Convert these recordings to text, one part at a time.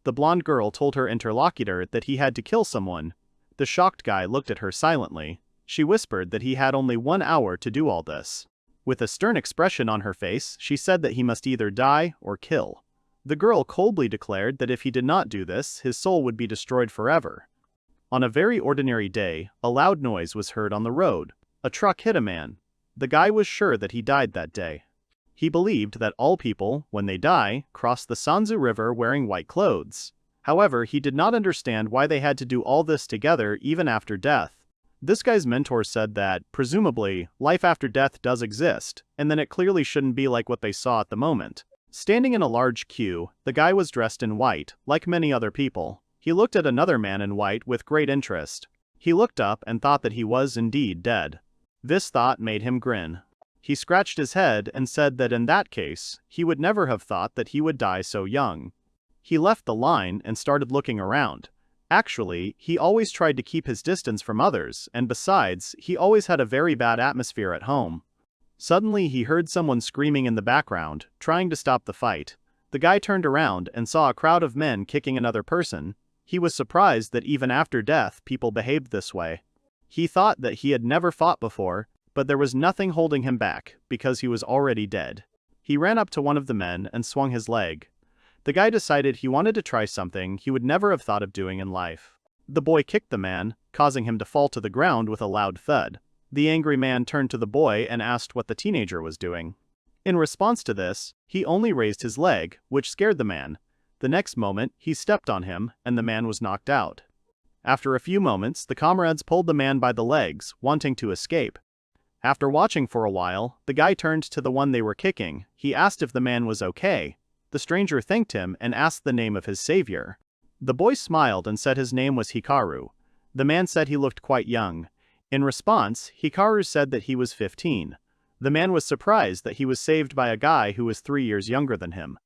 The blonde girl told her interlocutor that he had to kill someone. The shocked guy looked at her silently. She whispered that he had only 1 hour to do all this. With a stern expression on her face, she said that he must either die or kill. The girl coldly declared that if he did not do this, his soul would be destroyed forever. On a very ordinary day, a loud noise was heard on the road. A truck hit a man. The guy was sure that he died that day. He believed that all people, when they die, cross the Sanzu River wearing white clothes. However, he did not understand why they had to do all this together even after death. This guy's mentor said that, presumably, life after death does exist, and then it clearly shouldn't be like what they saw at the moment. Standing in a large queue, the guy was dressed in white, like many other people. He looked at another man in white with great interest. He looked up and thought that he was indeed dead. This thought made him grin. He scratched his head and said that in that case, he would never have thought that he would die so young. He left the line and started looking around. Actually, he always tried to keep his distance from others, and besides, he always had a very bad atmosphere at home. Suddenly he heard someone screaming in the background, trying to stop the fight. The guy turned around and saw a crowd of men kicking another person. He was surprised that even after death people behaved this way. He thought that he had never fought before, but there was nothing holding him back, because he was already dead. He ran up to one of the men and swung his leg. The guy decided he wanted to try something he would never have thought of doing in life. The boy kicked the man, causing him to fall to the ground with a loud thud. The angry man turned to the boy and asked what the teenager was doing. In response to this, he only raised his leg, which scared the man. The next moment, he stepped on him, and the man was knocked out. After a few moments, the comrades pulled the man by the legs, wanting to escape. After watching for a while, the guy turned to the one they were kicking. He asked if the man was okay. The stranger thanked him and asked the name of his savior. The boy smiled and said his name was Hikaru. The man said he looked quite young. In response, Hikaru said that he was 15. The man was surprised that he was saved by a guy who was 3 years younger than him.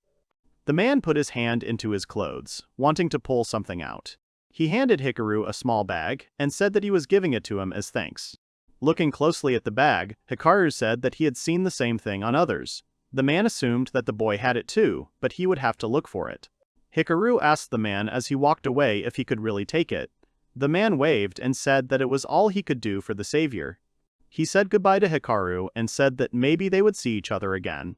The man put his hand into his clothes, wanting to pull something out. He handed Hikaru a small bag and said that he was giving it to him as thanks. Looking closely at the bag, Hikaru said that he had seen the same thing on others. The man assumed that the boy had it too, but he would have to look for it. Hikaru asked the man as he walked away if he could really take it. The man waved and said that it was all he could do for the savior. He said goodbye to Hikaru and said that maybe they would see each other again.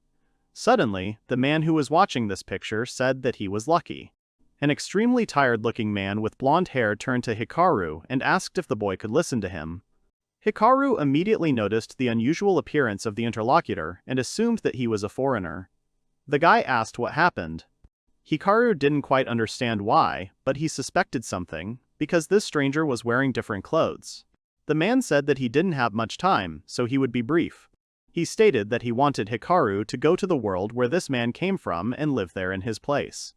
Suddenly, the man who was watching this picture said that he was lucky. An extremely tired-looking man with blonde hair turned to Hikaru and asked if the boy could listen to him. Hikaru immediately noticed the unusual appearance of the interlocutor and assumed that he was a foreigner. The guy asked what happened. Hikaru didn't quite understand why, but he suspected something, because this stranger was wearing different clothes. The man said that he didn't have much time, so he would be brief. He stated that he wanted Hikaru to go to the world where this man came from and live there in his place.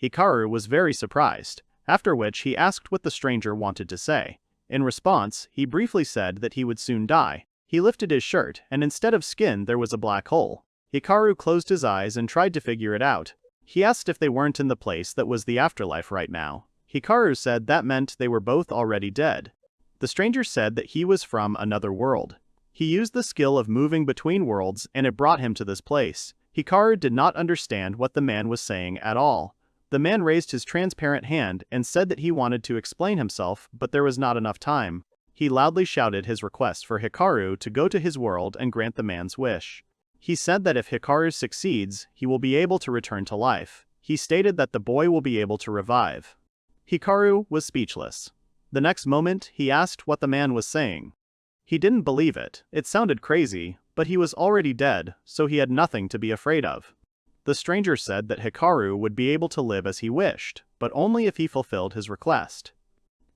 Hikaru was very surprised, after which he asked what the stranger wanted to say. In response, he briefly said that he would soon die. He lifted his shirt, and instead of skin there was a black hole. Hikaru closed his eyes and tried to figure it out. He asked if they weren't in the place that was the afterlife right now. Hikaru said that meant they were both already dead. The stranger said that he was from another world. He used the skill of moving between worlds and it brought him to this place. Hikaru did not understand what the man was saying at all. The man raised his transparent hand and said that he wanted to explain himself, but there was not enough time. He loudly shouted his request for Hikaru to go to his world and grant the man's wish. He said that if Hikaru succeeds, he will be able to return to life. He stated that the boy will be able to revive. Hikaru was speechless. The next moment, he asked what the man was saying. He didn't believe it. It sounded crazy, but he was already dead, so he had nothing to be afraid of. The stranger said that Hikaru would be able to live as he wished, but only if he fulfilled his request.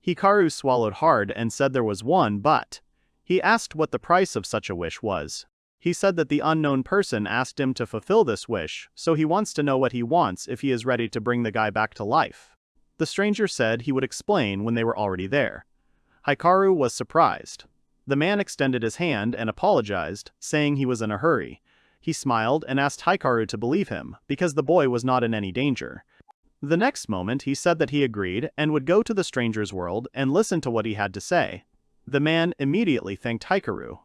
Hikaru swallowed hard and said there was one but. He asked what the price of such a wish was. He said that the unknown person asked him to fulfill this wish, so he wants to know what he wants if he is ready to bring the guy back to life. The stranger said he would explain when they were already there. Hikaru was surprised. The man extended his hand and apologized, saying he was in a hurry. He smiled and asked Hikaru to believe him, because the boy was not in any danger. The next moment he said that he agreed and would go to the stranger's world and listen to what he had to say. The man immediately thanked Hikaru.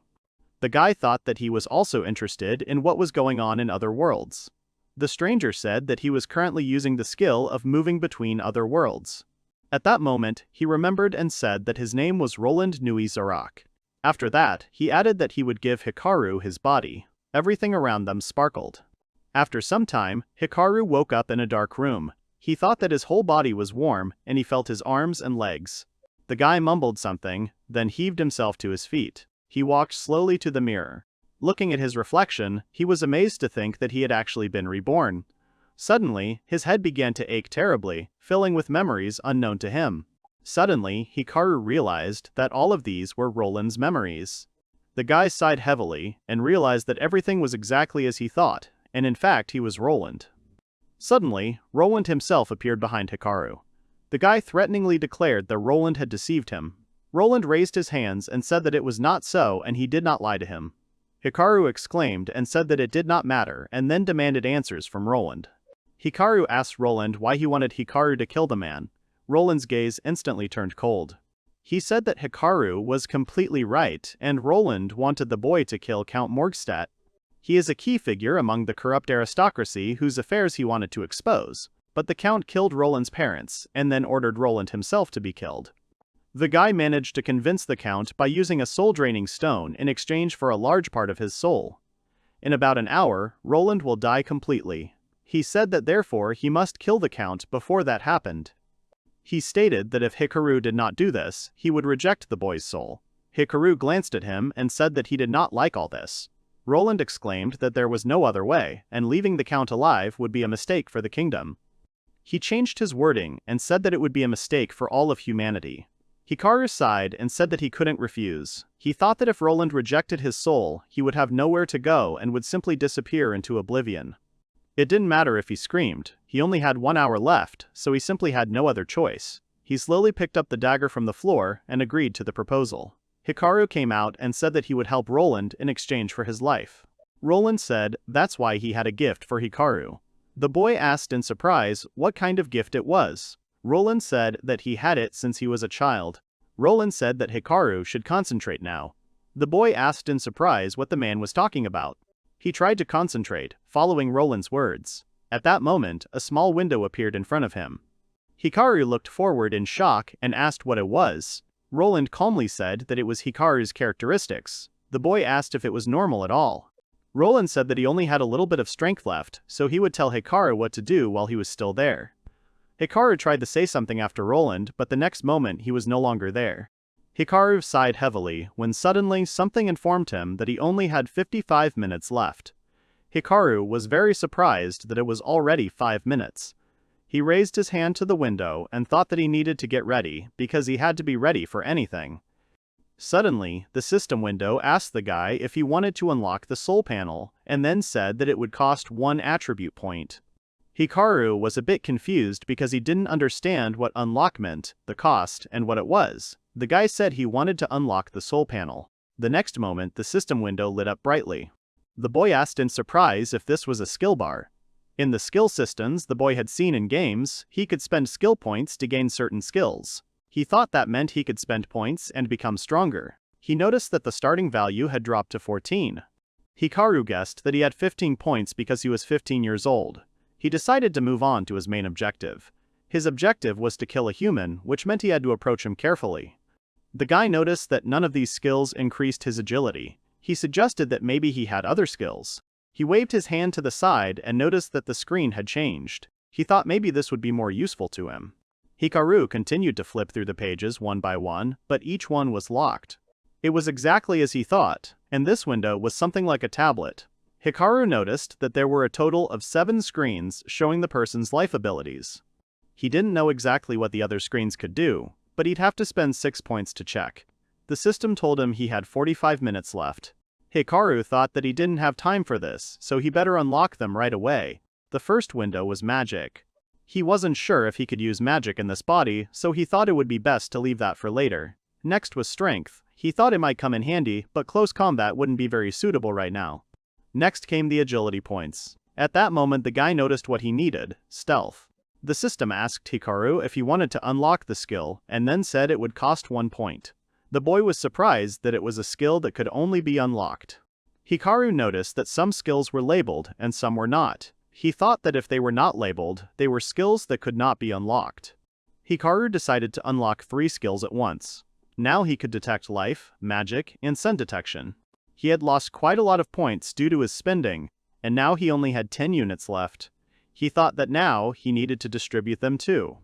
The guy thought that he was also interested in what was going on in other worlds. The stranger said that he was currently using the skill of moving between other worlds. At that moment, he remembered and said that his name was Roland Nui Zarak. After that, he added that he would give Hikaru his body. Everything around them sparkled. After some time, Hikaru woke up in a dark room. He thought that his whole body was warm, and he felt his arms and legs. The guy mumbled something, then heaved himself to his feet. He walked slowly to the mirror. Looking at his reflection, he was amazed to think that he had actually been reborn. Suddenly, his head began to ache terribly, filling with memories unknown to him. Suddenly, Hikaru realized that all of these were Roland's memories. The guy sighed heavily, and realized that everything was exactly as he thought, and in fact he was Roland. Suddenly, Roland himself appeared behind Hikaru. The guy threateningly declared that Roland had deceived him. Roland raised his hands and said that it was not so and he did not lie to him. Hikaru exclaimed and said that it did not matter and then demanded answers from Roland. Hikaru asked Roland why he wanted Hikaru to kill the man. Roland's gaze instantly turned cold. He said that Hikaru was completely right and Roland wanted the boy to kill Count Morgstadt. He is a key figure among the corrupt aristocracy whose affairs he wanted to expose, but the Count killed Roland's parents and then ordered Roland himself to be killed. The guy managed to convince the Count by using a soul-draining stone in exchange for a large part of his soul. In about an hour, Roland will die completely. He said that therefore he must kill the Count before that happened. He stated that if Hikaru did not do this, he would reject the boy's soul. Hikaru glanced at him and said that he did not like all this. Roland exclaimed that there was no other way, and leaving the Count alive would be a mistake for the kingdom. He changed his wording and said that it would be a mistake for all of humanity. Hikaru sighed and said that he couldn't refuse. He thought that if Roland rejected his soul, he would have nowhere to go and would simply disappear into oblivion. It didn't matter if he screamed, he only had 1 hour left, so he simply had no other choice. He slowly picked up the dagger from the floor and agreed to the proposal. Hikaru came out and said that he would help Roland in exchange for his life. Roland said that's why he had a gift for Hikaru. The boy asked in surprise what kind of gift it was. Roland said that he had it since he was a child. Roland said that Hikaru should concentrate now. The boy asked in surprise what the man was talking about. He tried to concentrate, following Roland's words. At that moment, a small window appeared in front of him. Hikaru looked forward in shock and asked what it was. Roland calmly said that it was Hikaru's characteristics. The boy asked if it was normal at all. Roland said that he only had a little bit of strength left, so he would tell Hikaru what to do while he was still there. Hikaru tried to say something after Roland, but the next moment he was no longer there. Hikaru sighed heavily when suddenly something informed him that he only had 55 minutes left. Hikaru was very surprised that it was already 5 minutes. He raised his hand to the window and thought that he needed to get ready because he had to be ready for anything. Suddenly, the system window asked the guy if he wanted to unlock the soul panel and then said that it would cost 1 attribute point. Hikaru was a bit confused because he didn't understand what unlock meant, the cost, and what it was. The guy said he wanted to unlock the soul panel. The next moment, the system window lit up brightly. The boy asked in surprise if this was a skill bar. In the skill systems the boy had seen in games, he could spend skill points to gain certain skills. He thought that meant he could spend points and become stronger. He noticed that the starting value had dropped to 14. Hikaru guessed that he had 15 points because he was 15 years old. He decided to move on to his main objective. His objective was to kill a human, which meant he had to approach him carefully. The guy noticed that none of these skills increased his agility. He suggested that maybe he had other skills. He waved his hand to the side and noticed that the screen had changed. He thought maybe this would be more useful to him. Hikaru continued to flip through the pages one by one, but each one was locked. It was exactly as he thought, and this window was something like a tablet. Hikaru noticed that there were a total of 7 screens showing the person's life abilities. He didn't know exactly what the other screens could do, but he'd have to spend 6 points to check. The system told him he had 45 minutes left. Hikaru thought that he didn't have time for this, so he better unlock them right away. The first window was magic. He wasn't sure if he could use magic in this body, so he thought it would be best to leave that for later. Next was strength. He thought it might come in handy, but close combat wouldn't be very suitable right now. Next came the agility points. At that moment the guy noticed what he needed, stealth. The system asked Hikaru if he wanted to unlock the skill, and then said it would cost 1 point. The boy was surprised that it was a skill that could only be unlocked. Hikaru noticed that some skills were labeled and some were not. He thought that if they were not labeled, they were skills that could not be unlocked. Hikaru decided to unlock 3 skills at once. Now he could detect life, magic, and scent detection. He had lost quite a lot of points due to his spending, and now he only had 10 units left. He thought that now he needed to distribute them too.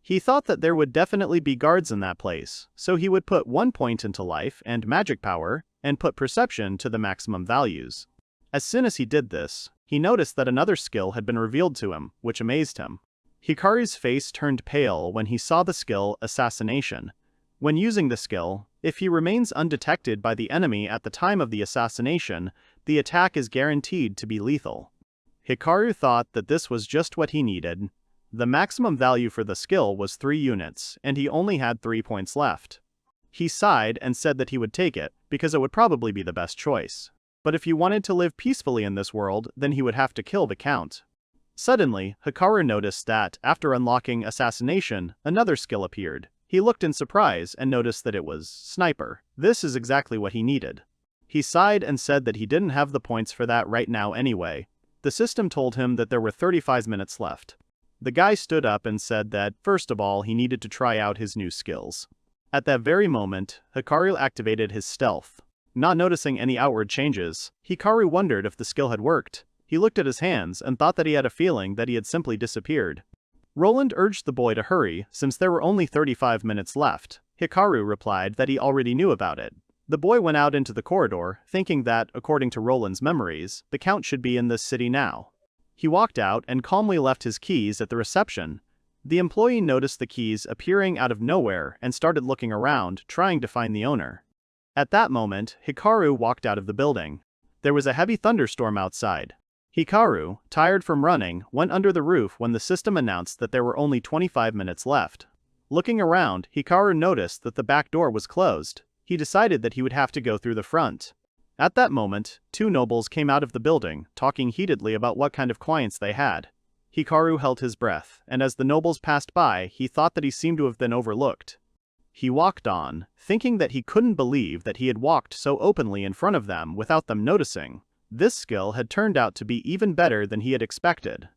He thought that there would definitely be guards in that place, so he would put 1 point into life and magic power, and put perception to the maximum values. As soon as he did this, he noticed that another skill had been revealed to him, which amazed him. Hikaru's face turned pale when he saw the skill Assassination. When using the skill, if he remains undetected by the enemy at the time of the assassination, the attack is guaranteed to be lethal. Hikaru thought that this was just what he needed. The maximum value for the skill was 3 units, and he only had 3 points left. He sighed and said that he would take it, because it would probably be the best choice. But if he wanted to live peacefully in this world, then he would have to kill the Count. Suddenly, Hikaru noticed that, after unlocking Assassination, another skill appeared. He looked in surprise and noticed that it was Sniper. This is exactly what he needed. He sighed and said that he didn't have the points for that right now anyway. The system told him that there were 35 minutes left. The guy stood up and said that, first of all, he needed to try out his new skills. At that very moment, Hikaru activated his stealth. Not noticing any outward changes, Hikaru wondered if the skill had worked. He looked at his hands and thought that he had a feeling that he had simply disappeared. Roland urged the boy to hurry, since there were only 35 minutes left. Hikaru replied that he already knew about it. The boy went out into the corridor, thinking that, according to Roland's memories, the Count should be in this city now. He walked out and calmly left his keys at the reception. The employee noticed the keys appearing out of nowhere and started looking around, trying to find the owner. At that moment, Hikaru walked out of the building. There was a heavy thunderstorm outside. Hikaru, tired from running, went under the roof when the system announced that there were only 25 minutes left. Looking around, Hikaru noticed that the back door was closed. He decided that he would have to go through the front. At that moment, 2 nobles came out of the building, talking heatedly about what kind of clients they had. Hikaru held his breath, and as the nobles passed by, he thought that he seemed to have been overlooked. He walked on, thinking that he couldn't believe that he had walked so openly in front of them without them noticing. This skill had turned out to be even better than he had expected.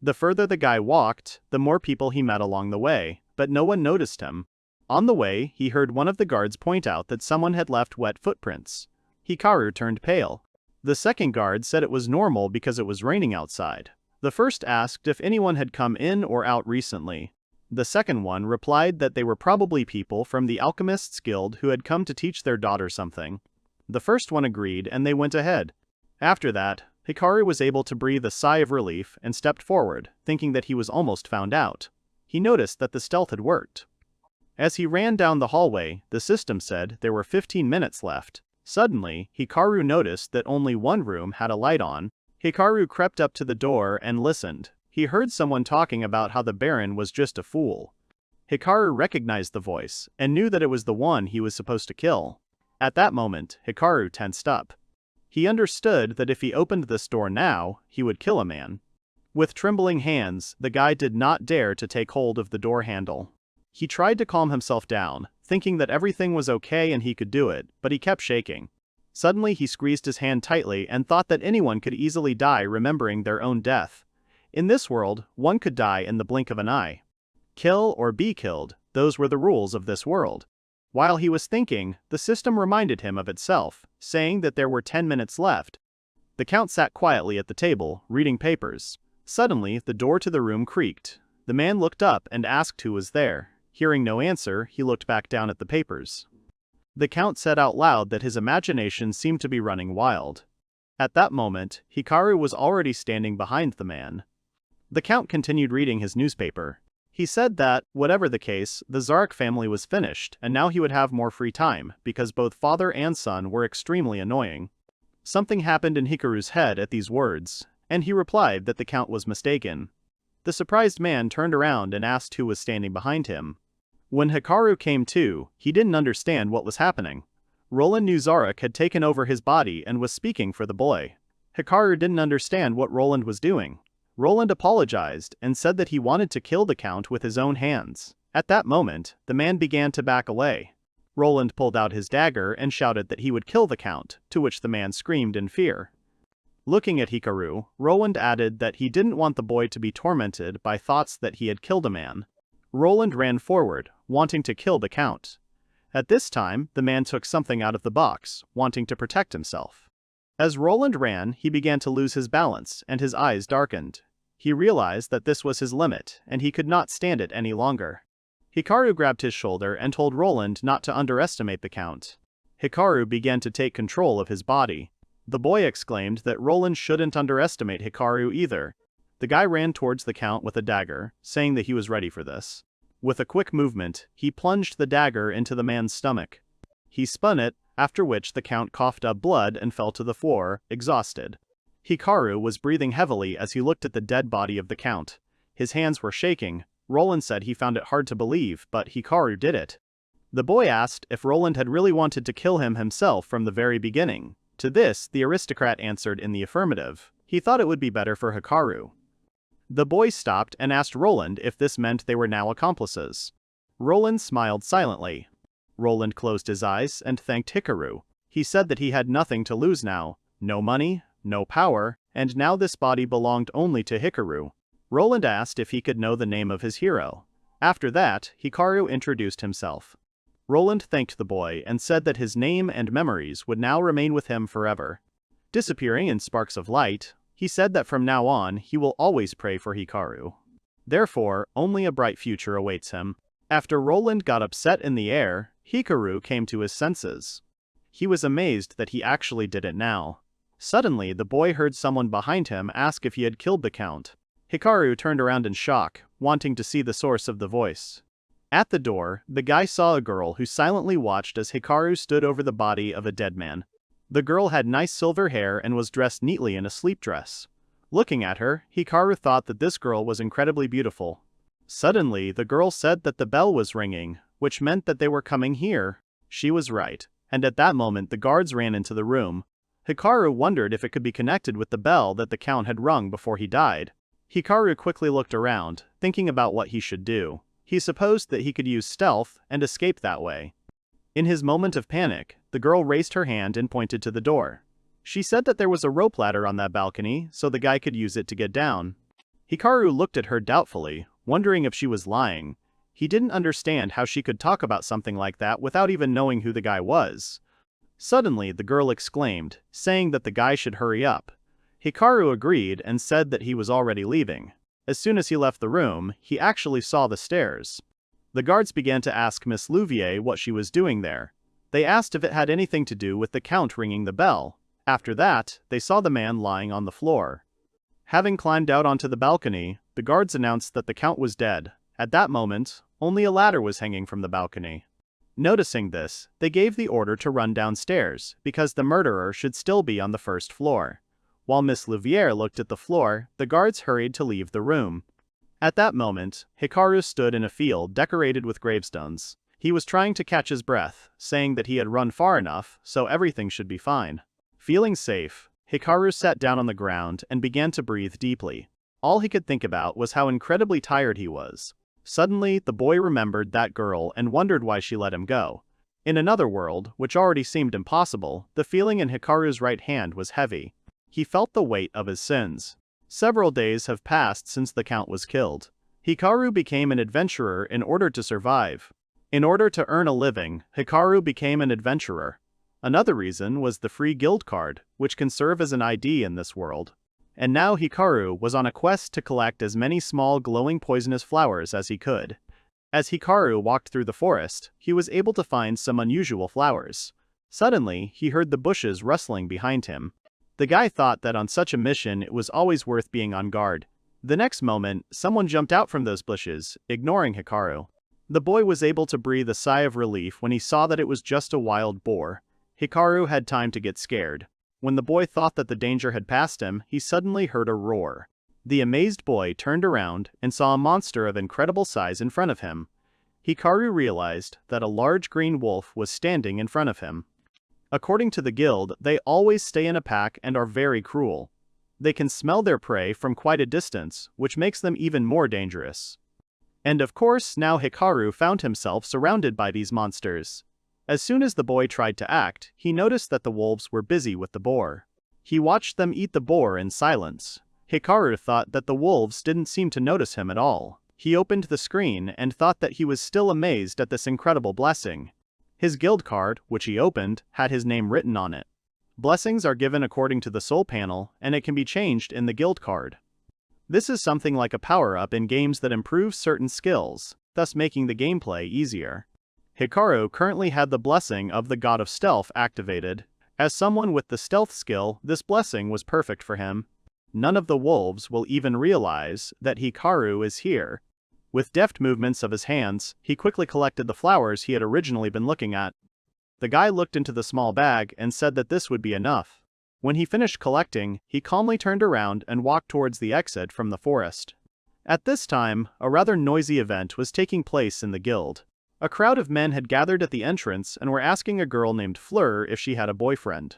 The further the guy walked, the more people he met along the way, but no one noticed him. On the way, he heard one of the guards point out that someone had left wet footprints. Hikaru turned pale. The second guard said it was normal because it was raining outside. The first asked if anyone had come in or out recently. The second one replied that they were probably people from the Alchemists Guild who had come to teach their daughter something. The first one agreed and they went ahead. After that, Hikaru was able to breathe a sigh of relief and stepped forward, thinking that he was almost found out. He noticed that the stealth had worked. As he ran down the hallway, the system said there were 15 minutes left. Suddenly, Hikaru noticed that only one room had a light on. Hikaru crept up to the door and listened. He heard someone talking about how the Baron was just a fool. Hikaru recognized the voice and knew that it was the one he was supposed to kill. At that moment, Hikaru tensed up. He understood that if he opened this door now, he would kill a man. With trembling hands, the guy did not dare to take hold of the door handle. He tried to calm himself down, thinking that everything was okay and he could do it, but he kept shaking. Suddenly he squeezed his hand tightly and thought that anyone could easily die remembering their own death. In this world, one could die in the blink of an eye. Kill or be killed, those were the rules of this world. While he was thinking, the system reminded him of itself, saying that there were 10 minutes left. The Count sat quietly at the table, reading papers. Suddenly, the door to the room creaked. The man looked up and asked who was there. Hearing no answer, he looked back down at the papers. The Count said out loud that his imagination seemed to be running wild. At that moment, Hikaru was already standing behind the man. The Count continued reading his newspaper. He said that, whatever the case, the Zarek family was finished, and now he would have more free time, because both father and son were extremely annoying. Something happened in Hikaru's head at these words, and he replied that the Count was mistaken. The surprised man turned around and asked who was standing behind him. When Hikaru came to, he didn't understand what was happening. Roland knew Zarek had taken over his body and was speaking for the boy. Hikaru didn't understand what Roland was doing. Roland apologized and said that he wanted to kill the Count with his own hands. At that moment, the man began to back away. Roland pulled out his dagger and shouted that he would kill the Count, to which the man screamed in fear. Looking at Hikaru, Roland added that he didn't want the boy to be tormented by thoughts that he had killed a man. Roland ran forward, wanting to kill the Count. At this time, the man took something out of the box, wanting to protect himself. As Roland ran, he began to lose his balance, and his eyes darkened. He realized that this was his limit, and he could not stand it any longer. Hikaru grabbed his shoulder and told Roland not to underestimate the Count. Hikaru began to take control of his body. The boy exclaimed that Roland shouldn't underestimate Hikaru either. The guy ran towards the Count with a dagger, saying that he was ready for this. With a quick movement, he plunged the dagger into the man's stomach. He spun it, after which the Count coughed up blood and fell to the floor, exhausted. Hikaru was breathing heavily as he looked at the dead body of the Count. His hands were shaking. Roland said he found it hard to believe, but Hikaru did it. The boy asked if Roland had really wanted to kill him himself from the very beginning. To this, the aristocrat answered in the affirmative. He thought it would be better for Hikaru. The boy stopped and asked Roland if this meant they were now accomplices. Roland smiled silently. Roland closed his eyes and thanked Hikaru. He said that he had nothing to lose now. No money, no power, and now this body belonged only to Hikaru. Roland asked if he could know the name of his hero. After that, Hikaru introduced himself. Roland thanked the boy and said that his name and memories would now remain with him forever. Disappearing in sparks of light, he said that from now on he will always pray for Hikaru. Therefore, only a bright future awaits him. After Roland got upset in the air, Hikaru came to his senses. He was amazed that he actually did it now. Suddenly, the boy heard someone behind him ask if he had killed the Count. Hikaru turned around in shock, wanting to see the source of the voice. At the door, the guy saw a girl who silently watched as Hikaru stood over the body of a dead man. The girl had nice silver hair and was dressed neatly in a sleep dress. Looking at her, Hikaru thought that this girl was incredibly beautiful. Suddenly, the girl said that the bell was ringing, which meant that they were coming here. She was right, and at that moment the guards ran into the room. Hikaru wondered if it could be connected with the bell that the Count had rung before he died. Hikaru quickly looked around, thinking about what he should do. He supposed that he could use stealth and escape that way. In his moment of panic, the girl raised her hand and pointed to the door. She said that there was a rope ladder on that balcony, so the guy could use it to get down. Hikaru looked at her doubtfully, wondering if she was lying. He didn't understand how she could talk about something like that without even knowing who the guy was. Suddenly, the girl exclaimed, saying that the guy should hurry up. Hikaru agreed and said that he was already leaving. As soon as he left the room, he actually saw the stairs. The guards began to ask Miss Livia what she was doing there. They asked if it had anything to do with the Count ringing the bell. After that, they saw the man lying on the floor. Having climbed out onto the balcony, the guards announced that the Count was dead. At that moment, only a ladder was hanging from the balcony. Noticing this, they gave the order to run downstairs, because the murderer should still be on the first floor. While Miss Livia looked at the floor, the guards hurried to leave the room. At that moment, Hikaru stood in a field decorated with gravestones. He was trying to catch his breath, saying that he had run far enough, so everything should be fine. Feeling safe, Hikaru sat down on the ground and began to breathe deeply. All he could think about was how incredibly tired he was. Suddenly, the boy remembered that girl and wondered why she let him go. In another world, which already seemed impossible, the feeling in Hikaru's right hand was heavy. He felt the weight of his sins. Several days have passed since the Count was killed. Hikaru became an adventurer in order to survive. In order to earn a living, Hikaru became an adventurer. Another reason was the free guild card, which can serve as an ID in this world. And now Hikaru was on a quest to collect as many small glowing poisonous flowers as he could. As Hikaru walked through the forest, he was able to find some unusual flowers. Suddenly, he heard the bushes rustling behind him. The guy thought that on such a mission it was always worth being on guard. The next moment, someone jumped out from those bushes, ignoring Hikaru. The boy was able to breathe a sigh of relief when he saw that it was just a wild boar. Hikaru had time to get scared. When the boy thought that the danger had passed him, he suddenly heard a roar. The amazed boy turned around and saw a monster of incredible size in front of him. Hikaru realized that a large green wolf was standing in front of him. According to the guild, they always stay in a pack and are very cruel. They can smell their prey from quite a distance, which makes them even more dangerous. And of course, now Hikaru found himself surrounded by these monsters. As soon as the boy tried to act, he noticed that the wolves were busy with the boar. He watched them eat the boar in silence. Hikaru thought that the wolves didn't seem to notice him at all. He opened the screen and thought that he was still amazed at this incredible blessing. His guild card, which he opened, had his name written on it. Blessings are given according to the soul panel, and it can be changed in the guild card. This is something like a power-up in games that improves certain skills, thus making the gameplay easier. Hikaru currently had the blessing of the God of Stealth activated. As someone with the stealth skill, this blessing was perfect for him. None of the wolves will even realize that Hikaru is here. With deft movements of his hands, he quickly collected the flowers he had originally been looking at. The guy looked into the small bag and said that this would be enough. When he finished collecting, he calmly turned around and walked towards the exit from the forest. At this time, a rather noisy event was taking place in the guild. A crowd of men had gathered at the entrance and were asking a girl named Flur if she had a boyfriend.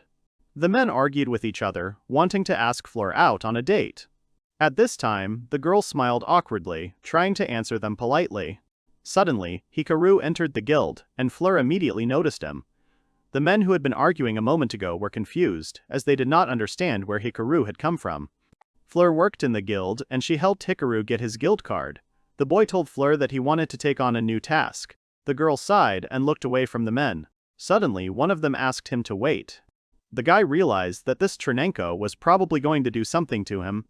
The men argued with each other, wanting to ask Flur out on a date. At this time, the girl smiled awkwardly, trying to answer them politely. Suddenly, Hikaru entered the guild, and Flur immediately noticed him. The men who had been arguing a moment ago were confused, as they did not understand where Hikaru had come from. Flur worked in the guild, and she helped Hikaru get his guild card. The boy told Flur that he wanted to take on a new task. The girl sighed and looked away from the men. Suddenly, one of them asked him to wait. The guy realized that this Chernenko was probably going to do something to him.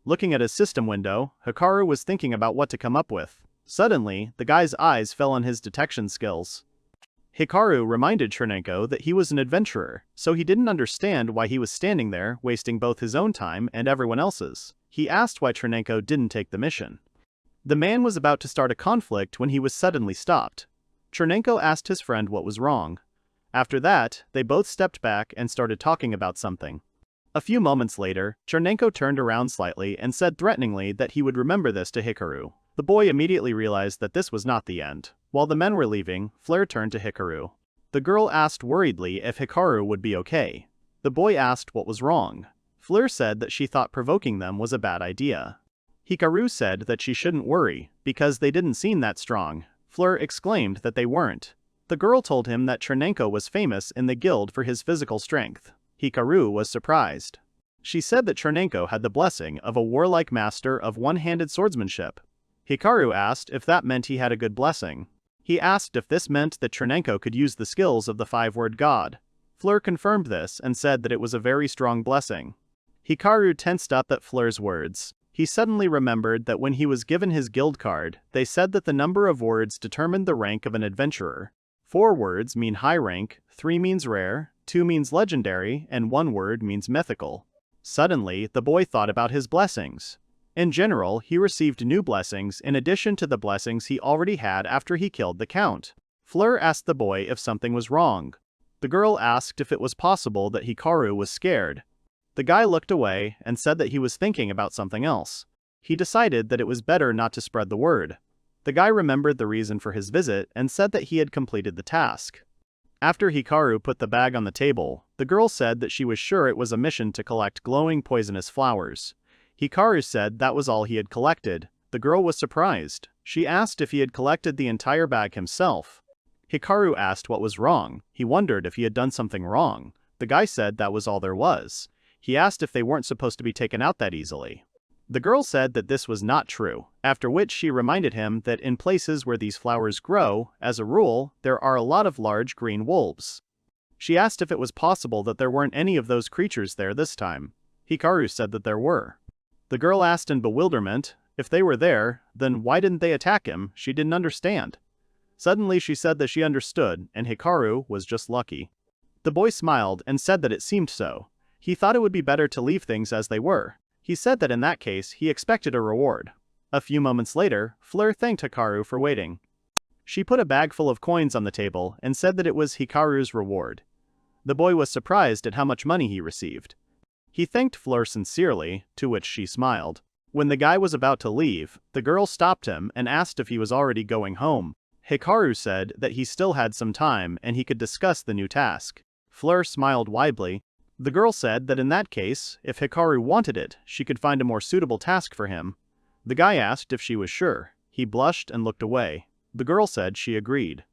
Looking at his system window, Hikaru was thinking about what to come up with. Suddenly, the guy's eyes fell on his detection skills. Hikaru reminded Chernenko that he was an adventurer, so he didn't understand why he was standing there, wasting both his own time and everyone else's. He asked why Chernenko didn't take the mission. The man was about to start a conflict when he was suddenly stopped. Chernenko asked his friend what was wrong. After that, they both stepped back and started talking about something. A few moments later, Chernenko turned around slightly and said threateningly that he would remember this to Hikaru. The boy immediately realized that this was not the end. While the men were leaving, Flur turned to Hikaru. The girl asked worriedly if Hikaru would be okay. The boy asked what was wrong. Flur said that she thought provoking them was a bad idea. Hikaru said that she shouldn't worry, because they didn't seem that strong. Flur exclaimed that they weren't. The girl told him that Chernenko was famous in the guild for his physical strength. Hikaru was surprised. She said that Chernenko had the blessing of a warlike master of one-handed swordsmanship. Hikaru asked if that meant he had a good blessing. He asked if this meant that Chernenko could use the skills of the five-word god. Flur confirmed this and said that it was a very strong blessing. Hikaru tensed up at Flur's words. He suddenly remembered that when he was given his guild card, they said that the number of words determined the rank of an adventurer. 4 words mean high rank, 3 means rare, 2 means legendary, and 1 word means mythical. Suddenly, the boy thought about his blessings. In general, he received new blessings in addition to the blessings he already had after he killed the count. Flur asked the boy if something was wrong. The girl asked if it was possible that Hikaru was scared. The guy looked away and said that he was thinking about something else. He decided that it was better not to spread the word. The guy remembered the reason for his visit and said that he had completed the task. After Hikaru put the bag on the table, the girl said that she was sure it was a mission to collect glowing poisonous flowers. Hikaru said that was all he had collected. The girl was surprised. She asked if he had collected the entire bag himself. Hikaru asked what was wrong. He wondered if he had done something wrong. The guy said that was all there was. He asked if they weren't supposed to be taken out that easily. The girl said that this was not true, after which she reminded him that in places where these flowers grow, as a rule, there are a lot of large green wolves. She asked if it was possible that there weren't any of those creatures there this time. Hikaru said that there were. The girl asked in bewilderment, if they were there, then why didn't they attack him? She didn't understand. Suddenly she said that she understood, and Hikaru was just lucky. The boy smiled and said that it seemed so. He thought it would be better to leave things as they were. He said that in that case, he expected a reward. A few moments later, Flur thanked Hikaru for waiting. She put a bag full of coins on the table and said that it was Hikaru's reward. The boy was surprised at how much money he received. He thanked Flur sincerely, to which she smiled. When the guy was about to leave, the girl stopped him and asked if he was already going home. Hikaru said that he still had some time and he could discuss the new task. Flur smiled widely. The girl said that in that case, if Hikaru wanted it, she could find a more suitable task for him. The guy asked if she was sure. He blushed and looked away. The girl said she agreed.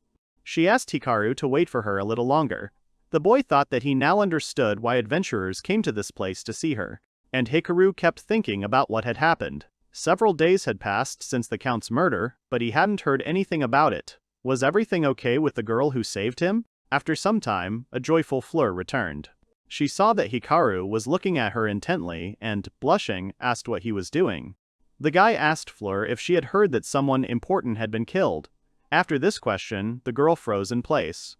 She asked Hikaru to wait for her a little longer. The boy thought that he now understood why adventurers came to this place to see her, and Hikaru kept thinking about what had happened. Several days had passed since the Count's murder, but he hadn't heard anything about it. Was everything okay with the girl who saved him? After some time, a joyful Flur returned. She saw that Hikaru was looking at her intently and, blushing, asked what he was doing. The guy asked Flur if she had heard that someone important had been killed. After this question, the girl froze in place.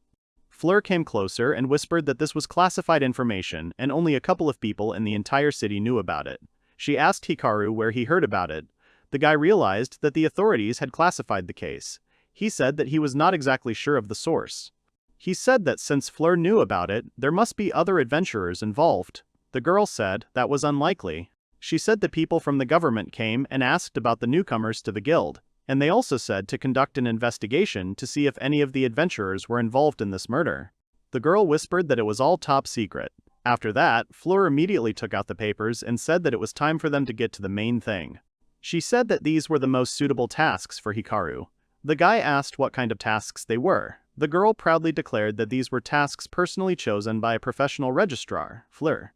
Flur came closer and whispered that this was classified information and only a couple of people in the entire city knew about it. She asked Hikaru where he heard about it. The guy realized that the authorities had classified the case. He said that he was not exactly sure of the source. He said that since Flur knew about it, there must be other adventurers involved. The girl said that was unlikely. She said the people from the government came and asked about the newcomers to the guild, and they also said to conduct an investigation to see if any of the adventurers were involved in this murder. The girl whispered that it was all top secret. After that, Fleur immediately took out the papers and said that it was time for them to get to the main thing. She said that these were the most suitable tasks for Hikaru. The guy asked what kind of tasks they were. The girl proudly declared that these were tasks personally chosen by a professional registrar, Fleur.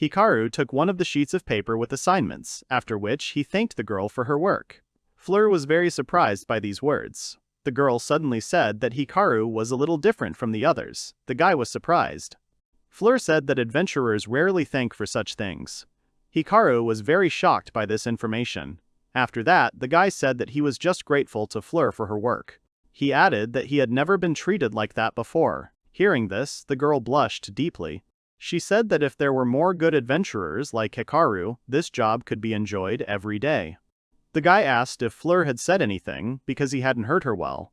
Hikaru took one of the sheets of paper with assignments, after which he thanked the girl for her work. Fleur was very surprised by these words. The girl suddenly said that Hikaru was a little different from the others. The guy was surprised. Fleur said that adventurers rarely thank for such things. Hikaru was very shocked by this information. After that, the guy said that he was just grateful to Fleur for her work. He added that he had never been treated like that before. Hearing this, the girl blushed deeply. She said that if there were more good adventurers like Hikaru, this job could be enjoyed every day. The guy asked if Fleur had said anything, because he hadn't heard her well.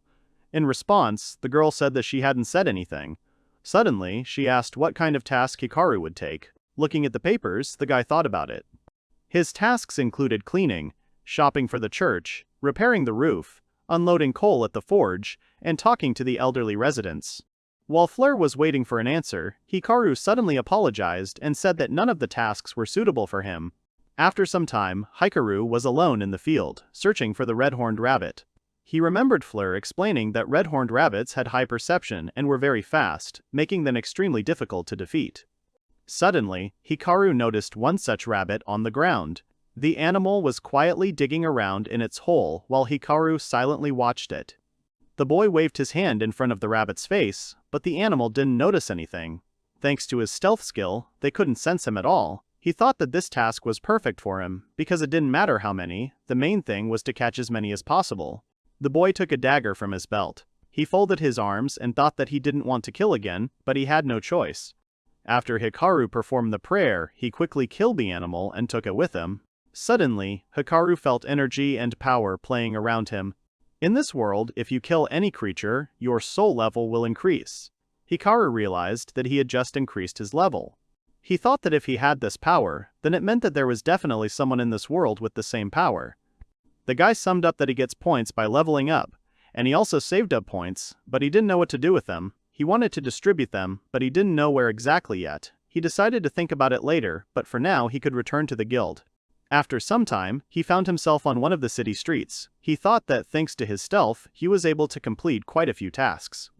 In response, the girl said that she hadn't said anything. Suddenly, she asked what kind of task Hikaru would take. Looking at the papers, the guy thought about it. His tasks included cleaning, shopping for the church, repairing the roof, unloading coal at the forge, and talking to the elderly residents. While Fleur was waiting for an answer, Hikaru suddenly apologized and said that none of the tasks were suitable for him. After some time, Hikaru was alone in the field, searching for the red-horned rabbit. He remembered Fleur explaining that red-horned rabbits had high perception and were very fast, making them extremely difficult to defeat. Suddenly, Hikaru noticed one such rabbit on the ground. The animal was quietly digging around in its hole while Hikaru silently watched it. The boy waved his hand in front of the rabbit's face, but the animal didn't notice anything. Thanks to his stealth skill, they couldn't sense him at all. He thought that this task was perfect for him, because it didn't matter how many, the main thing was to catch as many as possible. The boy took a dagger from his belt. He folded his arms and thought that he didn't want to kill again, but he had no choice. After Hikaru performed the prayer, he quickly killed the animal and took it with him. Suddenly, Hikaru felt energy and power playing around him. In this world, if you kill any creature, your soul level will increase. Hikaru realized that he had just increased his level. He thought that if he had this power, then it meant that there was definitely someone in this world with the same power. The guy summed up that he gets points by leveling up, and he also saved up points, but he didn't know what to do with them. He wanted to distribute them, but he didn't know where exactly yet. He decided to think about it later, but for now he could return to the guild. After some time, he found himself on one of the city streets. He thought that thanks to his stealth, he was able to complete quite a few tasks.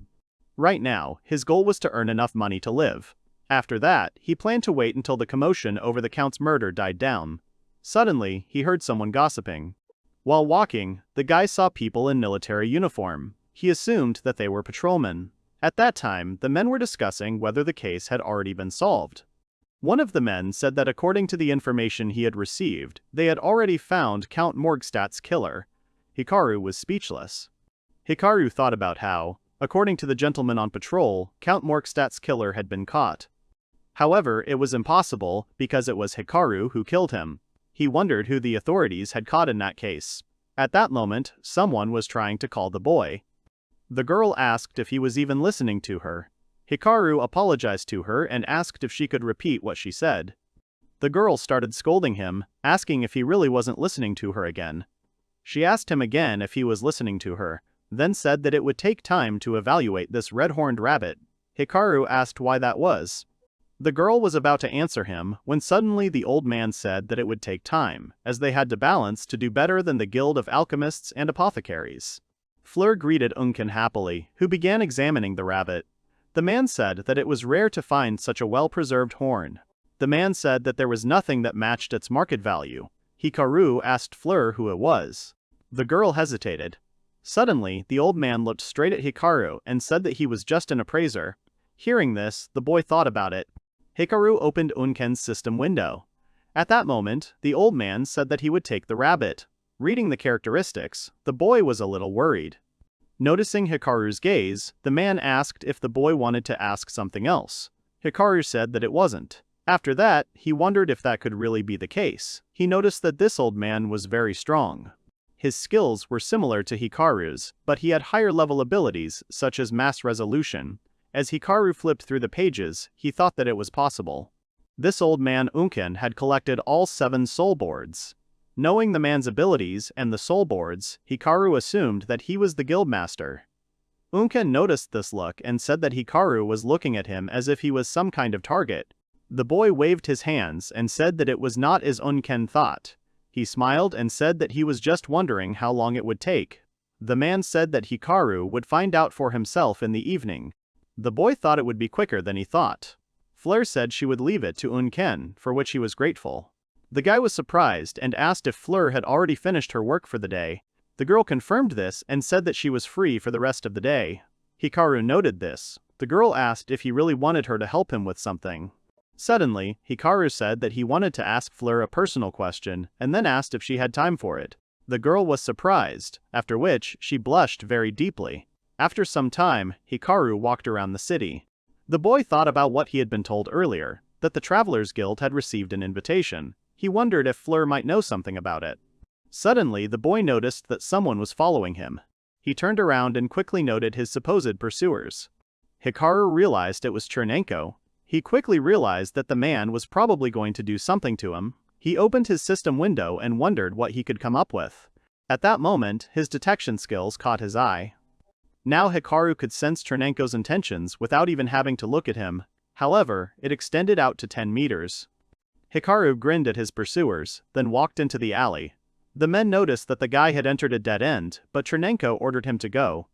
Right now, his goal was to earn enough money to live. After that, he planned to wait until the commotion over the Count's murder died down. Suddenly, he heard someone gossiping. While walking, the guy saw people in military uniform. He assumed that they were patrolmen. At that time, the men were discussing whether the case had already been solved. One of the men said that according to the information he had received, they had already found Count Morgstadt's killer. Hikaru was speechless. Hikaru thought about how, according to the gentleman on patrol, Count Morgstadt's killer had been caught. However, it was impossible because it was Hikaru who killed him. He wondered who the authorities had caught in that case. At that moment, someone was trying to call the boy. The girl asked if he was even listening to her. Hikaru apologized to her and asked if she could repeat what she said. The girl started scolding him, asking if he really wasn't listening to her again. She asked him again if he was listening to her, then said that it would take time to evaluate this red-horned rabbit. Hikaru asked why that was. The girl was about to answer him when suddenly the old man said that it would take time, as they had to balance to do better than the Guild of Alchemists and Apothecaries. Fleur greeted Unken happily, who began examining the rabbit. The man said that it was rare to find such a well-preserved horn. The man said that there was nothing that matched its market value. Hikaru asked Flur who it was. The girl hesitated. Suddenly, the old man looked straight at Hikaru and said that he was just an appraiser. Hearing this, the boy thought about it. Hikaru opened Unken's system window. At that moment, the old man said that he would take the rabbit. Reading the characteristics, the boy was a little worried. Noticing Hikaru's gaze, the man asked if the boy wanted to ask something else. Hikaru said that it wasn't. After that, he wondered if that could really be the case. He noticed that this old man was very strong. His skills were similar to Hikaru's, but he had higher-level abilities, such as mass resolution. As Hikaru flipped through the pages, he thought that it was possible. This old man Unken had collected all 7 soul boards. Knowing the man's abilities and the soul boards, Hikaru assumed that he was the guildmaster. Unken noticed this look and said that Hikaru was looking at him as if he was some kind of target. The boy waved his hands and said that it was not as Unken thought. He smiled and said that he was just wondering how long it would take. The man said that Hikaru would find out for himself in the evening. The boy thought it would be quicker than he thought. Flur said she would leave it to Unken, for which he was grateful. The guy was surprised and asked if Flur had already finished her work for the day. The girl confirmed this and said that she was free for the rest of the day. Hikaru noted this. The girl asked if he really wanted her to help him with something. Suddenly, Hikaru said that he wanted to ask Flur a personal question and then asked if she had time for it. The girl was surprised, after which she blushed very deeply. After some time, Hikaru walked around the city. The boy thought about what he had been told earlier, that the Travelers Guild had received an invitation. He wondered if Flur might know something about it. Suddenly, the boy noticed that someone was following him. He turned around and quickly noted his supposed pursuers. Hikaru realized it was Chernenko. He quickly realized that the man was probably going to do something to him. He opened his system window and wondered what he could come up with. At that moment, his detection skills caught his eye. Now Hikaru could sense Chernenko's intentions without even having to look at him. However, it extended out to 10 meters. Hikaru grinned at his pursuers, then walked into the alley. The men noticed that the guy had entered a dead end, but Chernenko ordered him to go.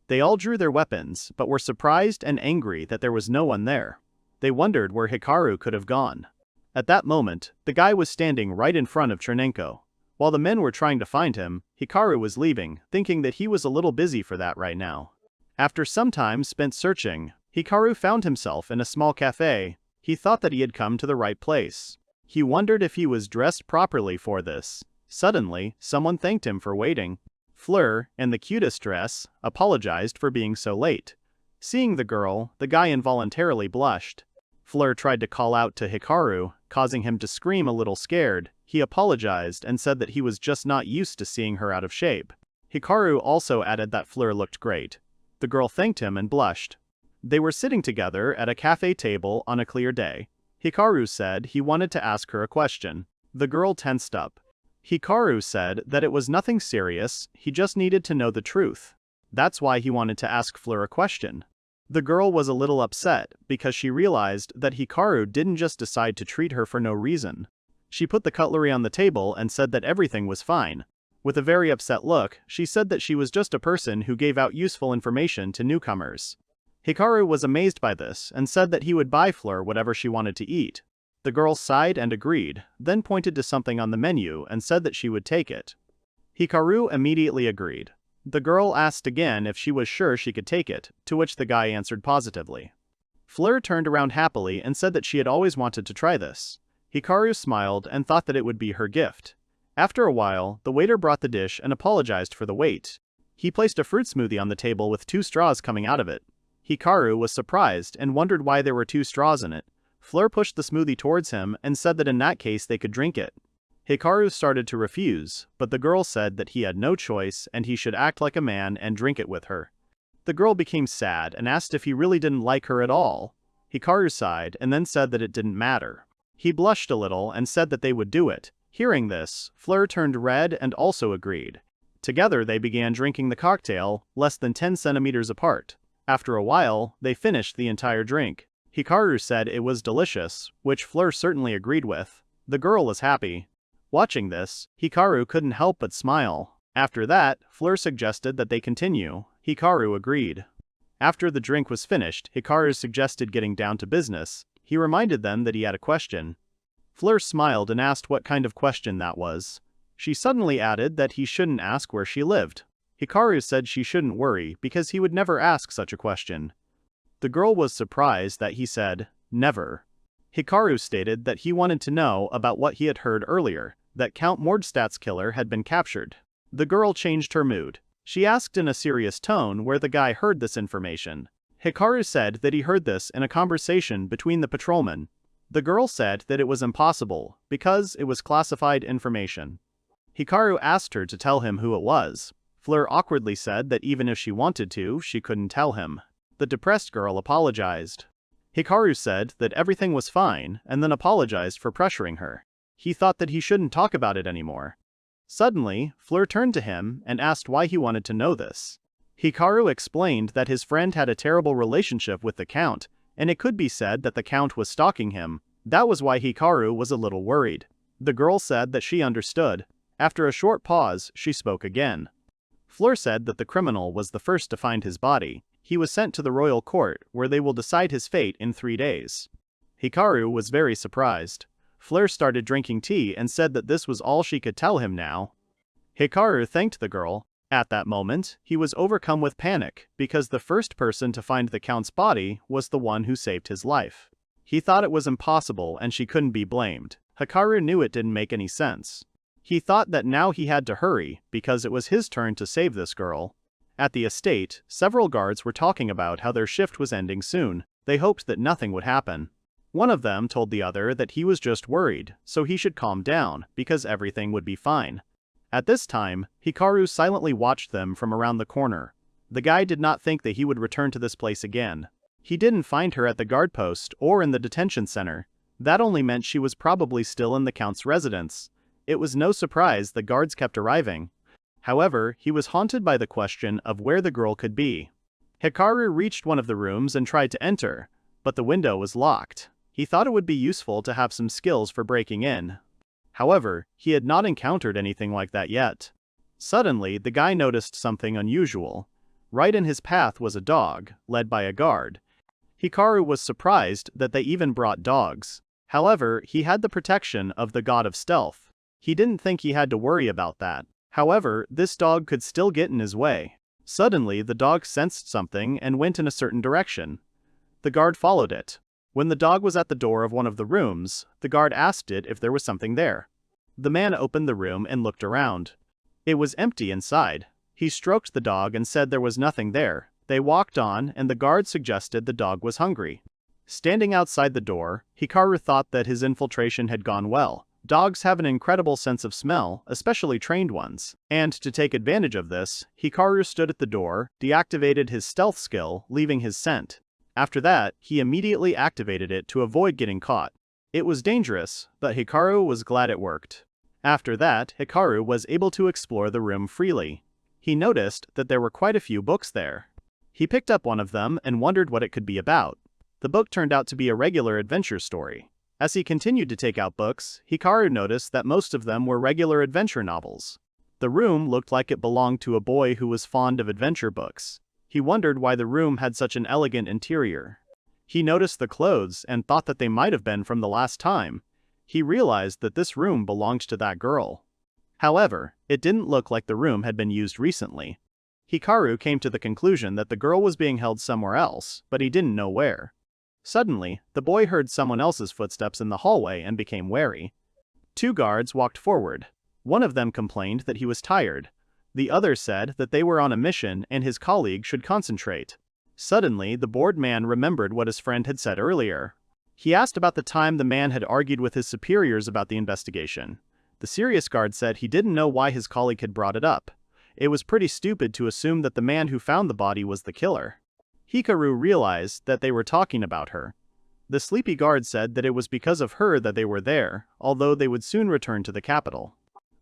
They all drew their weapons, but were surprised and angry that there was no one there. They wondered where Hikaru could have gone. At that moment, the guy was standing right in front of Chernenko. While the men were trying to find him, Hikaru was leaving, thinking that he was a little busy for that right now. After some time spent searching, Hikaru found himself in a small cafe. He thought that he had come to the right place. He wondered if he was dressed properly for this. Suddenly, someone thanked him for waiting. Flur, in the cutest dress, apologized for being so late. Seeing the girl, the guy involuntarily blushed. Flur tried to call out to Hikaru, causing him to scream a little scared. He apologized and said that he was just not used to seeing her out of shape. Hikaru also added that Flur looked great. The girl thanked him and blushed. They were sitting together at a cafe table on a clear day. Hikaru said he wanted to ask her a question. The girl tensed up. Hikaru said that it was nothing serious, he just needed to know the truth. That's why he wanted to ask Flur a question. The girl was a little upset because she realized that Hikaru didn't just decide to treat her for no reason. She put the cutlery on the table and said that everything was fine. With a very upset look, she said that she was just a person who gave out useful information to newcomers. Hikaru was amazed by this and said that he would buy Flur whatever she wanted to eat. The girl sighed and agreed, then pointed to something on the menu and said that she would take it. Hikaru immediately agreed. The girl asked again if she was sure she could take it, to which the guy answered positively. Flur turned around happily and said that she had always wanted to try this. Hikaru smiled and thought that it would be her gift. After a while, the waiter brought the dish and apologized for the wait. He placed a fruit smoothie on the table with 2 straws coming out of it. Hikaru was surprised and wondered why there were 2 straws in it. Flur pushed the smoothie towards him and said that in that case they could drink it. Hikaru started to refuse, but the girl said that he had no choice and he should act like a man and drink it with her. The girl became sad and asked if he really didn't like her at all. Hikaru sighed and then said that it didn't matter. He blushed a little and said that they would do it. Hearing this, Flur turned red and also agreed. Together they began drinking the cocktail, less than 10 centimeters apart. After a while, they finished the entire drink. Hikaru said it was delicious, which Flur certainly agreed with. The girl was happy. Watching this, Hikaru couldn't help but smile. After that, Flur suggested that they continue. Hikaru agreed. After the drink was finished, Hikaru suggested getting down to business. He reminded them that he had a question. Fleur smiled and asked what kind of question that was. She suddenly added that he shouldn't ask where she lived. Hikaru said she shouldn't worry because he would never ask such a question. The girl was surprised that he said, never. Hikaru stated that he wanted to know about what he had heard earlier, that Count Mordstadt's killer had been captured. The girl changed her mood. She asked in a serious tone where the guy heard this information. Hikaru said that he heard this in a conversation between the patrolmen. The girl said that it was impossible, because it was classified information. Hikaru asked her to tell him who it was. Fleur awkwardly said that even if she wanted to, she couldn't tell him. The depressed girl apologized. Hikaru said that everything was fine, and then apologized for pressuring her. He thought that he shouldn't talk about it anymore. Suddenly, Fleur turned to him and asked why he wanted to know this. Hikaru explained that his friend had a terrible relationship with the Count, and it could be said that the Count was stalking him. That was why Hikaru was a little worried. The girl said that she understood. After a short pause, she spoke again. Fleur said that the criminal was the first to find his body. He was sent to the royal court, where they will decide his fate in 3 days. Hikaru was very surprised. Fleur started drinking tea and said that this was all she could tell him now. Hikaru thanked the girl. At that moment, he was overcome with panic, because the first person to find the Count's body was the one who saved his life. He thought it was impossible and she couldn't be blamed. Hikaru knew it didn't make any sense. He thought that now he had to hurry, because it was his turn to save this girl. At the estate, several guards were talking about how their shift was ending soon. They hoped that nothing would happen. One of them told the other that he was just worried, so he should calm down, because everything would be fine. At this time, Hikaru silently watched them from around the corner. The guy did not think that he would return to this place again. He didn't find her at the guard post or in the detention center. That only meant she was probably still in the Count's residence. It was no surprise the guards kept arriving. However, he was haunted by the question of where the girl could be. Hikaru reached one of the rooms and tried to enter, but the window was locked. He thought it would be useful to have some skills for breaking in. However, he had not encountered anything like that yet. Suddenly, the guy noticed something unusual. Right in his path was a dog, led by a guard. Hikaru was surprised that they even brought dogs. However, he had the protection of the god of stealth. He didn't think he had to worry about that. However, this dog could still get in his way. Suddenly, the dog sensed something and went in a certain direction. The guard followed it. When the dog was at the door of one of the rooms, the guard asked it if there was something there. The man opened the room and looked around. It was empty inside. He stroked the dog and said there was nothing there. They walked on, and the guard suggested the dog was hungry. Standing outside the door, Hikaru thought that his infiltration had gone well. Dogs have an incredible sense of smell, especially trained ones. And to take advantage of this, Hikaru stood at the door, deactivated his stealth skill, leaving his scent. After that, he immediately activated it to avoid getting caught. It was dangerous, but Hikaru was glad it worked. After that, Hikaru was able to explore the room freely. He noticed that there were quite a few books there. He picked up one of them and wondered what it could be about. The book turned out to be a regular adventure story. As he continued to take out books, Hikaru noticed that most of them were regular adventure novels. The room looked like it belonged to a boy who was fond of adventure books. He wondered why the room had such an elegant interior. He noticed the clothes and thought that they might have been from the last time. He realized that this room belonged to that girl. However, it didn't look like the room had been used recently. Hikaru came to the conclusion that the girl was being held somewhere else, but he didn't know where. Suddenly, the boy heard someone else's footsteps in the hallway and became wary. 2 guards walked forward. One of them complained that he was tired. The other said that they were on a mission and his colleague should concentrate. Suddenly, the bored man remembered what his friend had said earlier. He asked about the time the man had argued with his superiors about the investigation. The serious guard said he didn't know why his colleague had brought it up. It was pretty stupid to assume that the man who found the body was the killer. Hikaru realized that they were talking about her. The sleepy guard said that it was because of her that they were there, although they would soon return to the capital.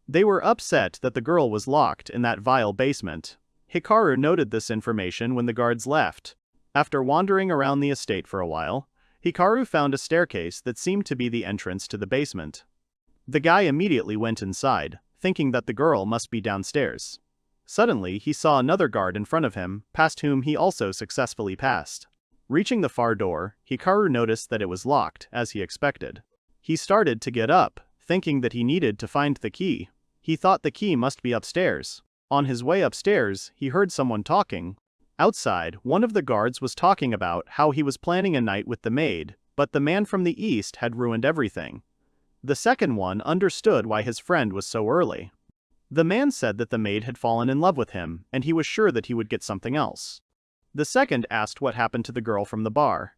They were upset that the girl was locked in that vile basement. Hikaru noted this information when the guards left. After wandering around the estate for a while, Hikaru found a staircase that seemed to be the entrance to the basement. The guy immediately went inside, thinking that the girl must be downstairs. Suddenly, he saw another guard in front of him, past whom he also successfully passed. Reaching the far door, Hikaru noticed that it was locked, as he expected. He started to get up, thinking that he needed to find the key. He thought the key must be upstairs. On his way upstairs, he heard someone talking. Outside, one of the guards was talking about how he was planning a night with the maid, but the man from the east had ruined everything. The second one understood why his friend was so early. The man said that the maid had fallen in love with him, and he was sure that he would get something else. The second asked what happened to the girl from the bar.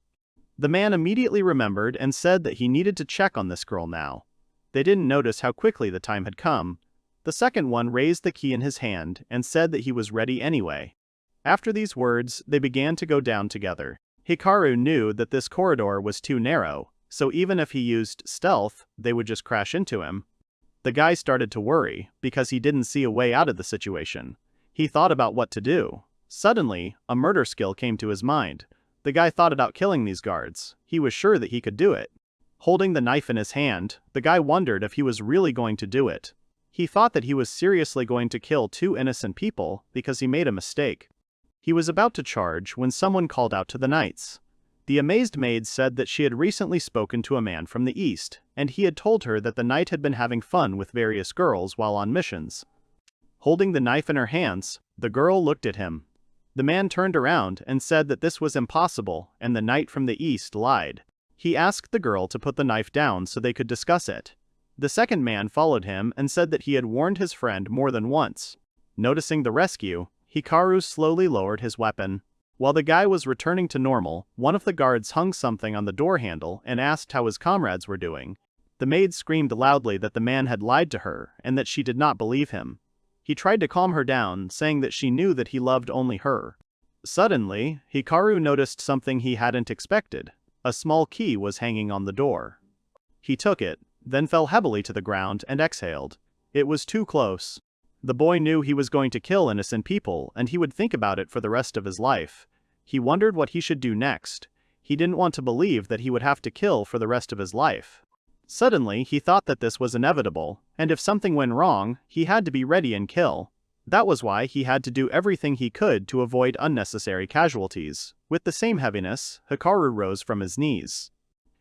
The man immediately remembered and said that he needed to check on this girl now. They didn't notice how quickly the time had come. The second one raised the key in his hand and said that he was ready anyway. After these words, they began to go down together. Hikaru knew that this corridor was too narrow, so even if he used stealth, they would just crash into him. The guy started to worry, because he didn't see a way out of the situation. He thought about what to do. Suddenly, a murder skill came to his mind. The guy thought about killing these guards. He was sure that he could do it. Holding the knife in his hand, the guy wondered if he was really going to do it. He thought that he was seriously going to kill 2 innocent people because he made a mistake. He was about to charge when someone called out to the knights. The amazed maid said that she had recently spoken to a man from the east, and he had told her that the knight had been having fun with various girls while on missions. Holding the knife in her hands, the girl looked at him. The man turned around and said that this was impossible, and the knight from the east lied. He asked the girl to put the knife down so they could discuss it. The second man followed him and said that he had warned his friend more than once. Noticing the rescue, Hikaru slowly lowered his weapon. While the guy was returning to normal, one of the guards hung something on the door handle and asked how his comrades were doing. The maid screamed loudly that the man had lied to her and that she did not believe him. He tried to calm her down, saying that she knew that he loved only her. Suddenly, Hikaru noticed something he hadn't expected. A small key was hanging on the door. He took it, then fell heavily to the ground and exhaled. It was too close. The boy knew he was going to kill innocent people, and he would think about it for the rest of his life. He wondered what he should do next. He didn't want to believe that he would have to kill for the rest of his life. Suddenly, he thought that this was inevitable, and if something went wrong, he had to be ready and kill. That was why he had to do everything he could to avoid unnecessary casualties. With the same heaviness, Hikaru rose from his knees.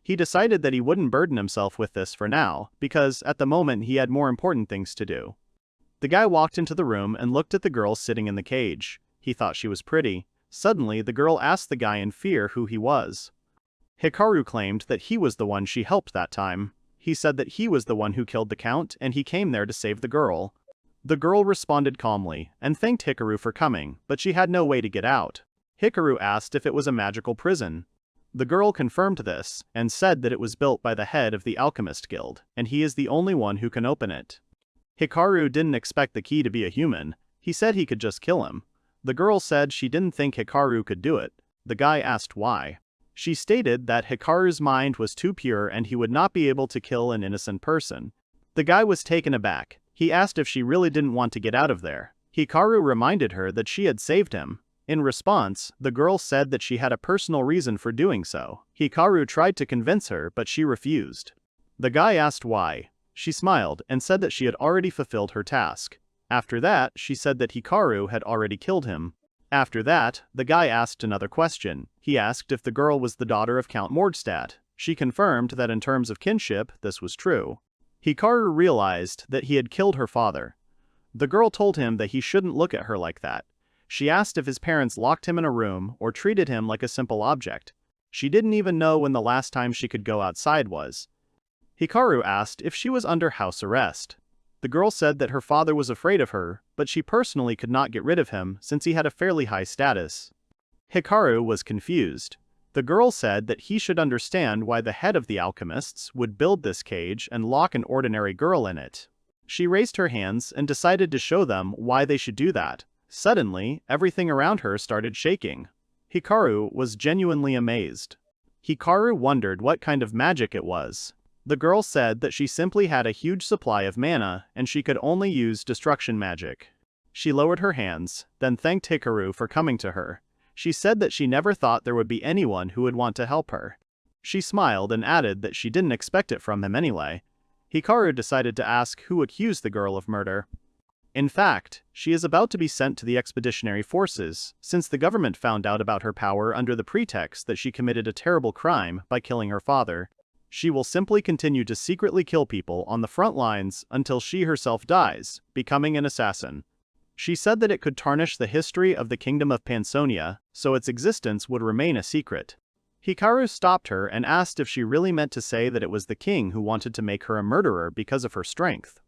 He decided that he wouldn't burden himself with this for now, because at the moment he had more important things to do. The guy walked into the room and looked at the girl sitting in the cage. He thought she was pretty. Suddenly, the girl asked the guy in fear who he was. Hikaru claimed that he was the one she helped that time. He said that he was the one who killed the count and he came there to save the girl. The girl responded calmly and thanked Hikaru for coming, but she had no way to get out. Hikaru asked if it was a magical prison. The girl confirmed this and said that it was built by the head of the Alchemist Guild, and he is the only one who can open it. Hikaru didn't expect the key to be a human. He said he could just kill him. The girl said she didn't think Hikaru could do it. The guy asked why. She stated that Hikaru's mind was too pure and he would not be able to kill an innocent person. The guy was taken aback. He asked if she really didn't want to get out of there. Hikaru reminded her that she had saved him. In response, the girl said that she had a personal reason for doing so. Hikaru tried to convince her, but she refused. The guy asked why. She smiled and said that she had already fulfilled her task. After that, she said that Hikaru had already killed him. After that, the guy asked another question. He asked if the girl was the daughter of Count Mordstadt. She confirmed that in terms of kinship, this was true. Hikaru realized that he had killed her father. The girl told him that he shouldn't look at her like that. She asked if his parents locked him in a room or treated him like a simple object. She didn't even know when the last time she could go outside was. Hikaru asked if she was under house arrest. The girl said that her father was afraid of her, but she personally could not get rid of him since he had a fairly high status. Hikaru was confused. The girl said that he should understand why the head of the alchemists would build this cage and lock an ordinary girl in it. She raised her hands and decided to show them why they should do that. Suddenly, everything around her started shaking. Hikaru was genuinely amazed. Hikaru wondered what kind of magic it was. The girl said that she simply had a huge supply of mana and she could only use destruction magic. She lowered her hands, then thanked Hikaru for coming to her. She said that she never thought there would be anyone who would want to help her. She smiled and added that she didn't expect it from him anyway. Hikaru decided to ask who accused the girl of murder. In fact, she is about to be sent to the expeditionary forces, since the government found out about her power under the pretext that she committed a terrible crime by killing her father. She will simply continue to secretly kill people on the front lines until she herself dies, becoming an assassin. She said that it could tarnish the history of the kingdom of Pansonia, so its existence would remain a secret. Hikaru stopped her and asked if she really meant to say that it was the king who wanted to make her a murderer because of her strength.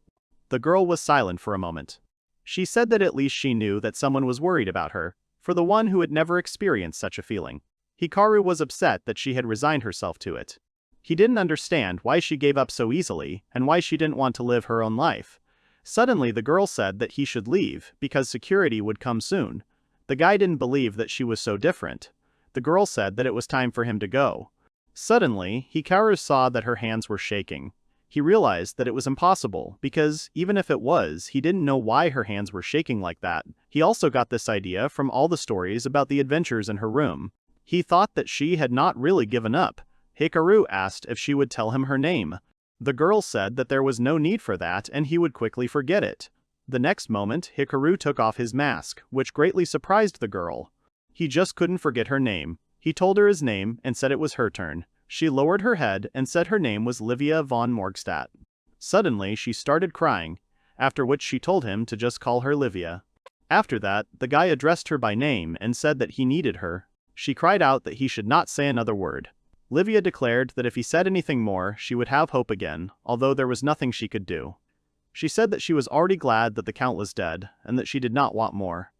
The girl was silent for a moment. She said that at least she knew that someone was worried about her, for the one who had never experienced such a feeling. Hikaru was upset that she had resigned herself to it. He didn't understand why she gave up so easily and why she didn't want to live her own life. Suddenly the girl said that he should leave because security would come soon. The guy didn't believe that she was so different. The girl said that it was time for him to go. Suddenly, Hikaru saw that her hands were shaking. He realized that it was impossible because, even if it was, he didn't know why her hands were shaking like that. He also got this idea from all the stories about the adventures in her room. He thought that she had not really given up. Hikaru asked if she would tell him her name. The girl said that there was no need for that and he would quickly forget it. The next moment, Hikaru took off his mask, which greatly surprised the girl. He just couldn't forget her name. He told her his name and said it was her turn. She lowered her head and said her name was Livia von Morgstadt. Suddenly, she started crying, after which she told him to just call her Livia. After that, the guy addressed her by name and said that he needed her. She cried out that he should not say another word. Livia declared that if he said anything more, she would have hope again, although there was nothing she could do. She said that she was already glad that the count was dead, and that she did not want more.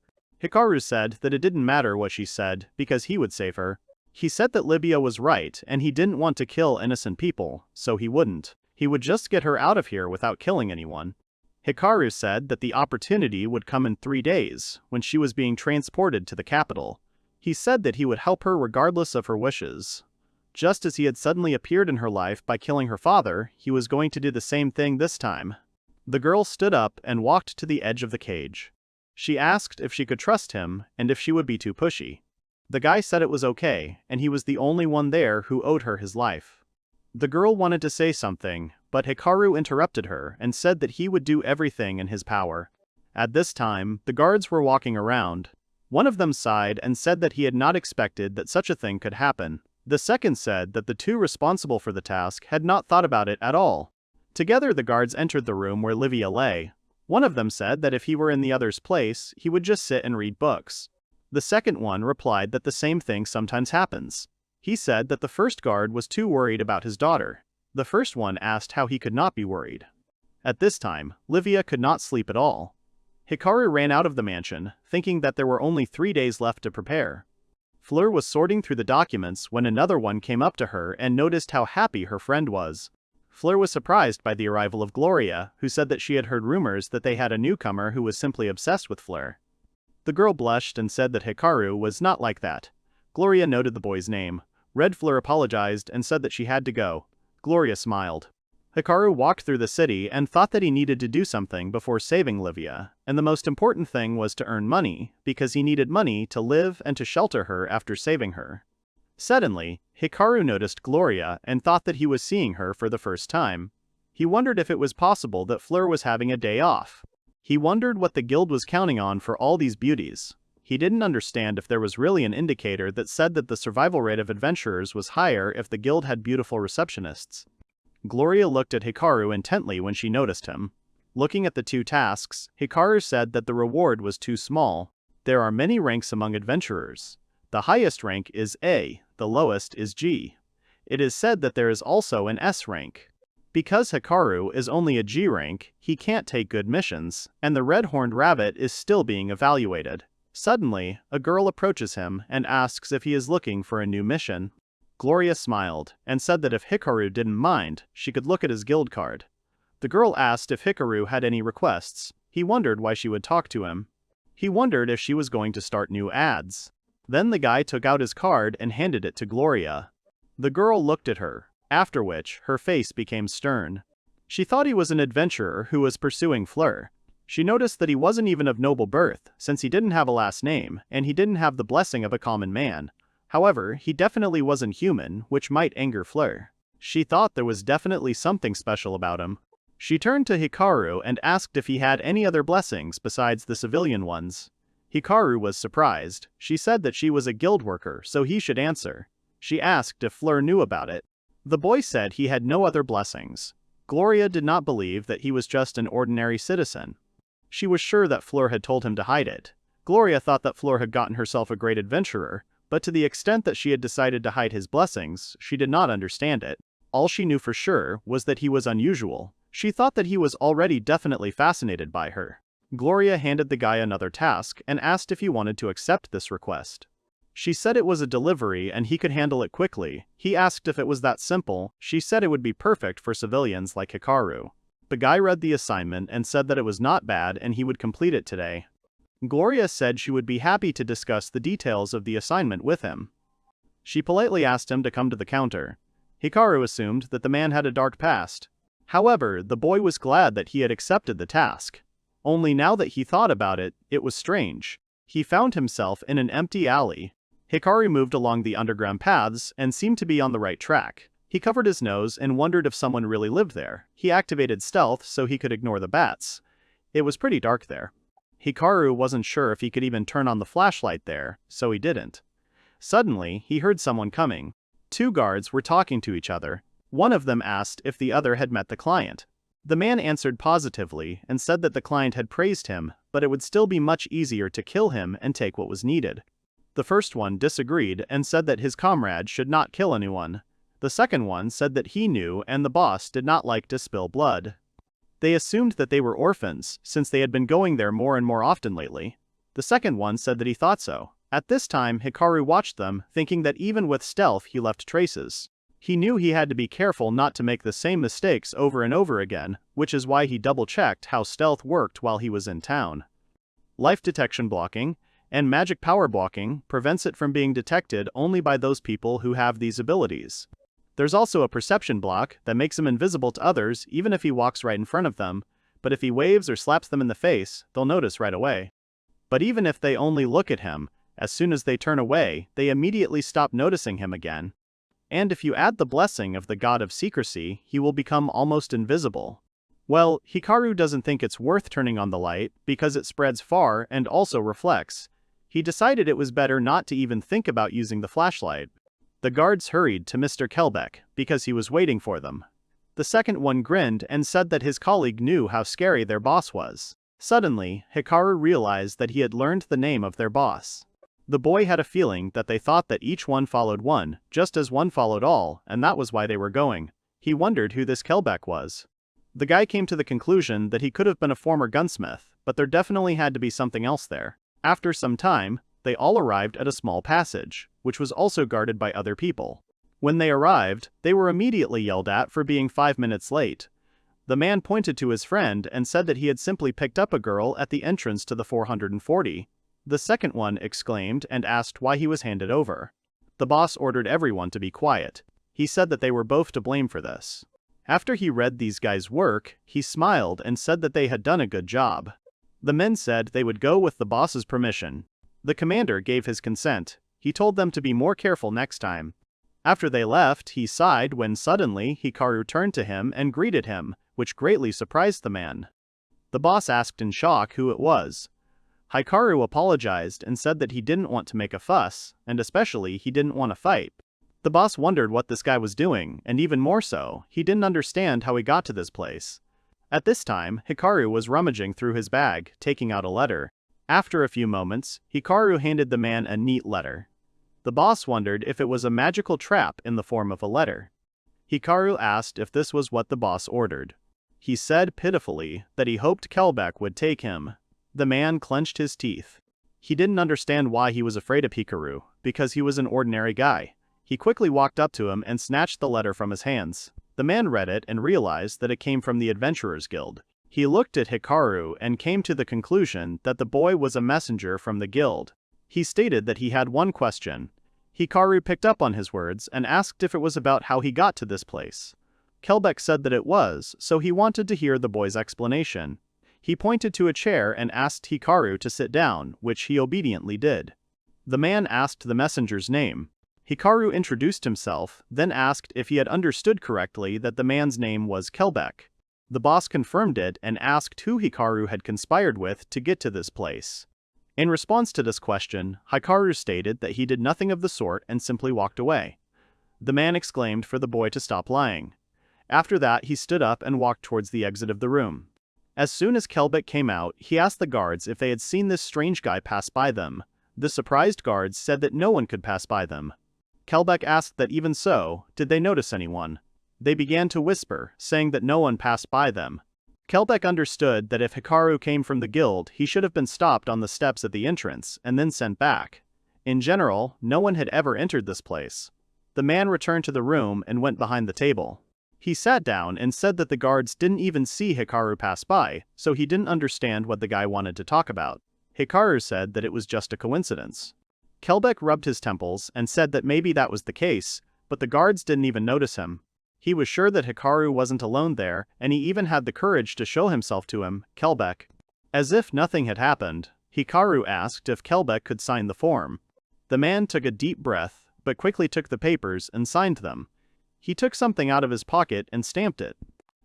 Hikaru said that it didn't matter what she said, because he would save her. He said that Livia was right, and he didn't want to kill innocent people, so he wouldn't. He would just get her out of here without killing anyone. Hikaru said that the opportunity would come in 3 days, when she was being transported to the capital. He said that he would help her regardless of her wishes. Just as he had suddenly appeared in her life by killing her father, he was going to do the same thing this time. The girl stood up and walked to the edge of the cage. She asked if she could trust him and if she would be too pushy. The guy said it was okay, and he was the only one there who owed her his life. The girl wanted to say something, but Hikaru interrupted her and said that he would do everything in his power. At this time, the guards were walking around. One of them sighed and said that he had not expected that such a thing could happen. The second said that the two responsible for the task had not thought about it at all. Together the guards entered the room where Livia lay. One of them said that if he were in the other's place, he would just sit and read books. The second one replied that the same thing sometimes happens. He said that the first guard was too worried about his daughter. The first one asked how he could not be worried. At this time, Livia could not sleep at all. Hikaru ran out of the mansion, thinking that there were only 3 days left to prepare. Flur was sorting through the documents when another one came up to her and noticed how happy her friend was. Flur was surprised by the arrival of Gloria, who said that she had heard rumors that they had a newcomer who was simply obsessed with Flur. The girl blushed and said that Hikaru was not like that. Gloria noted the boy's name. Red Flur apologized and said that she had to go. Gloria smiled. Hikaru walked through the city and thought that he needed to do something before saving Livia, and the most important thing was to earn money, because he needed money to live and to shelter her after saving her. Suddenly, Hikaru noticed Gloria and thought that he was seeing her for the first time. He wondered if it was possible that Flur was having a day off. He wondered what the guild was counting on for all these beauties. He didn't understand if there was really an indicator that said that the survival rate of adventurers was higher if the guild had beautiful receptionists. Gloria looked at Hikaru intently when she noticed him. Looking at the two tasks, Hikaru said that the reward was too small. There are many ranks among adventurers. The highest rank is A, the lowest is G. It is said that there is also an S rank. Because Hikaru is only a G rank, he can't take good missions, and the red-horned rabbit is still being evaluated. Suddenly, a girl approaches him and asks if he is looking for a new mission. Gloria smiled and said that if Hikaru didn't mind, she could look at his guild card. The girl asked if Hikaru had any requests. He wondered why she would talk to him. He wondered if she was going to start new ads. Then the guy took out his card and handed it to Gloria. The girl looked at her, after which her face became stern. She thought he was an adventurer who was pursuing Flur. She noticed that he wasn't even of noble birth, since he didn't have a last name, and he didn't have the blessing of a common man. However, he definitely wasn't human, which might anger Flur. She thought there was definitely something special about him. She turned to Hikaru and asked if he had any other blessings besides the civilian ones. Hikaru was surprised. She said that she was a guild worker, so he should answer. She asked if Flur knew about it. The boy said he had no other blessings. Gloria did not believe that he was just an ordinary citizen. She was sure that Flur had told him to hide it. Gloria thought that Flur had gotten herself a great adventurer, but to the extent that she had decided to hide his blessings, she did not understand it. All she knew for sure was that he was unusual. She thought that he was already definitely fascinated by her. Gloria handed the guy another task and asked if he wanted to accept this request. She said it was a delivery and he could handle it quickly. He asked if it was that simple. She said it would be perfect for civilians like Hikaru. The guy read the assignment and said that it was not bad and he would complete it today. Gloria said she would be happy to discuss the details of the assignment with him. She politely asked him to come to the counter. Hikaru assumed that the man had a dark past. However, the boy was glad that he had accepted the task. Only now that he thought about it, it was strange. He found himself in an empty alley. Hikaru moved along the underground paths and seemed to be on the right track. He covered his nose and wondered if someone really lived there. He activated stealth so he could ignore the bats. It was pretty dark there. Hikaru wasn't sure if he could even turn on the flashlight there, so he didn't. Suddenly, he heard someone coming. Two guards were talking to each other. One of them asked if the other had met the client. The man answered positively and said that the client had praised him, but it would still be much easier to kill him and take what was needed. The first one disagreed and said that his comrade should not kill anyone. The second one said that he knew and the boss did not like to spill blood. They assumed that they were orphans, since they had been going there more and more often lately. The second one said that he thought so. At this time, Hikaru watched them, thinking that even with stealth he left traces. He knew he had to be careful not to make the same mistakes over and over again, which is why he double-checked how stealth worked while he was in town. Life detection blocking and magic power blocking prevents it from being detected only by those people who have these abilities. There's also a perception block that makes him invisible to others even if he walks right in front of them, but if he waves or slaps them in the face, they'll notice right away. But even if they only look at him, as soon as they turn away, they immediately stop noticing him again. And if you add the blessing of the god of secrecy, he will become almost invisible. Well, Hikaru doesn't think it's worth turning on the light because it spreads far and also reflects. He decided it was better not to even think about using the flashlight. The guards hurried to Mr. Kelbeck because he was waiting for them. The second one grinned and said that his colleague knew how scary their boss was. Suddenly, Hikaru realized that he had learned the name of their boss. The boy had a feeling that they thought that each one followed one, just as one followed all, and that was why they were going. He wondered who this Kelbeck was. The guy came to the conclusion that he could have been a former gunsmith, but there definitely had to be something else there. After some time, they all arrived at a small passage, which was also guarded by other people. When they arrived, they were immediately yelled at for being 5 minutes late. The man pointed to his friend and said that he had simply picked up a girl at the entrance to the 440. The second one exclaimed and asked why he was handed over. The boss ordered everyone to be quiet. He said that they were both to blame for this. After he read these guys' work, he smiled and said that they had done a good job. The men said they would go with the boss's permission. The commander gave his consent. He told them to be more careful next time. After they left, he sighed when suddenly Hikaru turned to him and greeted him, which greatly surprised the man. The boss asked in shock who it was. Hikaru apologized and said that he didn't want to make a fuss, and especially he didn't want to fight. The boss wondered what this guy was doing, and even more so, he didn't understand how he got to this place. At this time, Hikaru was rummaging through his bag, taking out a letter. After a few moments, Hikaru handed the man a neat letter. The boss wondered if it was a magical trap in the form of a letter. Hikaru asked if this was what the boss ordered. He said pitifully that he hoped Kelbeck would take him. The man clenched his teeth. He didn't understand why he was afraid of Hikaru, because he was an ordinary guy. He quickly walked up to him and snatched the letter from his hands. The man read it and realized that it came from the Adventurers Guild. He looked at Hikaru and came to the conclusion that the boy was a messenger from the guild. He stated that he had one question. Hikaru picked up on his words and asked if it was about how he got to this place. Kelbeck said that it was, so he wanted to hear the boy's explanation. He pointed to a chair and asked Hikaru to sit down, which he obediently did. The man asked the messenger's name. Hikaru introduced himself, then asked if he had understood correctly that the man's name was Kelbeck. The boss confirmed it and asked who Hikaru had conspired with to get to this place. In response to this question, Hikaru stated that he did nothing of the sort and simply walked away. The man exclaimed for the boy to stop lying. After that, he stood up and walked towards the exit of the room. As soon as Kelbeck came out, he asked the guards if they had seen this strange guy pass by them. The surprised guards said that no one could pass by them. Kelbeck asked that even so, did they notice anyone? They began to whisper, saying that no one passed by them. Kelbeck understood that if Hikaru came from the guild, he should have been stopped on the steps at the entrance and then sent back. In general, no one had ever entered this place. The man returned to the room and went behind the table. He sat down and said that the guards didn't even see Hikaru pass by, so he didn't understand what the guy wanted to talk about. Hikaru said that it was just a coincidence. Kelbeck rubbed his temples and said that maybe that was the case, but the guards didn't even notice him. He was sure that Hikaru wasn't alone there, and he even had the courage to show himself to him, Kelbeck. As if nothing had happened, Hikaru asked if Kelbeck could sign the form. The man took a deep breath, but quickly took the papers and signed them. He took something out of his pocket and stamped it.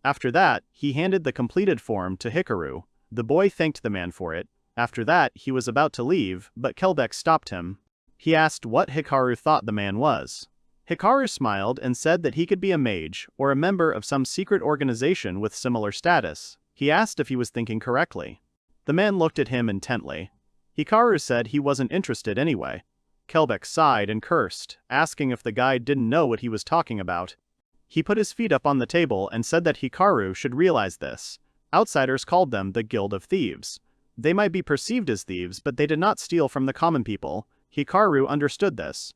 After that, he handed the completed form to Hikaru. The boy thanked the man for it. After that, he was about to leave, but Kelbeck stopped him. He asked what Hikaru thought the man was. Hikaru smiled and said that he could be a mage, or a member of some secret organization with similar status. He asked if he was thinking correctly. The man looked at him intently. Hikaru said he wasn't interested anyway. Kelbeck sighed and cursed, asking if the guy didn't know what he was talking about. He put his feet up on the table and said that Hikaru should realize this. Outsiders called them the Guild of Thieves. They might be perceived as thieves, but they did not steal from the common people. Hikaru understood this.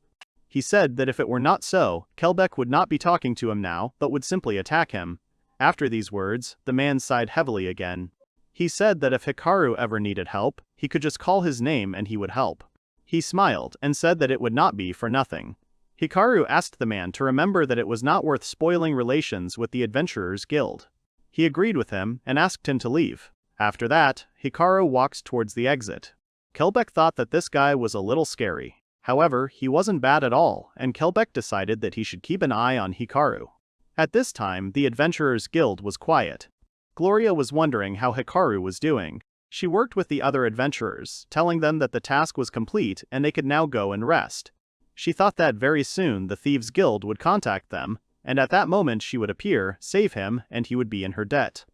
He said that if it were not so, Kelbeck would not be talking to him now, but would simply attack him. After these words, the man sighed heavily again. He said that if Hikaru ever needed help, he could just call his name and he would help. He smiled and said that it would not be for nothing. Hikaru asked the man to remember that it was not worth spoiling relations with the Adventurers Guild. He agreed with him and asked him to leave. After that, Hikaru walked towards the exit. Kelbeck thought that this guy was a little scary. However, he wasn't bad at all, and Kelbeck decided that he should keep an eye on Hikaru. At this time, the Adventurers Guild was quiet. Gloria was wondering how Hikaru was doing. She worked with the other adventurers, telling them that the task was complete and they could now go and rest. She thought that very soon the Thieves' Guild would contact them, and at that moment she would appear, save him, and he would be in her debt.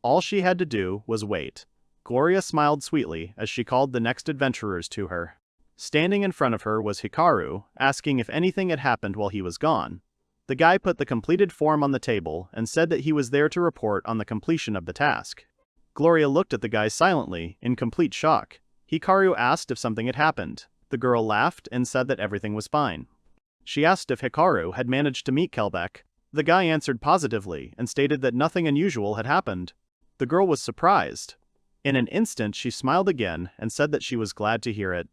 All she had to do was wait. Gloria smiled sweetly as she called the next adventurers to her. Standing in front of her was Hikaru, asking if anything had happened while he was gone. The guy put the completed form on the table and said that he was there to report on the completion of the task. Gloria looked at the guy silently, in complete shock. Hikaru asked if something had happened. The girl laughed and said that everything was fine. She asked if Hikaru had managed to meet Kelbeck. The guy answered positively and stated that nothing unusual had happened. The girl was surprised. In an instant she smiled again and said that she was glad to hear it.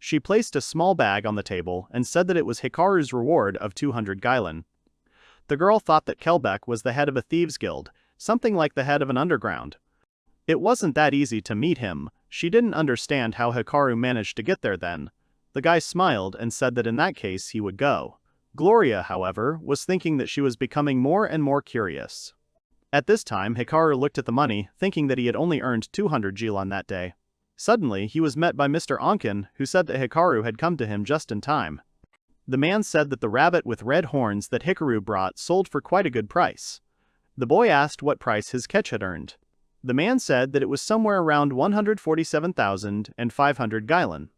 She placed a small bag on the table and said that it was Hikaru's reward of 200 gailen. The girl thought that Kelbeck was the head of a thieves' guild, something like the head of an underground. It wasn't that easy to meet him. She didn't understand how Hikaru managed to get there then. The guy smiled and said that in that case he would go. Gloria, however, was thinking that she was becoming more and more curious. At this time, Hikaru looked at the money, thinking that he had only earned 200 gailen that day. Suddenly, he was met by Mr. Onken, who said that Hikaru had come to him just in time. The man said that the rabbit with red horns that Hikaru brought sold for quite a good price. The boy asked what price his catch had earned. The man said that it was somewhere around 147,500 gailen.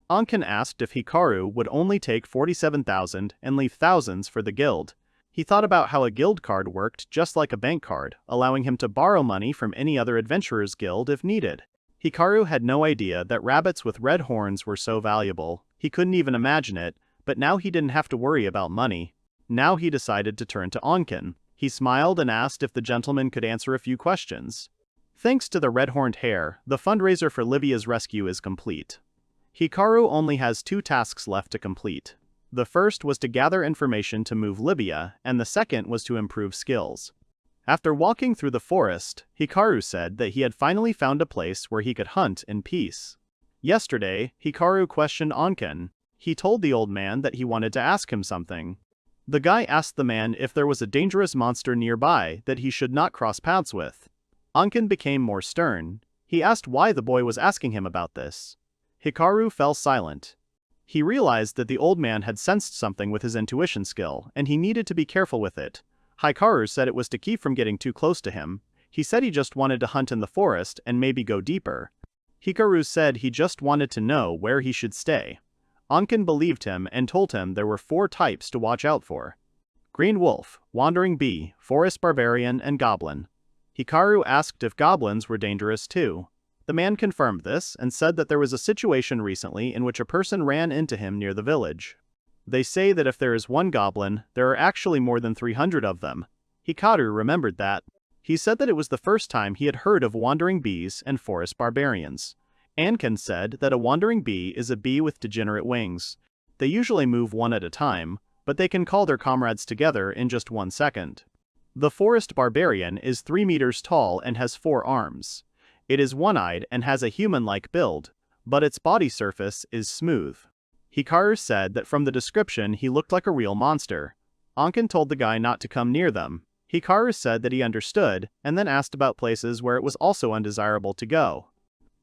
Onken asked if Hikaru would only take 47,000 and leave thousands for the guild. He thought about how a guild card worked just like a bank card, allowing him to borrow money from any other adventurer's guild if needed. Hikaru had no idea that rabbits with red horns were so valuable. He couldn't even imagine it, but now he didn't have to worry about money. Now he decided to turn to Onken. He smiled and asked if the gentleman could answer a few questions. Thanks to the red-horned hare, the fundraiser for Livia's rescue is complete. Hikaru only has 2 tasks left to complete. The first was to gather information to move Livia, and the second was to improve skills. After walking through the forest, Hikaru said that he had finally found a place where he could hunt in peace. Yesterday, Hikaru questioned Onken. He told the old man that he wanted to ask him something. The guy asked the man if there was a dangerous monster nearby that he should not cross paths with. Ankin became more stern. He asked why the boy was asking him about this. Hikaru fell silent. He realized that the old man had sensed something with his intuition skill, and he needed to be careful with it. Hikaru said it was to keep from getting too close to him. He said he just wanted to hunt in the forest and maybe go deeper. Hikaru said he just wanted to know where he should stay. Ankin believed him and told him there were 4 types to watch out for: Green Wolf, Wandering Bee, Forest Barbarian, and Goblin. Hikaru asked if goblins were dangerous too. The man confirmed this and said that there was a situation recently in which a person ran into him near the village. They say that if there is one goblin, there are actually more than 300 of them. Hikaru remembered that. He said that it was the first time he had heard of wandering bees and forest barbarians. Ankin said that a wandering bee is a bee with degenerate wings. They usually move one at a time, but they can call their comrades together in just 1 second. The forest barbarian is 3 meters tall and has 4 arms. It is one-eyed and has a human-like build, but its body surface is smooth. Hikaru said that from the description he looked like a real monster. Ankin told the guy not to come near them. Hikaru said that he understood, and then asked about places where it was also undesirable to go.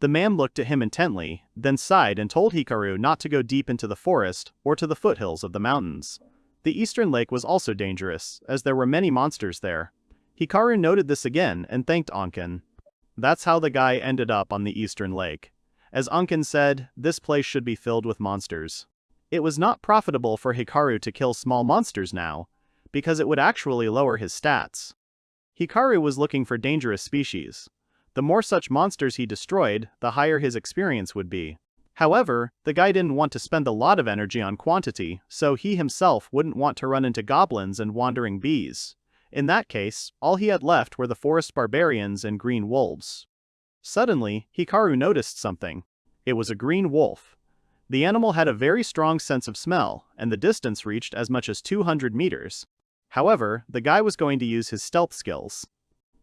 The man looked at him intently, then sighed and told Hikaru not to go deep into the forest or to the foothills of the mountains. The eastern lake was also dangerous, as there were many monsters there. Hikaru noted this again and thanked Ankin. That's how the guy ended up on the eastern lake. As Ankin said, this place should be filled with monsters. It was not profitable for Hikaru to kill small monsters now, because it would actually lower his stats. Hikaru was looking for dangerous species. The more such monsters he destroyed, the higher his experience would be. However, the guy didn't want to spend a lot of energy on quantity, so he himself wouldn't want to run into goblins and wandering bees. In that case, all he had left were the forest barbarians and green wolves. Suddenly, Hikaru noticed something. It was a green wolf. The animal had a very strong sense of smell, and the distance reached as much as 200 meters. However, the guy was going to use his stealth skills.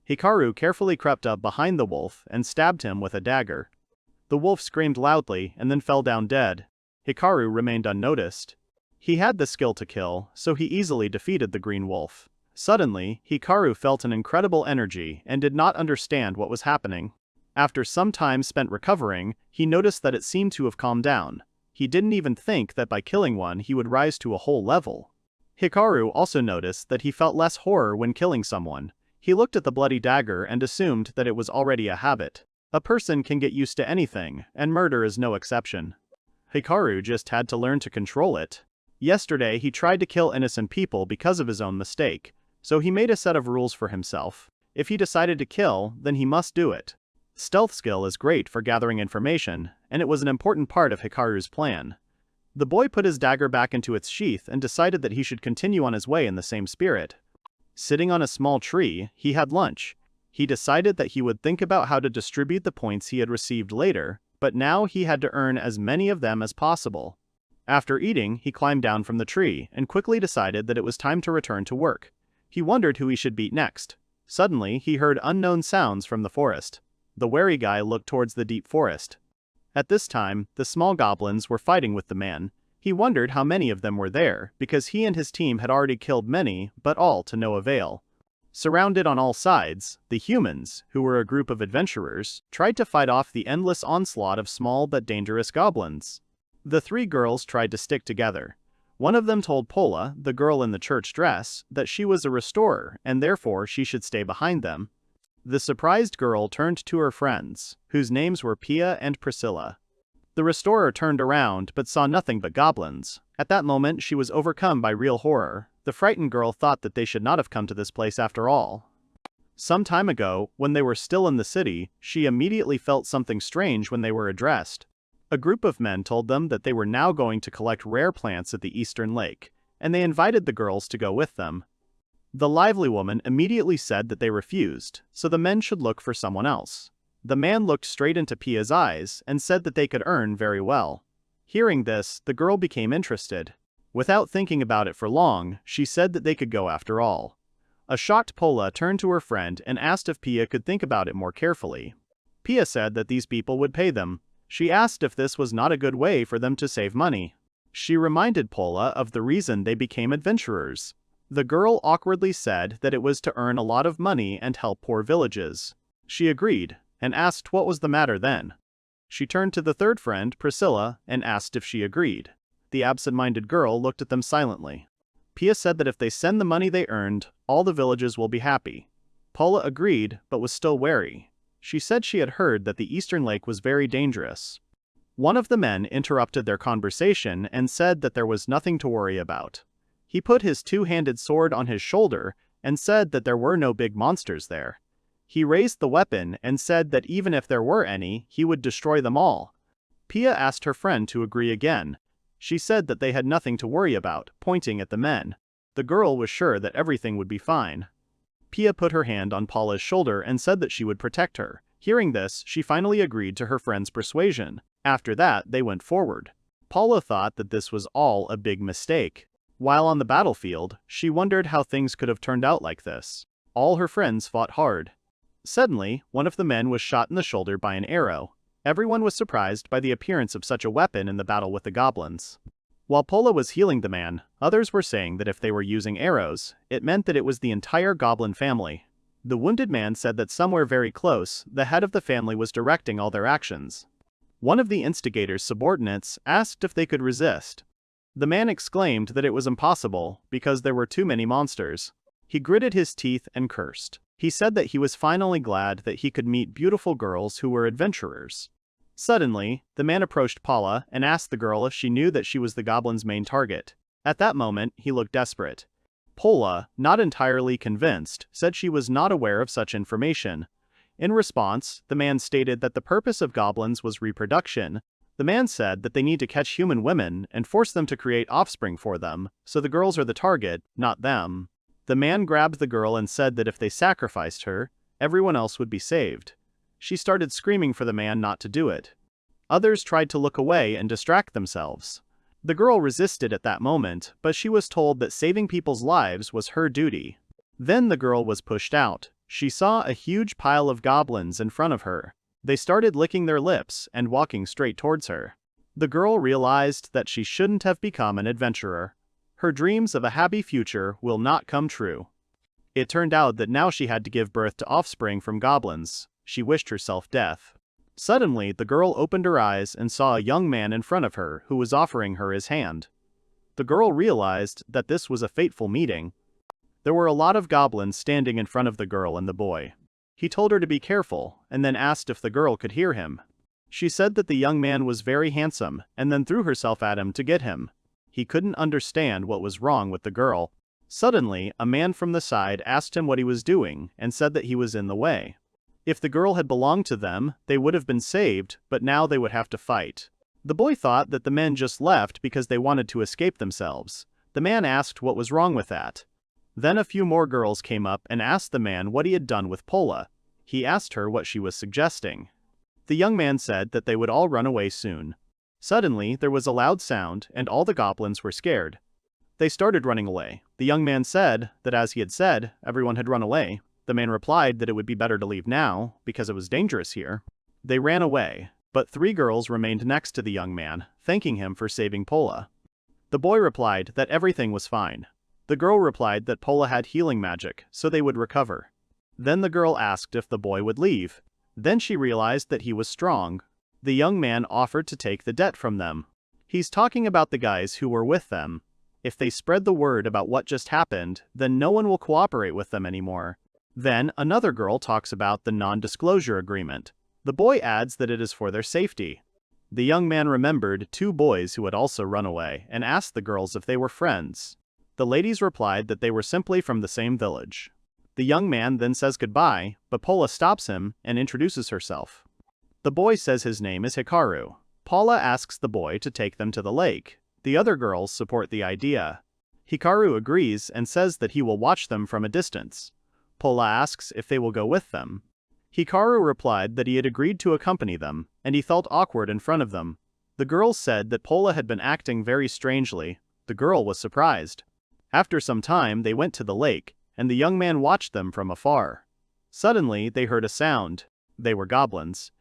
Hikaru carefully crept up behind the wolf and stabbed him with a dagger. The wolf screamed loudly and then fell down dead. Hikaru remained unnoticed. He had the skill to kill, so he easily defeated the green wolf. Suddenly, Hikaru felt an incredible energy and did not understand what was happening. After some time spent recovering, he noticed that it seemed to have calmed down. He didn't even think that by killing one he would rise to a whole level. Hikaru also noticed that he felt less horror when killing someone. He looked at the bloody dagger and assumed that it was already a habit. A person can get used to anything, and murder is no exception. Hikaru just had to learn to control it. Yesterday he tried to kill innocent people because of his own mistake, so he made a set of rules for himself. If he decided to kill, then he must do it. Stealth skill is great for gathering information, and it was an important part of Hikaru's plan. The boy put his dagger back into its sheath and decided that he should continue on his way in the same spirit. Sitting on a small tree, he had lunch. He decided that he would think about how to distribute the points he had received later, but now he had to earn as many of them as possible. After eating, he climbed down from the tree and quickly decided that it was time to return to work. He wondered who he should beat next. Suddenly, he heard unknown sounds from the forest. The wary guy looked towards the deep forest. At this time, the small goblins were fighting with the man. He wondered how many of them were there, because he and his team had already killed many, but all to no avail. Surrounded on all sides, the humans, who were a group of adventurers, tried to fight off the endless onslaught of small but dangerous goblins. The 3 girls tried to stick together. One of them told Pola, the girl in the church dress, that she was a restorer and therefore she should stay behind them. The surprised girl turned to her friends, whose names were Pia and Priscilla. The restorer turned around but saw nothing but goblins. At that moment she was overcome by real horror. The frightened girl thought that they should not have come to this place after all. Some time ago, when they were still in the city, she immediately felt something strange when they were addressed. A group of men told them that they were now going to collect rare plants at the eastern lake, and they invited the girls to go with them. The lively woman immediately said that they refused, so the men should look for someone else. The man looked straight into Pia's eyes and said that they could earn very well. Hearing this, the girl became interested. Without thinking about it for long, she said that they could go after all. A shocked Pola turned to her friend and asked if Pia could think about it more carefully. Pia said that these people would pay them. She asked if this was not a good way for them to save money. She reminded Pola of the reason they became adventurers. The girl awkwardly said that it was to earn a lot of money and help poor villages. She agreed, and asked what was the matter then. She turned to the third friend, Priscilla, and asked if she agreed. The absent-minded girl looked at them silently. Pia said that if they send the money they earned, all the villages will be happy. Pola agreed, but was still wary. She said she had heard that the eastern lake was very dangerous. One of the men interrupted their conversation and said that there was nothing to worry about. He put his two-handed sword on his shoulder and said that there were no big monsters there. He raised the weapon and said that even if there were any, he would destroy them all. Pia asked her friend to agree again. She said that they had nothing to worry about, pointing at the men. The girl was sure that everything would be fine. Pia put her hand on Paula's shoulder and said that she would protect her. Hearing this, she finally agreed to her friend's persuasion. After that, they went forward. Paula thought that this was all a big mistake. While on the battlefield, she wondered how things could have turned out like this. All her friends fought hard. Suddenly, one of the men was shot in the shoulder by an arrow. Everyone was surprised by the appearance of such a weapon in the battle with the goblins. While Pola was healing the man, others were saying that if they were using arrows, it meant that it was the entire goblin family. The wounded man said that somewhere very close, the head of the family was directing all their actions. One of the instigators' subordinates asked if they could resist. The man exclaimed that it was impossible because there were too many monsters. He gritted his teeth and cursed. He said that he was finally glad that he could meet beautiful girls who were adventurers. Suddenly, the man approached Paula and asked the girl if she knew that she was the goblin's main target. At that moment, he looked desperate. Pola, not entirely convinced, said she was not aware of such information. In response, the man stated that the purpose of goblins was reproduction. The man said that they need to catch human women and force them to create offspring for them, so the girls are the target, not them. The man grabbed the girl and said that if they sacrificed her, everyone else would be saved. She started screaming for the man not to do it. Others tried to look away and distract themselves. The girl resisted at that moment, but she was told that saving people's lives was her duty. Then the girl was pushed out. She saw a huge pile of goblins in front of her. They started licking their lips and walking straight towards her. The girl realized that she shouldn't have become an adventurer. Her dreams of a happy future will not come true. It turned out that now she had to give birth to offspring from goblins. She wished herself death. Suddenly, the girl opened her eyes and saw a young man in front of her who was offering her his hand. The girl realized that this was a fateful meeting. There were a lot of goblins standing in front of the girl and the boy. He told her to be careful, and then asked if the girl could hear him. She said that the young man was very handsome, and then threw herself at him to get him. He couldn't understand what was wrong with the girl. Suddenly, a man from the side asked him what he was doing, and said that he was in the way. If the girl had belonged to them, they would have been saved, but now they would have to fight. The boy thought that the men just left because they wanted to escape themselves. The man asked what was wrong with that. Then a few more girls came up and asked the man what he had done with Pola. He asked her what she was suggesting. The young man said that they would all run away soon. Suddenly, there was a loud sound, and all the goblins were scared. They started running away. The young man said that as he had said, everyone had run away. The man replied that it would be better to leave now, because it was dangerous here. They ran away, but 3 girls remained next to the young man, thanking him for saving Pola. The boy replied that everything was fine. The girl replied that Pola had healing magic, so they would recover. Then the girl asked if the boy would leave. Then she realized that he was strong. The young man offered to take the debt from them. He's talking about the guys who were with them. If they spread the word about what just happened, then no one will cooperate with them anymore. Then another girl talks about the non-disclosure agreement. The boy adds that it is for their safety. The young man remembered 2 boys who had also run away and asked the girls if they were friends. The ladies replied that they were simply from the same village. The young man then says goodbye, but Pola stops him and introduces herself. The boy says his name is Hikaru. Paula asks the boy to take them to the lake. The other girls support the idea. Hikaru agrees and says that he will watch them from a distance. Pola asks if they will go with them. Hikaru replied that he had agreed to accompany them, and he felt awkward in front of them. The girls said that Pola had been acting very strangely. The girl was surprised. After some time, they went to the lake, and the young man watched them from afar. Suddenly, they heard a sound. They were goblins.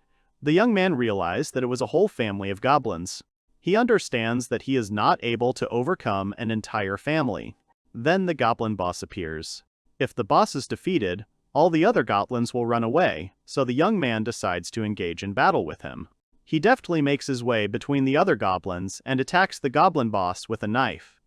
The young man realized that it was a whole family of goblins. He understands that he is not able to overcome an entire family. Then the goblin boss appears. If the boss is defeated, all the other goblins will run away, so the young man decides to engage in battle with him. He deftly makes his way between the other goblins and attacks the goblin boss with a knife.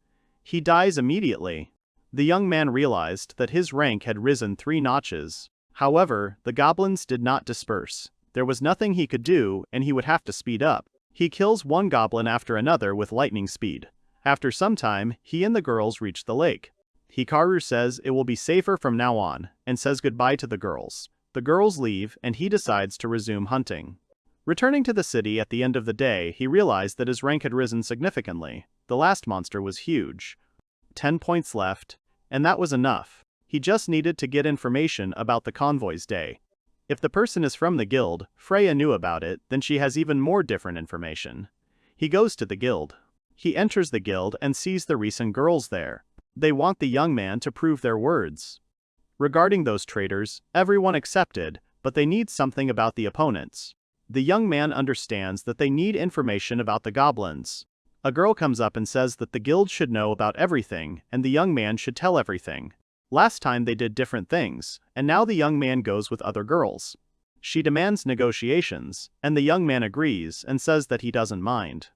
He dies immediately. The young man realized that his rank had risen 3 notches. However, the goblins did not disperse. There was nothing he could do, and he would have to speed up. He kills one goblin after another with lightning speed. After some time, he and the girls reach the lake. Hikaru says it will be safer from now on, and says goodbye to the girls. The girls leave, and he decides to resume hunting. Returning to the city at the end of the day, he realized that his rank had risen significantly. The last monster was huge. 10 points left, and that was enough. He just needed to get information about the convoy's day. If the person is from the guild, Freya knew about it, then she has even more different information. He goes to the guild. He enters the guild and sees the recent girls there. They want the young man to prove their words. Regarding those traitors, everyone accepted, but they need something about the opponents. The young man understands that they need information about the goblins. A girl comes up and says that the guild should know about everything, and the young man should tell everything. Last time they did different things, and now the young man goes with other girls. She demands negotiations, and the young man agrees and says that he doesn't mind.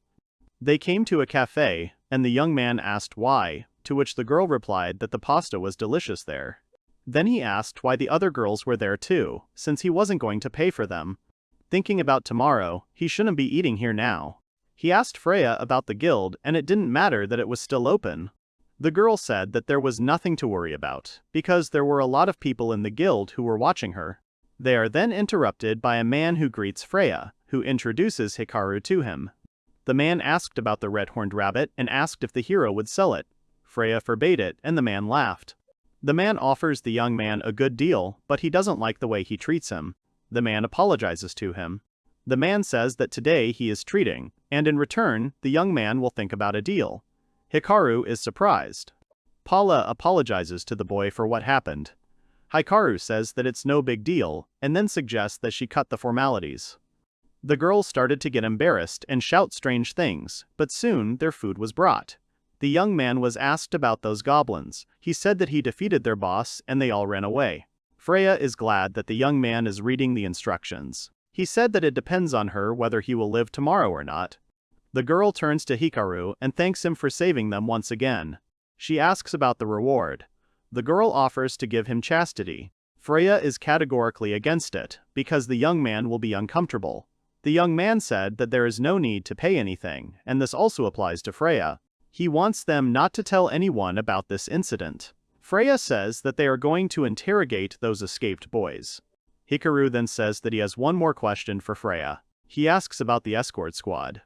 They came to a cafe, and the young man asked why, to which the girl replied that the pasta was delicious there. Then he asked why the other girls were there too, since he wasn't going to pay for them. Thinking about tomorrow, he shouldn't be eating here now. He asked Freya about the guild, and it didn't matter that it was still open. The girl said that there was nothing to worry about, because there were a lot of people in the guild who were watching her. They are then interrupted by a man who greets Freya, who introduces Hikaru to him. The man asked about the red-horned rabbit and asked if the hero would sell it. Freya forbade it, and the man laughed. The man offers the young man a good deal, but he doesn't like the way he treats him. The man apologizes to him. The man says that today he is treating, and in return, the young man will think about a deal. Hikaru is surprised. Paula apologizes to the boy for what happened. Hikaru says that it's no big deal, and then suggests that she cut the formalities. The girls started to get embarrassed and shout strange things, but soon their food was brought. The young man was asked about those goblins. He said that he defeated their boss and they all ran away. Freya is glad that the young man is reading the instructions. He said that it depends on her whether he will live tomorrow or not. The girl turns to Hikaru and thanks him for saving them once again. She asks about the reward. The girl offers to give him chastity. Freya is categorically against it, because the young man will be uncomfortable. The young man said that there is no need to pay anything, and this also applies to Freya. He wants them not to tell anyone about this incident. Freya says that they are going to interrogate those escaped boys. Hikaru then says that he has one more question for Freya. He asks about the escort squad.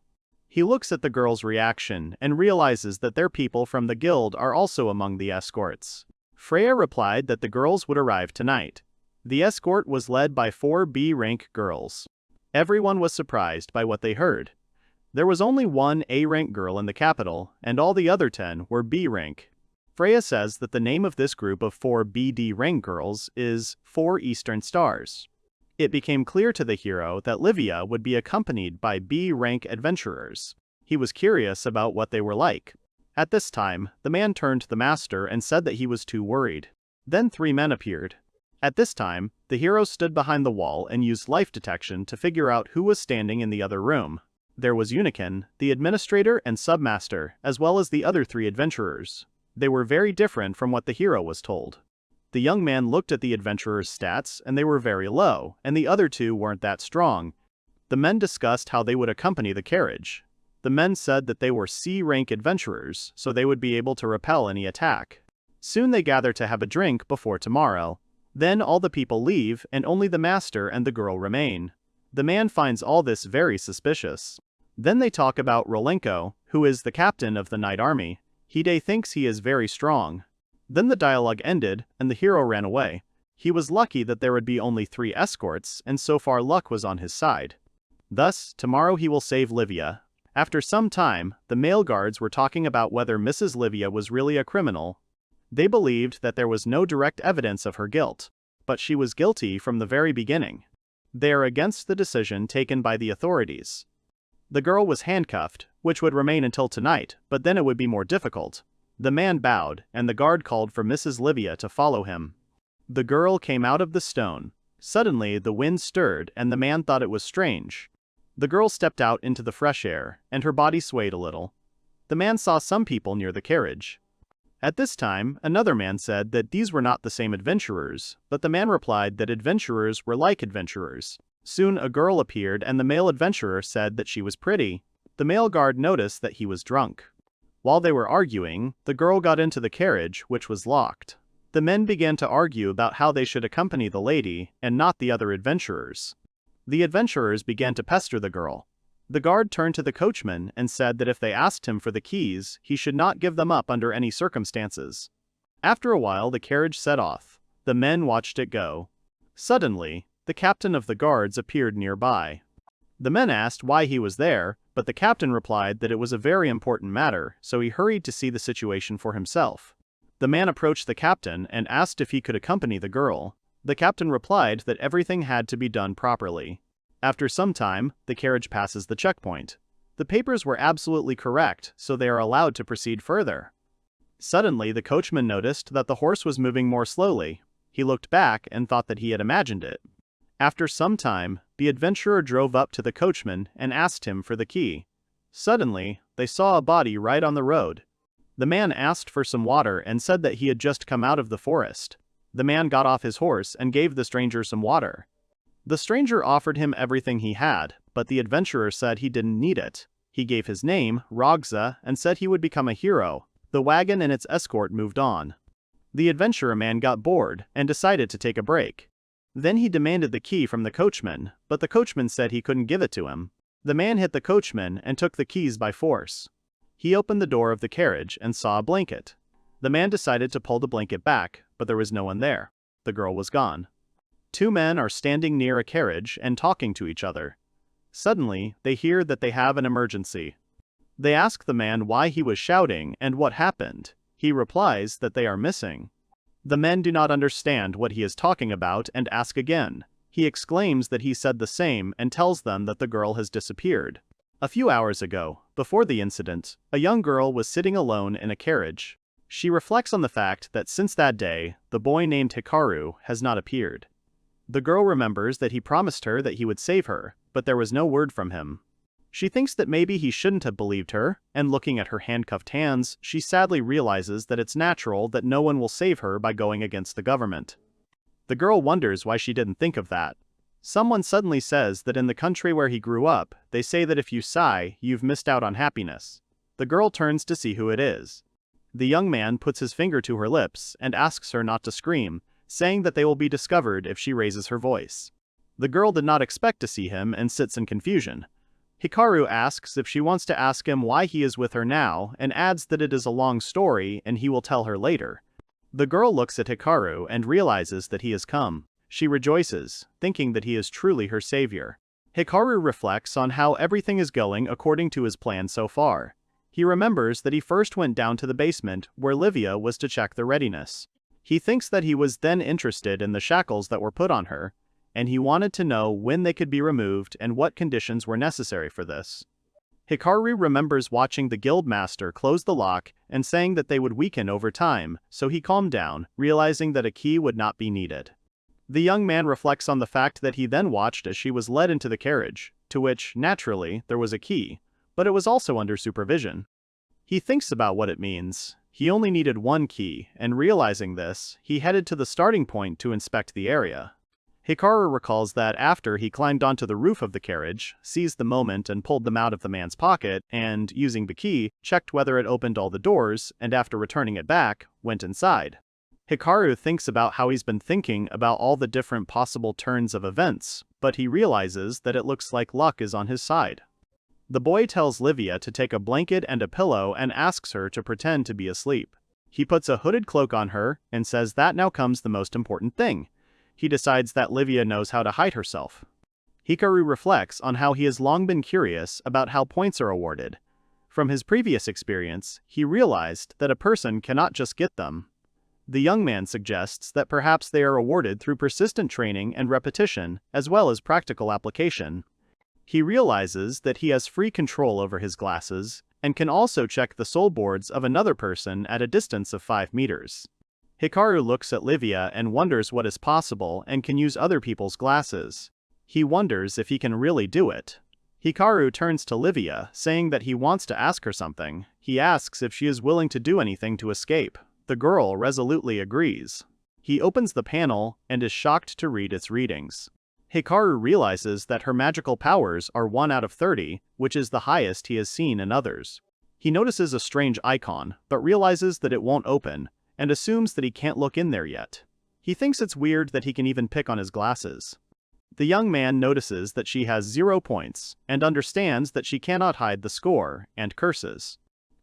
He looks at the girl's reaction and realizes that their people from the guild are also among the escorts. Freya replied that the girls would arrive tonight. The escort was led by 4 B-rank girls. Everyone was surprised by what they heard. There was only one A-rank girl in the capital, and all the other 10 were B-rank. Freya says that the name of this group of 4 BD rank girls is 4 Eastern Stars. It became clear to the hero that Livia would be accompanied by B-rank adventurers. He was curious about what they were like. At this time, the man turned to the master and said that he was too worried. Then 3 men appeared. At this time, the hero stood behind the wall and used life detection to figure out who was standing in the other room. There was Unicorn, the administrator and submaster, as well as the other 3 adventurers. They were very different from what the hero was told. The young man looked at the adventurers' stats and they were very low, and the other 2 weren't that strong. The men discussed how they would accompany the carriage. The men said that they were C-rank adventurers, so they would be able to repel any attack. Soon they gather to have a drink before tomorrow. Then all the people leave and only the master and the girl remain. The man finds all this very suspicious. Then they talk about Roland, who is the captain of the Night Army. Hide thinks he is very strong. Then the dialogue ended, and the hero ran away. He was lucky that there would be only 3 escorts, and so far luck was on his side. Thus, tomorrow he will save Livia. After some time, the male guards were talking about whether Mrs. Livia was really a criminal. They believed that there was no direct evidence of her guilt, but she was guilty from the very beginning. They are against the decision taken by the authorities. The girl was handcuffed, which would remain until tonight, but then it would be more difficult. The man bowed, and the guard called for Mrs. Livia to follow him. The girl came out of the stone. Suddenly, the wind stirred, and the man thought it was strange. The girl stepped out into the fresh air, and her body swayed a little. The man saw some people near the carriage. At this time, another man said that these were not the same adventurers, but the man replied that adventurers were like adventurers. Soon a girl appeared, and the male adventurer said that she was pretty. The male guard noticed that he was drunk. While they were arguing, the girl got into the carriage, which was locked. The men began to argue about how they should accompany the lady, and not the other adventurers. The adventurers began to pester the girl. The guard turned to the coachman and said that if they asked him for the keys, he should not give them up under any circumstances. After a while, the carriage set off. The men watched it go. Suddenly, the captain of the guards appeared nearby. The men asked why he was there, but the captain replied that it was a very important matter, so he hurried to see the situation for himself. The man approached the captain and asked if he could accompany the girl. The captain replied that everything had to be done properly. After some time, the carriage passes the checkpoint. The papers were absolutely correct, so they are allowed to proceed further. Suddenly, the coachman noticed that the horse was moving more slowly. He looked back and thought that he had imagined it. After some time, the adventurer drove up to the coachman and asked him for the key. Suddenly, they saw a body right on the road. The man asked for some water and said that he had just come out of the forest. The man got off his horse and gave the stranger some water. The stranger offered him everything he had, but the adventurer said he didn't need it. He gave his name, Rogza, and said he would become a hero. The wagon and its escort moved on. The adventurer man got bored and decided to take a break. Then he demanded the key from the coachman, but the coachman said he couldn't give it to him. The man hit the coachman and took the keys by force. He opened the door of the carriage and saw a blanket. The man decided to pull the blanket back, but there was no one there. The girl was gone. Two men are standing near a carriage and talking to each other. Suddenly, they hear that they have an emergency. They ask the man why he was shouting and what happened. He replies that they are missing. The men do not understand what he is talking about and ask again. He exclaims that he said the same and tells them that the girl has disappeared. A few hours ago, before the incident, a young girl was sitting alone in a carriage. She reflects on the fact that since that day, the boy named Hikaru has not appeared. The girl remembers that he promised her that he would save her, but there was no word from him. She thinks that maybe he shouldn't have believed her, and looking at her handcuffed hands, she sadly realizes that it's natural that no one will save her by going against the government. The girl wonders why she didn't think of that. Someone suddenly says that in the country where he grew up, they say that if you sigh, you've missed out on happiness. The girl turns to see who it is. The young man puts his finger to her lips and asks her not to scream, saying that they will be discovered if she raises her voice. The girl did not expect to see him and sits in confusion. Hikaru asks if she wants to ask him why he is with her now and adds that it is a long story and he will tell her later. The girl looks at Hikaru and realizes that he has come. She rejoices, thinking that he is truly her savior. Hikaru reflects on how everything is going according to his plan so far. He remembers that he first went down to the basement where Livia was to check the readiness. He thinks that he was then interested in the shackles that were put on her, and he wanted to know when they could be removed and what conditions were necessary for this. Hikaru remembers watching the guild master close the lock and saying that they would weaken over time, so he calmed down, realizing that a key would not be needed. The young man reflects on the fact that he then watched as she was led into the carriage, to which, naturally, there was a key, but it was also under supervision. He thinks about what it means. He only needed one key, and realizing this, he headed to the starting point to inspect the area. Hikaru recalls that after he climbed onto the roof of the carriage, seized the moment and pulled them out of the man's pocket, and, using the key, checked whether it opened all the doors, and after returning it back, went inside. Hikaru thinks about how he's been thinking about all the different possible turns of events, but he realizes that it looks like luck is on his side. The boy tells Livia to take a blanket and a pillow and asks her to pretend to be asleep. He puts a hooded cloak on her and says that now comes the most important thing. He decides that Livia knows how to hide herself. Hikaru reflects on how he has long been curious about how points are awarded. From his previous experience, he realized that a person cannot just get them. The young man suggests that perhaps they are awarded through persistent training and repetition, as well as practical application. He realizes that he has free control over his glasses, and can also check the soul boards of another person at a distance of 5 meters. Hikaru looks at Livia and wonders what is possible and can use other people's glasses. He wonders if he can really do it. Hikaru turns to Livia, saying that he wants to ask her something. He asks if she is willing to do anything to escape. The girl resolutely agrees. He opens the panel and is shocked to read its readings. Hikaru realizes that her magical powers are 1 out of 30, which is the highest he has seen in others. He notices a strange icon, but realizes that it won't open, and assumes that he can't look in there yet. He thinks it's weird that he can even pick on his glasses. The young man notices that she has 0 points, and understands that she cannot hide the score, and curses.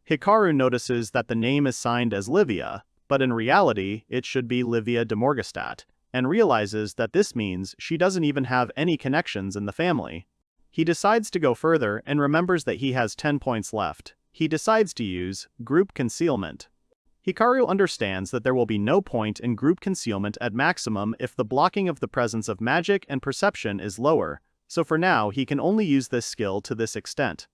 Hikaru notices that the name is signed as Livia, but in reality it should be Livia de Morgenstadt, and realizes that this means she doesn't even have any connections in the family. He decides to go further and remembers that he has 10 points left. He decides to use group concealment. Hikaru understands that there will be no point in group concealment at maximum if the blocking of the presence of magic and perception is lower, so for now he can only use this skill to this extent.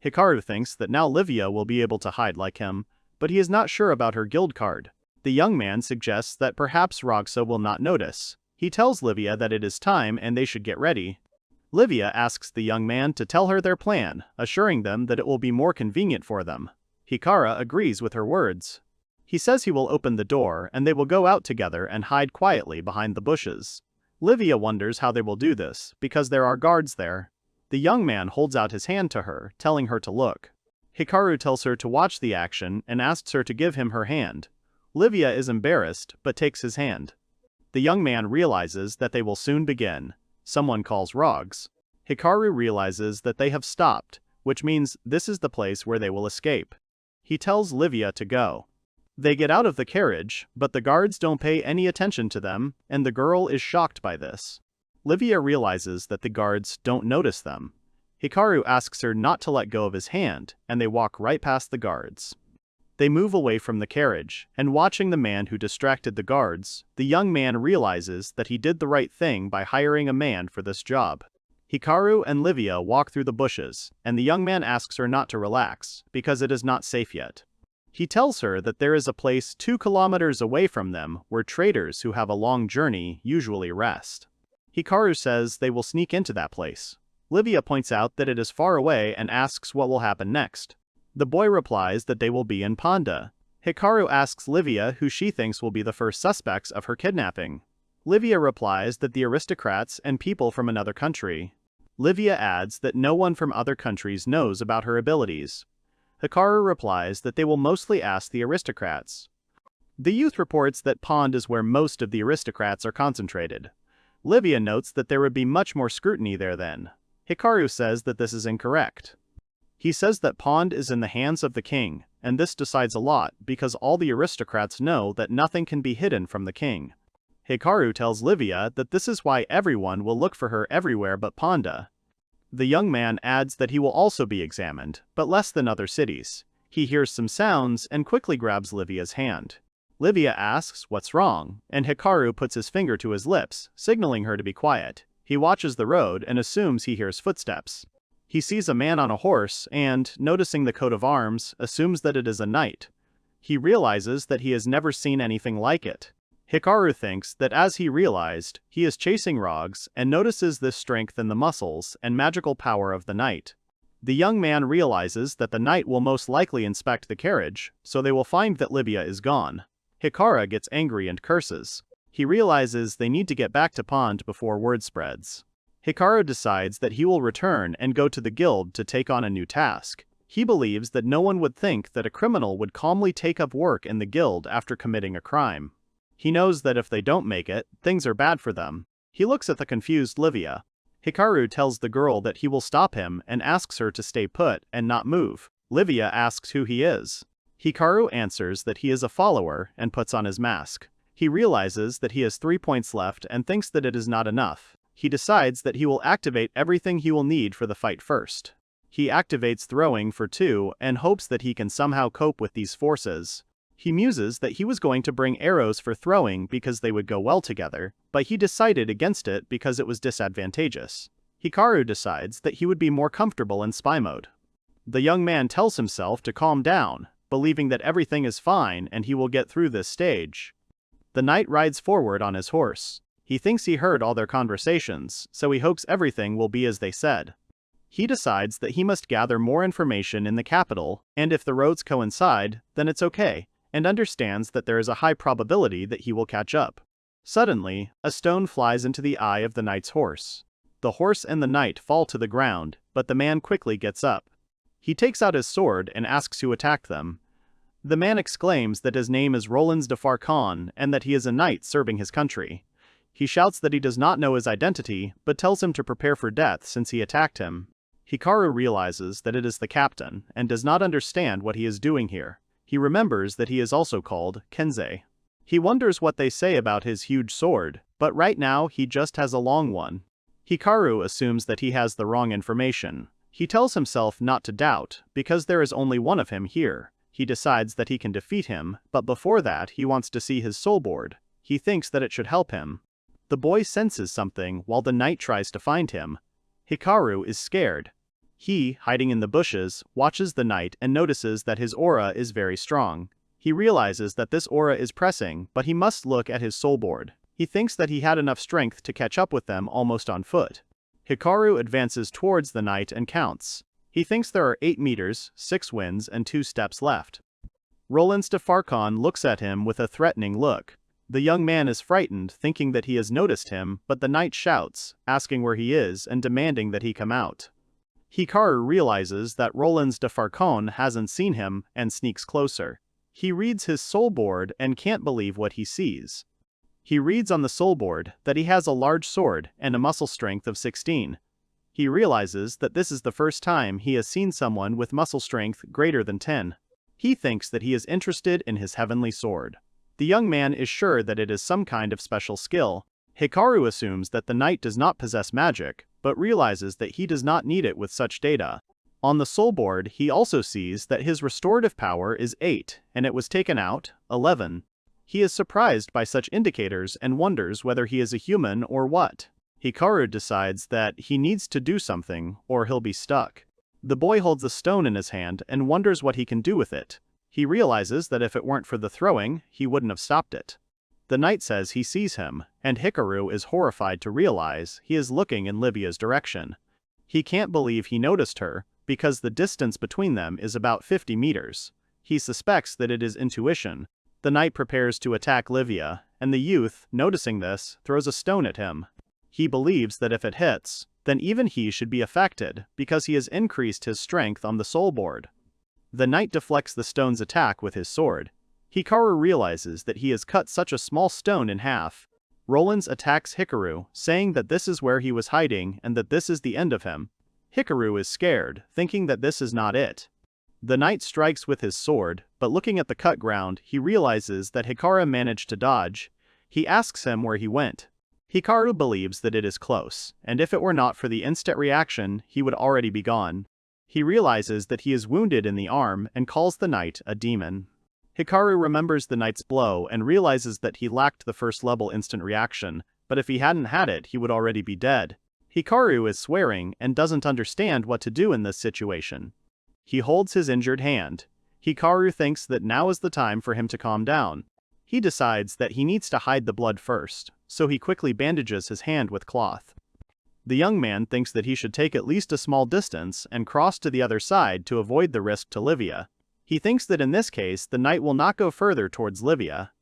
Hikaru thinks that now Livia will be able to hide like him, but he is not sure about her guild card. The young man suggests that perhaps Rogsa will not notice. He tells Livia that it is time and they should get ready. Livia asks the young man to tell her their plan, assuring them that it will be more convenient for them. Hikaru agrees with her words. He says he will open the door and they will go out together and hide quietly behind the bushes. Livia wonders how they will do this, because there are guards there. The young man holds out his hand to her, telling her to look. Hikaru tells her to watch the action and asks her to give him her hand. Livia is embarrassed, but takes his hand. The young man realizes that they will soon begin. Someone calls Rogs. Hikaru realizes that they have stopped, which means this is the place where they will escape. He tells Livia to go. They get out of the carriage, but the guards don't pay any attention to them, and the girl is shocked by this. Livia realizes that the guards don't notice them. Hikaru asks her not to let go of his hand, and they walk right past the guards. They move away from the carriage, and watching the man who distracted the guards, the young man realizes that he did the right thing by hiring a man for this job. Hikaru and Livia walk through the bushes, and the young man asks her not to relax, because it is not safe yet. He tells her that there is a place 2 kilometers away from them where traders who have a long journey usually rest. Hikaru says they will sneak into that place. Livia points out that it is far away and asks what will happen next. The boy replies that they will be in Panda. Hikaru asks Livia who she thinks will be the first suspects of her kidnapping. Livia replies that the aristocrats and people from another country. Livia adds that no one from other countries knows about her abilities. Hikaru replies that they will mostly ask the aristocrats. The youth reports that Pond is where most of the aristocrats are concentrated. Livia notes that there would be much more scrutiny there then. Hikaru says that this is incorrect. He says that Pond is in the hands of the king, and this decides a lot because all the aristocrats know that nothing can be hidden from the king. Hikaru tells Livia that this is why everyone will look for her everywhere but Ponda. The young man adds that he will also be examined, but less than other cities. He hears some sounds and quickly grabs Livia's hand. Livia asks what's wrong, and Hikaru puts his finger to his lips, signaling her to be quiet. He watches the road and assumes he hears footsteps. He sees a man on a horse and, noticing the coat of arms, assumes that it is a knight. He realizes that he has never seen anything like it. Hikaru thinks that as he realized, he is chasing Rogs and notices this strength in the muscles and magical power of the knight. The young man realizes that the knight will most likely inspect the carriage, so they will find that Livia is gone. Hikaru gets angry and curses. He realizes they need to get back to Pond before word spreads. Hikaru decides that he will return and go to the guild to take on a new task. He believes that no one would think that a criminal would calmly take up work in the guild after committing a crime. He knows that if they don't make it, things are bad for them. He looks at the confused Livia. Hikaru tells the girl that he will stop him and asks her to stay put and not move. Livia asks who he is. Hikaru answers that he is a follower and puts on his mask. He realizes that he has 3 points left and thinks that it is not enough. He decides that he will activate everything he will need for the fight first. He activates throwing for 2 and hopes that he can somehow cope with these forces. He muses that he was going to bring arrows for throwing because they would go well together, but he decided against it because it was disadvantageous. Hikaru decides that he would be more comfortable in spy mode. The young man tells himself to calm down, believing that everything is fine and he will get through this stage. The knight rides forward on his horse. He thinks he heard all their conversations, so he hopes everything will be as they said. He decides that he must gather more information in the capital, and if the roads coincide, then it's okay, and understands that there is a high probability that he will catch up. Suddenly, a stone flies into the eye of the knight's horse. The horse and the knight fall to the ground, but the man quickly gets up. He takes out his sword and asks who attacked them. The man exclaims that his name is Roland de Farcon and that he is a knight serving his country. He shouts that he does not know his identity, but tells him to prepare for death since he attacked him. Hikaru realizes that it is the captain, and does not understand what he is doing here. He remembers that he is also called Kensei. He wonders what they say about his huge sword, but right now he just has a long one. Hikaru assumes that he has the wrong information. He tells himself not to doubt, because there is only one of him here. He decides that he can defeat him, but before that he wants to see his soul board. He thinks that it should help him. The boy senses something while the knight tries to find him. Hikaru is scared. He, hiding in the bushes, watches the knight and notices that his aura is very strong. He realizes that this aura is pressing, but he must look at his soul board. He thinks that he had enough strength to catch up with them almost on foot. Hikaru advances towards the knight and counts. He thinks there are 8 meters, 6 winds, and 2 steps left. Roland de Farcon looks at him with a threatening look. The young man is frightened, thinking that he has noticed him, but the knight shouts, asking where he is and demanding that he come out. Hikaru realizes that Roland de Farcon hasn't seen him and sneaks closer. He reads his soul board and can't believe what he sees. He reads on the soul board that he has a large sword and a muscle strength of 16. He realizes that this is the first time he has seen someone with muscle strength greater than 10. He thinks that he is interested in his heavenly sword. The young man is sure that it is some kind of special skill. Hikaru assumes that the knight does not possess magic, but realizes that he does not need it with such data. On the soul board, he also sees that his restorative power is 8, and it was taken out, 11. He is surprised by such indicators and wonders whether he is a human or what. Hikaru decides that he needs to do something, or he'll be stuck. The boy holds a stone in his hand and wonders what he can do with it. He realizes that if it weren't for the throwing, he wouldn't have stopped it. The knight says he sees him, and Hikaru is horrified to realize he is looking in Livia's direction. He can't believe he noticed her, because the distance between them is about 50 meters. He suspects that it is intuition. The knight prepares to attack Livia, and the youth, noticing this, throws a stone at him. He believes that if it hits, then even he should be affected, because he has increased his strength on the soul board. The knight deflects the stone's attack with his sword. Hikaru realizes that he has cut such a small stone in half. Roland attacks Hikaru, saying that this is where he was hiding and that this is the end of him. Hikaru is scared, thinking that this is not it. The knight strikes with his sword, but looking at the cut ground, he realizes that Hikaru managed to dodge. He asks him where he went. Hikaru believes that it is close, and if it were not for the instant reaction, he would already be gone. He realizes that he is wounded in the arm and calls the knight a demon. Hikaru remembers the knight's blow and realizes that he lacked the first level instant reaction, but if he hadn't had it, he would already be dead. Hikaru is swearing and doesn't understand what to do in this situation. He holds his injured hand. Hikaru thinks that now is the time for him to calm down. He decides that he needs to hide the blood first, so he quickly bandages his hand with cloth. The young man thinks that he should take at least a small distance and cross to the other side to avoid the risk to Livia. He thinks that in this case the knight will not go further towards Livia.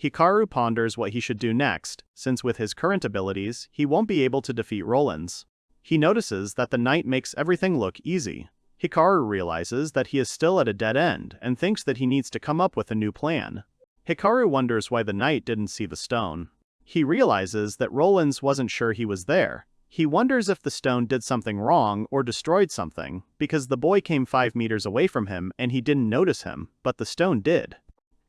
Hikaru ponders what he should do next, since with his current abilities, he won't be able to defeat Roland's. He notices that the knight makes everything look easy. Hikaru realizes that he is still at a dead end and thinks that he needs to come up with a new plan. Hikaru wonders why the knight didn't see the stone. He realizes that Roland's wasn't sure he was there. He wonders if the stone did something wrong or destroyed something, because the boy came 5 meters away from him and he didn't notice him, but the stone did.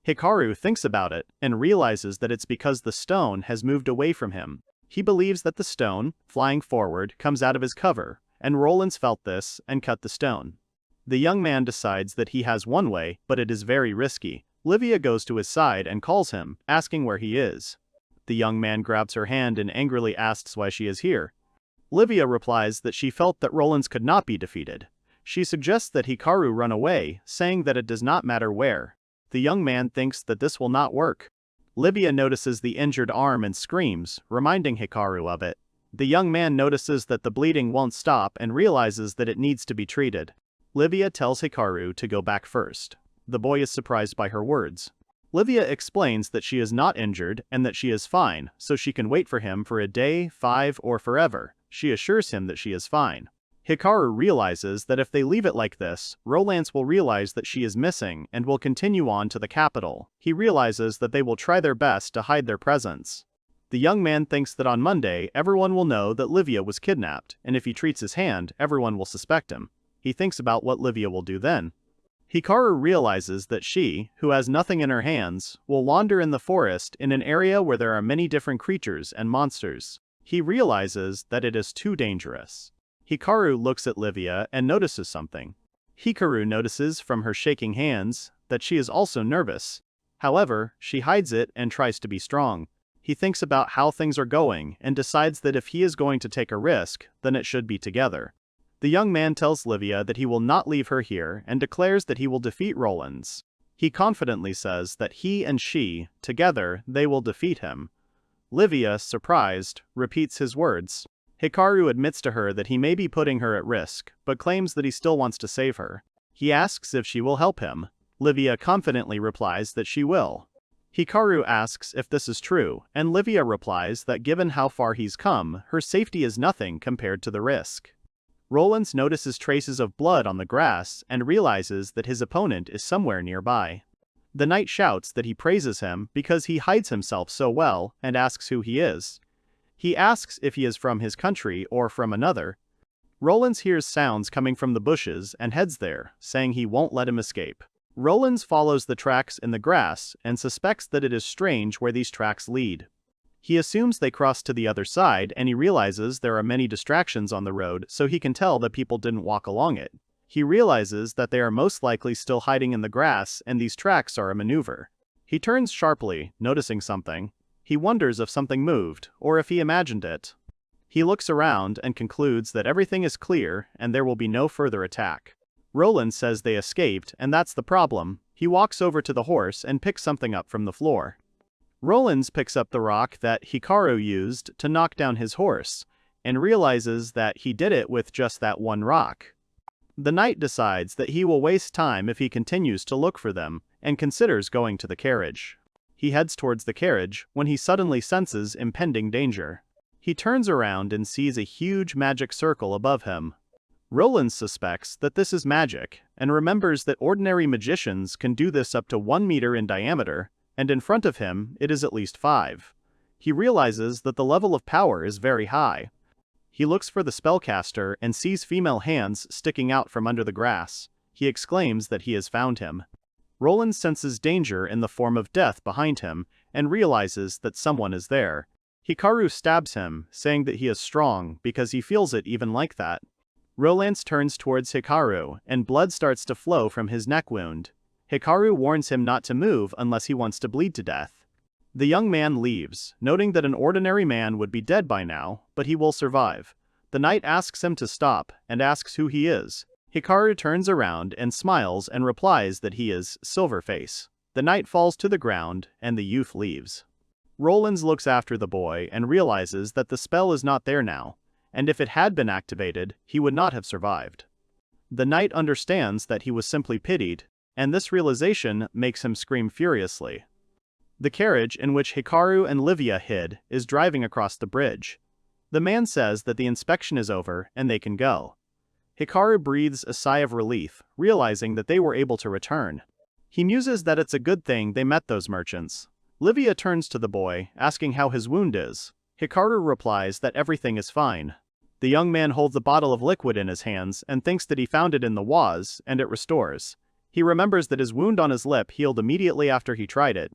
Hikaru thinks about it and realizes that it's because the stone has moved away from him. He believes that the stone, flying forward, comes out of his cover, and Roland's felt this and cut the stone. The young man decides that he has one way, but it is very risky. Livia goes to his side and calls him, asking where he is. The young man grabs her hand and angrily asks why she is here. Livia replies that she felt that Roland's could not be defeated. She suggests that Hikaru run away, saying that it does not matter where. The young man thinks that this will not work. Livia notices the injured arm and screams, reminding Hikaru of it. The young man notices that the bleeding won't stop and realizes that it needs to be treated. Livia tells Hikaru to go back first. The boy is surprised by her words. Livia explains that she is not injured and that she is fine, so she can wait for him for a day, 5, or forever. She assures him that she is fine. Hikaru realizes that if they leave it like this, Roland will realize that she is missing and will continue on to the capital. He realizes that they will try their best to hide their presence. The young man thinks that on Monday everyone will know that Livia was kidnapped, and if he treats his hand, everyone will suspect him. He thinks about what Livia will do then. Hikaru realizes that she, who has nothing in her hands, will wander in the forest in an area where there are many different creatures and monsters. He realizes that it is too dangerous. Hikaru looks at Livia and notices something. Hikaru notices from her shaking hands that she is also nervous. However, she hides it and tries to be strong. He thinks about how things are going and decides that if he is going to take a risk, then it should be together. The young man tells Livia that he will not leave her here and declares that he will defeat Roland. He confidently says that he and she, together, they will defeat him. Livia, surprised, repeats his words. Hikaru admits to her that he may be putting her at risk, but claims that he still wants to save her. He asks if she will help him. Livia confidently replies that she will. Hikaru asks if this is true, and Livia replies that given how far he's come, her safety is nothing compared to the risk. Roland notices traces of blood on the grass and realizes that his opponent is somewhere nearby. The knight shouts that he praises him because he hides himself so well and asks who he is. He asks if he is from his country or from another. Roland hears sounds coming from the bushes and heads there, saying he won't let him escape. Roland follows the tracks in the grass and suspects that it is strange where these tracks lead. He assumes they cross to the other side and he realizes there are many distractions on the road, so he can tell that people didn't walk along it. He realizes that they are most likely still hiding in the grass and these tracks are a maneuver. He turns sharply, noticing something. He wonders if something moved, or if he imagined it. He looks around and concludes that everything is clear and there will be no further attack. Roland says they escaped, and that's the problem. He walks over to the horse and picks something up from the floor. Roland picks up the rock that Hikaru used to knock down his horse, and realizes that he did it with just that one rock. The knight decides that he will waste time if he continues to look for them, and considers going to the carriage. He heads towards the carriage when he suddenly senses impending danger. He turns around and sees a huge magic circle above him. Roland suspects that this is magic, and remembers that ordinary magicians can do this up to 1 meter in diameter, and in front of him it is at least 5. He realizes that the level of power is very high. He looks for the spellcaster and sees female hands sticking out from under the grass. He exclaims that he has found him. Roland senses danger in the form of death behind him, and realizes that someone is there. Hikaru stabs him, saying that he is strong because he feels it even like that. Roland turns towards Hikaru, and blood starts to flow from his neck wound. Hikaru warns him not to move unless he wants to bleed to death. The young man leaves, noting that an ordinary man would be dead by now, but he will survive. The knight asks him to stop, and asks who he is. Hikaru turns around and smiles and replies that he is Silverface. The knight falls to the ground, and the youth leaves. Roland looks after the boy and realizes that the spell is not there now, and if it had been activated, he would not have survived. The knight understands that he was simply pitied, and this realization makes him scream furiously. The carriage in which Hikaru and Livia hid is driving across the bridge. The man says that the inspection is over and they can go. Hikaru breathes a sigh of relief, realizing that they were able to return. He muses that it's a good thing they met those merchants. Livia turns to the boy, asking how his wound is. Hikaru replies that everything is fine. The young man holds a bottle of liquid in his hands and thinks that he found it in the vase, and it restores. He remembers that his wound on his lip healed immediately after he tried it.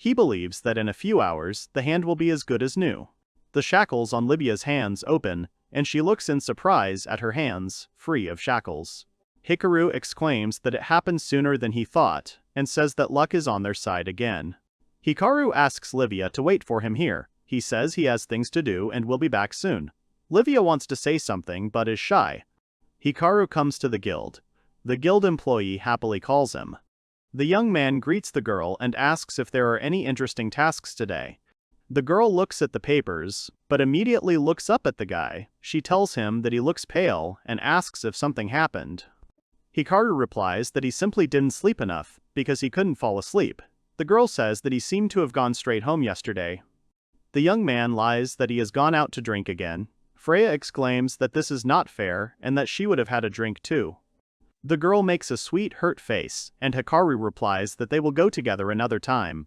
He believes that in a few hours, the hand will be as good as new. The shackles on Livia's hands open, and she looks in surprise at her hands, free of shackles. Hikaru exclaims that it happened sooner than he thought, and says that luck is on their side again. Hikaru asks Livia to wait for him here. He says he has things to do and will be back soon. Livia wants to say something but is shy. Hikaru comes to the guild. The guild employee happily calls him. The young man greets the girl and asks if there are any interesting tasks today. The girl looks at the papers, but immediately looks up at the guy. She tells him that he looks pale and asks if something happened. Hikaru replies that he simply didn't sleep enough because he couldn't fall asleep. The girl says that he seemed to have gone straight home yesterday. The young man lies that he has gone out to drink again. Freya exclaims that this is not fair and that she would have had a drink too. The girl makes a sweet hurt face, and Hikaru replies that they will go together another time.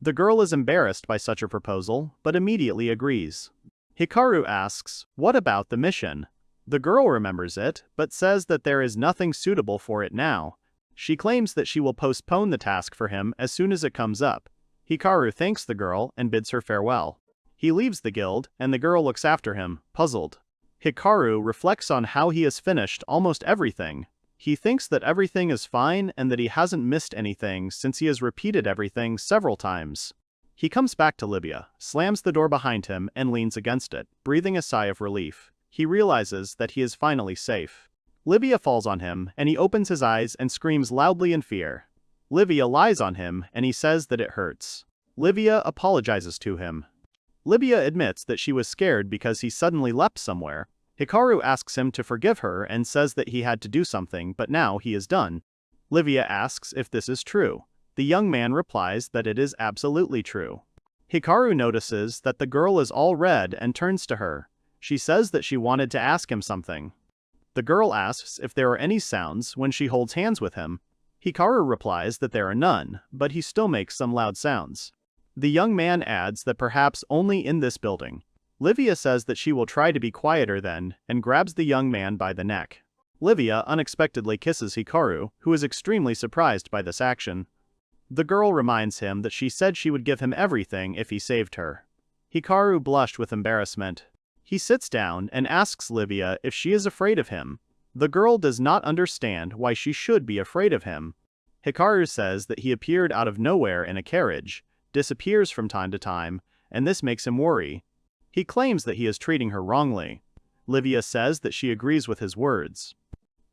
The girl is embarrassed by such a proposal, but immediately agrees. Hikaru asks, "What about the mission?" The girl remembers it, but says that there is nothing suitable for it now. She claims that she will postpone the task for him as soon as it comes up. Hikaru thanks the girl and bids her farewell. He leaves the guild, and the girl looks after him, puzzled. Hikaru reflects on how he has finished almost everything. He thinks that everything is fine and that he hasn't missed anything since he has repeated everything several times. He comes back to Livia, slams the door behind him and leans against it, breathing a sigh of relief. He realizes that he is finally safe. Livia falls on him and he opens his eyes and screams loudly in fear. Livia lies on him and he says that it hurts. Livia apologizes to him. Livia admits that she was scared because he suddenly leapt somewhere. Hikaru asks him to forgive her and says that he had to do something, but now he is done. Livia asks if this is true. The young man replies that it is absolutely true. Hikaru notices that the girl is all red and turns to her. She says that she wanted to ask him something. The girl asks if there are any sounds when she holds hands with him. Hikaru replies that there are none, but he still makes some loud sounds. The young man adds that perhaps only in this building. Livia says that she will try to be quieter then, and grabs the young man by the neck. Livia unexpectedly kisses Hikaru, who is extremely surprised by this action. The girl reminds him that she said she would give him everything if he saved her. Hikaru blushed with embarrassment. He sits down and asks Livia if she is afraid of him. The girl does not understand why she should be afraid of him. Hikaru says that he appeared out of nowhere in a carriage, disappears from time to time, and this makes him worry. He claims that he is treating her wrongly. Livia says that she agrees with his words.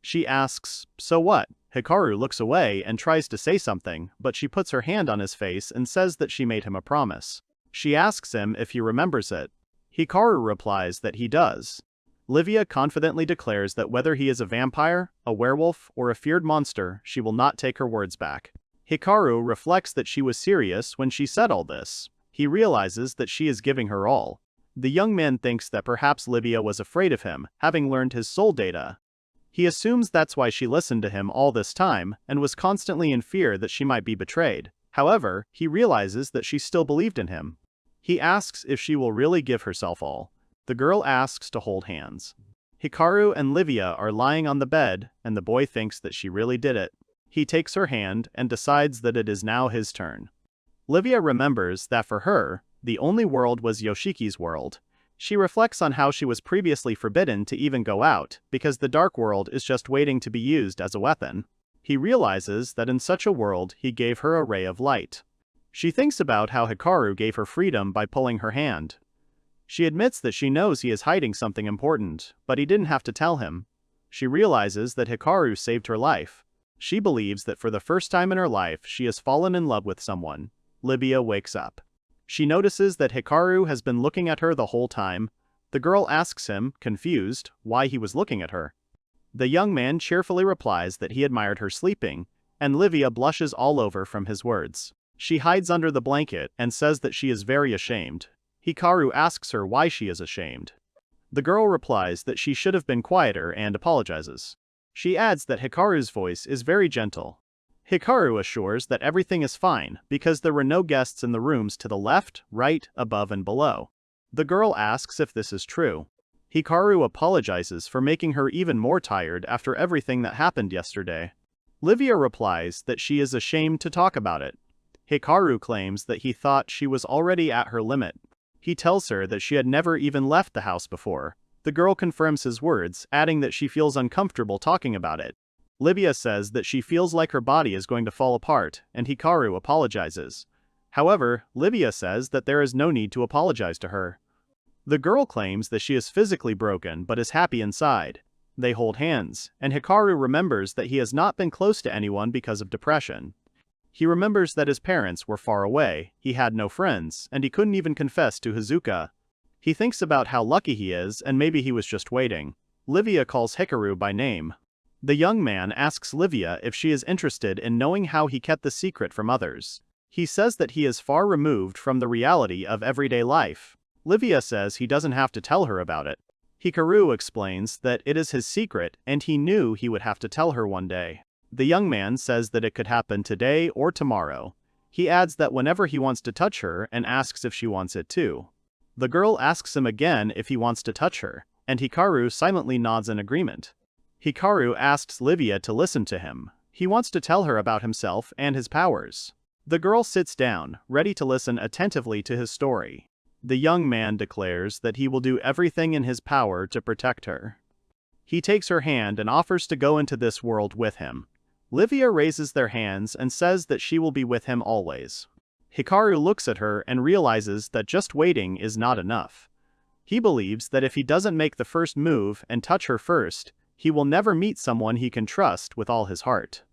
She asks, "So what?" Hikaru looks away and tries to say something, but she puts her hand on his face and says that she made him a promise. She asks him if he remembers it. Hikaru replies that he does. Livia confidently declares that whether he is a vampire, a werewolf, or a feared monster, she will not take her words back. Hikaru reflects that she was serious when she said all this. He realizes that she is giving her all. The young man thinks that perhaps Livia was afraid of him, having learned his soul data. He assumes that's why she listened to him all this time, and was constantly in fear that she might be betrayed. However, he realizes that she still believed in him. He asks if she will really give herself all. The girl asks to hold hands. Hikaru and Livia are lying on the bed, and the boy thinks that she really did it. He takes her hand and decides that it is now his turn. Livia remembers that for her, the only world was Yoshiki's world. She reflects on how she was previously forbidden to even go out, because the dark world is just waiting to be used as a weapon. He realizes that in such a world he gave her a ray of light. She thinks about how Hikaru gave her freedom by pulling her hand. She admits that she knows he is hiding something important, but he didn't have to tell him. She realizes that Hikaru saved her life. She believes that for the first time in her life she has fallen in love with someone. Livia wakes up. She notices that Hikaru has been looking at her the whole time. The girl asks him, confused, why he was looking at her. The young man cheerfully replies that he admired her sleeping, and Livia blushes all over from his words. She hides under the blanket and says that she is very ashamed. Hikaru asks her why she is ashamed. The girl replies that she should have been quieter and apologizes. She adds that Hikaru's voice is very gentle. Hikaru assures that everything is fine because there were no guests in the rooms to the left, right, above and below. The girl asks if this is true. Hikaru apologizes for making her even more tired after everything that happened yesterday. Livia replies that she is ashamed to talk about it. Hikaru claims that he thought she was already at her limit. He tells her that she had never even left the house before. The girl confirms his words, adding that she feels uncomfortable talking about it. Livia says that she feels like her body is going to fall apart, and Hikaru apologizes. However, Livia says that there is no need to apologize to her. The girl claims that she is physically broken but is happy inside. They hold hands, and Hikaru remembers that he has not been close to anyone because of depression. He remembers that his parents were far away, he had no friends, and he couldn't even confess to Hazuka. He thinks about how lucky he is and maybe he was just waiting. Livia calls Hikaru by name. The young man asks Livia if she is interested in knowing how he kept the secret from others. He says that he is far removed from the reality of everyday life. Livia says he doesn't have to tell her about it. Hikaru explains that it is his secret and he knew he would have to tell her one day. The young man says that it could happen today or tomorrow. He adds that whenever he wants to touch her and asks if she wants it too. The girl asks him again if he wants to touch her, and Hikaru silently nods in agreement. Hikaru asks Livia to listen to him. He wants to tell her about himself and his powers. The girl sits down, ready to listen attentively to his story. The young man declares that he will do everything in his power to protect her. He takes her hand and offers to go into this world with him. Livia raises their hands and says that she will be with him always. Hikaru looks at her and realizes that just waiting is not enough. He believes that if he doesn't make the first move and touch her first, he will never meet someone he can trust with all his heart.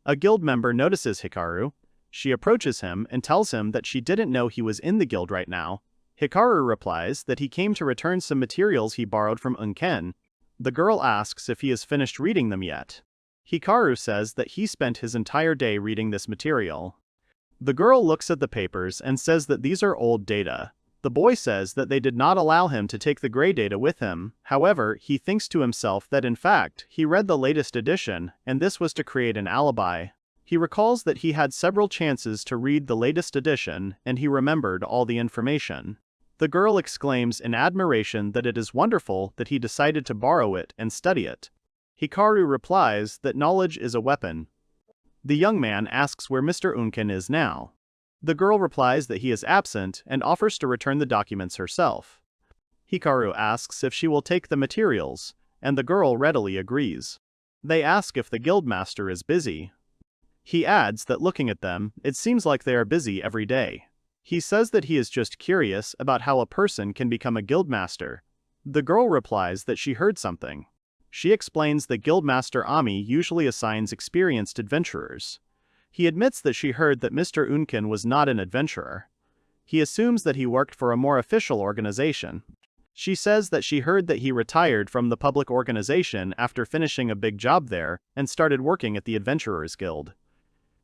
A guild member notices Hikaru. She approaches him and tells him that she didn't know he was in the guild right now. Hikaru replies that he came to return some materials he borrowed from Unken. The girl asks if he has finished reading them yet. Hikaru says that he spent his entire day reading this material. The girl looks at the papers and says that these are old data. The boy says that they did not allow him to take the gray data with him. However, he thinks to himself that in fact, he read the latest edition, and this was to create an alibi. He recalls that he had several chances to read the latest edition, and he remembered all the information. The girl exclaims in admiration that it is wonderful that he decided to borrow it and study it. Hikaru replies that knowledge is a weapon. The young man asks where Mr. Unken is now. The girl replies that he is absent and offers to return the documents herself. Hikaru asks if she will take the materials, and the girl readily agrees. They ask if the guildmaster is busy. He adds that looking at them, it seems like they are busy every day. He says that he is just curious about how a person can become a guildmaster. The girl replies that she heard something. She explains that Guildmaster Ami usually assigns experienced adventurers. He admits that she heard that Mr. Unken was not an adventurer. He assumes that he worked for a more official organization. She says that she heard that he retired from the public organization after finishing a big job there and started working at the Adventurers Guild.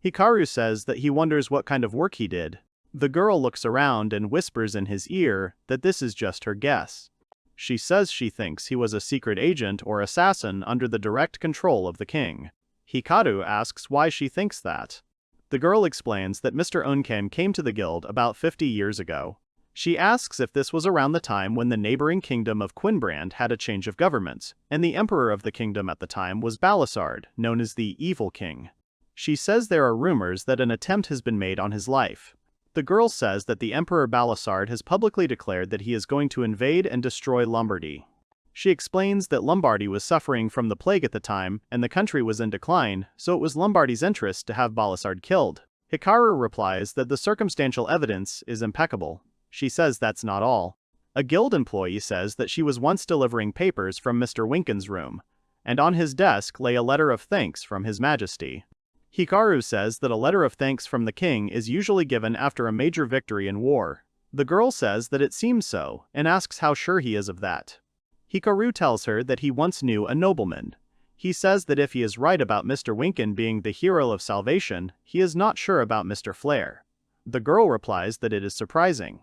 Hikaru says that he wonders what kind of work he did. The girl looks around and whispers in his ear that this is just her guess. She says she thinks he was a secret agent or assassin under the direct control of the king. Hikaru asks why she thinks that. The girl explains that Mr. Unken came to the guild about 50 years ago. She asks if this was around the time when the neighboring kingdom of Quinbrand had a change of government, and the emperor of the kingdom at the time was Balasard, known as the Evil King. She says there are rumors that an attempt has been made on his life. The girl says that the Emperor Balasard has publicly declared that he is going to invade and destroy Lombardy. She explains that Lombardy was suffering from the plague at the time, and the country was in decline, so it was Lombardy's interest to have Balasard killed. Hikaru replies that the circumstantial evidence is impeccable. She says that's not all. A guild employee says that she was once delivering papers from Mr. Winken's room, and on his desk lay a letter of thanks from His Majesty. Hikaru says that a letter of thanks from the king is usually given after a major victory in war. The girl says that it seems so, and asks how sure he is of that. Hikaru tells her that he once knew a nobleman. He says that if he is right about Mr. Winken being the hero of salvation, he is not sure about Mr. Flare. The girl replies that it is surprising.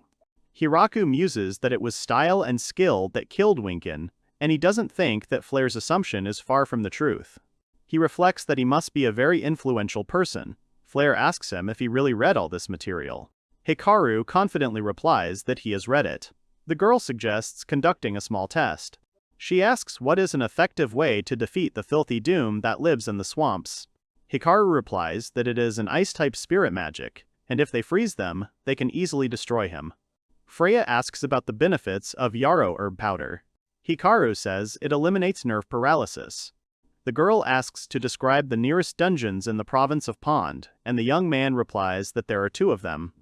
Hiraku muses that it was style and skill that killed Winken, and he doesn't think that Flare's assumption is far from the truth. He reflects that he must be a very influential person. Flare asks him if he really read all this material. Hikaru confidently replies that he has read it. The girl suggests conducting a small test. She asks what is an effective way to defeat the filthy doom that lives in the swamps. Hikaru replies that it is an ice-type spirit magic, and if they freeze them, they can easily destroy him. Freya asks about the benefits of yarrow herb powder. Hikaru says it eliminates nerve paralysis. The girl asks to describe the nearest dungeons in the province of Pond, and the young man replies that there are 2 of them.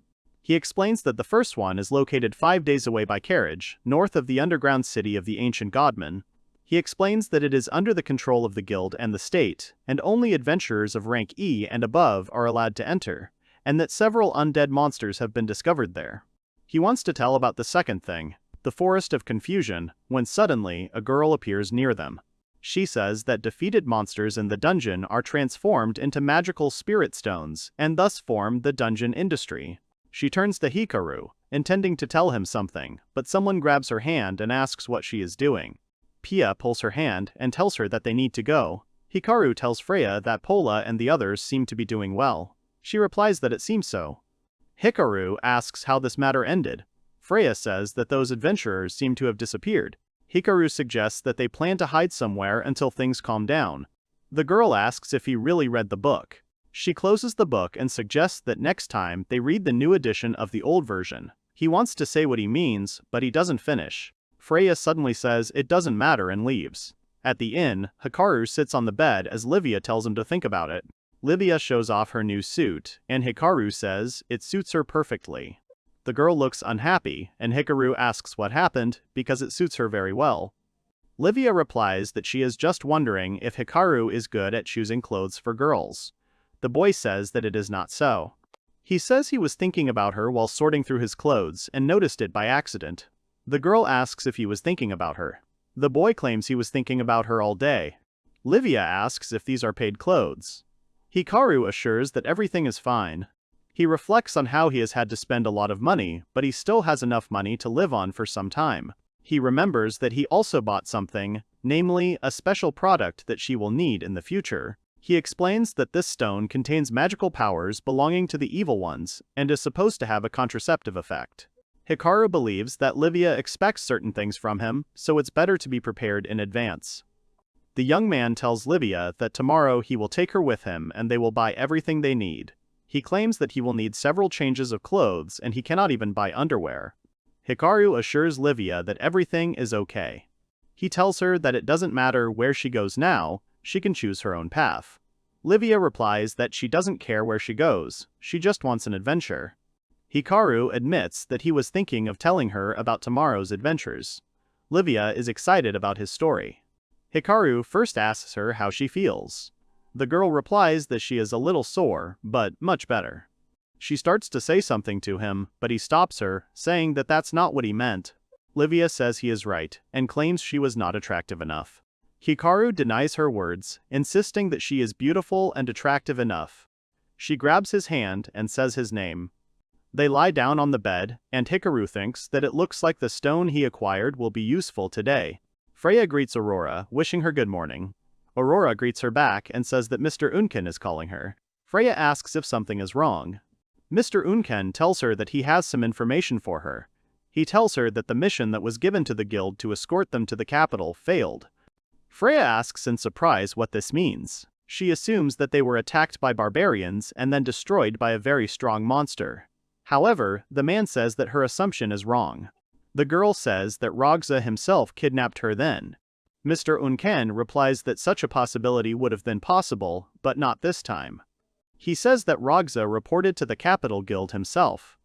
He explains that the first one is located 5 days away by carriage, north of the underground city of the ancient godmen. He explains that it is under the control of the guild and the state, and only adventurers of rank E and above are allowed to enter, and that several undead monsters have been discovered there. He wants to tell about the second thing, the Forest of Confusion, when suddenly a girl appears near them. She says that defeated monsters in the dungeon are transformed into magical spirit stones and thus form the dungeon industry. She turns to Hikaru, intending to tell him something, but someone grabs her hand and asks what she is doing. Pia pulls her hand and tells her that they need to go. Hikaru tells Freya that Pola and the others seem to be doing well. She replies that it seems so. Hikaru asks how this matter ended. Freya says that those adventurers seem to have disappeared. Hikaru suggests that they plan to hide somewhere until things calm down. The girl asks if he really read the book. She closes the book and suggests that next time they read the new edition of the old version. He wants to say what he means, but he doesn't finish. Freya suddenly says it doesn't matter and leaves. At the inn, Hikaru sits on the bed as Livia tells him to think about it. Livia shows off her new suit, and Hikaru says it suits her perfectly. The girl looks unhappy, and Hikaru asks what happened, because it suits her very well. Livia replies that she is just wondering if Hikaru is good at choosing clothes for girls. The boy says that it is not so. He says he was thinking about her while sorting through his clothes and noticed it by accident. The girl asks if he was thinking about her. The boy claims he was thinking about her all day. Livia asks if these are paid clothes. Hikaru assures that everything is fine. He reflects on how he has had to spend a lot of money, but he still has enough money to live on for some time. He remembers that he also bought something, namely a special product that she will need in the future. He explains that this stone contains magical powers belonging to the evil ones and is supposed to have a contraceptive effect. Hikaru believes that Livia expects certain things from him, so it's better to be prepared in advance. The young man tells Livia that tomorrow he will take her with him and they will buy everything they need. He claims that he will need several changes of clothes and he cannot even buy underwear. Hikaru assures Livia that everything is okay. He tells her that it doesn't matter where she goes now, she can choose her own path. Livia replies that she doesn't care where she goes, she just wants an adventure. Hikaru admits that he was thinking of telling her about tomorrow's adventures. Livia is excited about his story. Hikaru first asks her how she feels. The girl replies that she is a little sore, but much better. She starts to say something to him, but he stops her, saying that that's not what he meant. Livia says he is right, and claims she was not attractive enough. Hikaru denies her words, insisting that she is beautiful and attractive enough. She grabs his hand and says his name. They lie down on the bed, and Hikaru thinks that it looks like the stone he acquired will be useful today. Freya greets Aurora, wishing her good morning. Aurora greets her back and says that Mr. Unken is calling her. Freya asks if something is wrong. Mr. Unken tells her that he has some information for her. He tells her that the mission that was given to the guild to escort them to the capital failed. Freya asks in surprise what this means. She assumes that they were attacked by barbarians and then destroyed by a very strong monster. However, the man says that her assumption is wrong. The girl says that Rogza himself kidnapped her then. Mr. Unken replies that such a possibility would have been possible, but not this time. He says that Rogza reported to the Capital Guild himself.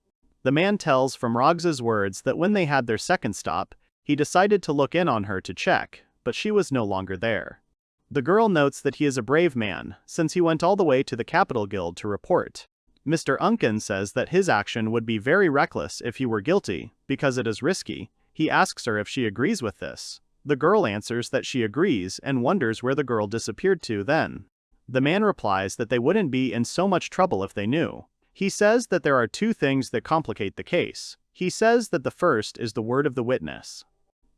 The man tells from Rogza's words that when they had their second stop, he decided to look in on her to check, but she was no longer there. The girl notes that he is a brave man, since he went all the way to the Capital Guild to report. Mr. Unken says that his action would be very reckless if he were guilty, because it is risky. He asks her if she agrees with this. The girl answers that she agrees and wonders where the girl disappeared to then. The man replies that they wouldn't be in so much trouble if they knew. He says that there are two things that complicate the case. He says that the first is the word of the witness.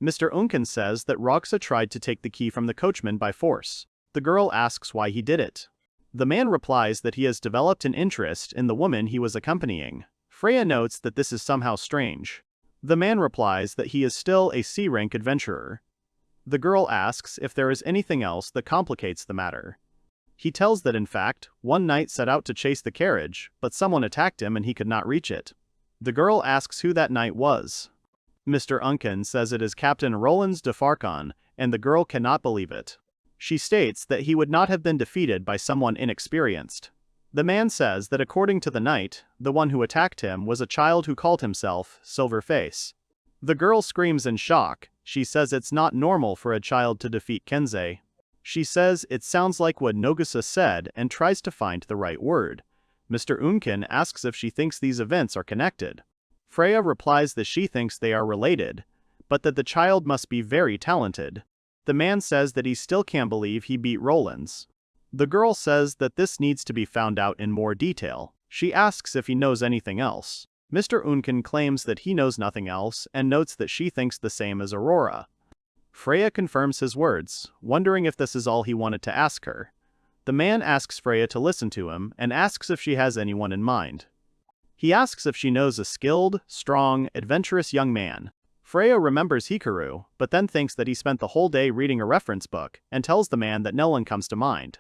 Mr. Unken says that Rogza tried to take the key from the coachman by force. The girl asks why he did it. The man replies that he has developed an interest in the woman he was accompanying. Freya notes that this is somehow strange. The man replies that he is still a C-rank adventurer. The girl asks if there is anything else that complicates the matter. He tells that in fact, one knight set out to chase the carriage, but someone attacked him and he could not reach it. The girl asks who that knight was. Mr. Unken says it is Captain Roland de Farcon, and the girl cannot believe it. She states that he would not have been defeated by someone inexperienced. The man says that according to the knight, the one who attacked him was a child who called himself Silverface. The girl screams in shock. She says it's not normal for a child to defeat Kensei. She says it sounds like what Nogisa said and tries to find the right word. Mr. Unkin asks if she thinks these events are connected. Freya replies that she thinks they are related, but that the child must be very talented. The man says that he still can't believe he beat Roland's. The girl says that this needs to be found out in more detail. She asks if he knows anything else. Mr. Unkin claims that he knows nothing else and notes that she thinks the same as Aurora. Freya confirms his words, wondering if this is all he wanted to ask her. The man asks Freya to listen to him and asks if she has anyone in mind. He asks if she knows a skilled, strong, adventurous young man. Freya remembers Hikaru, but then thinks that he spent the whole day reading a reference book and tells the man that no one comes to mind.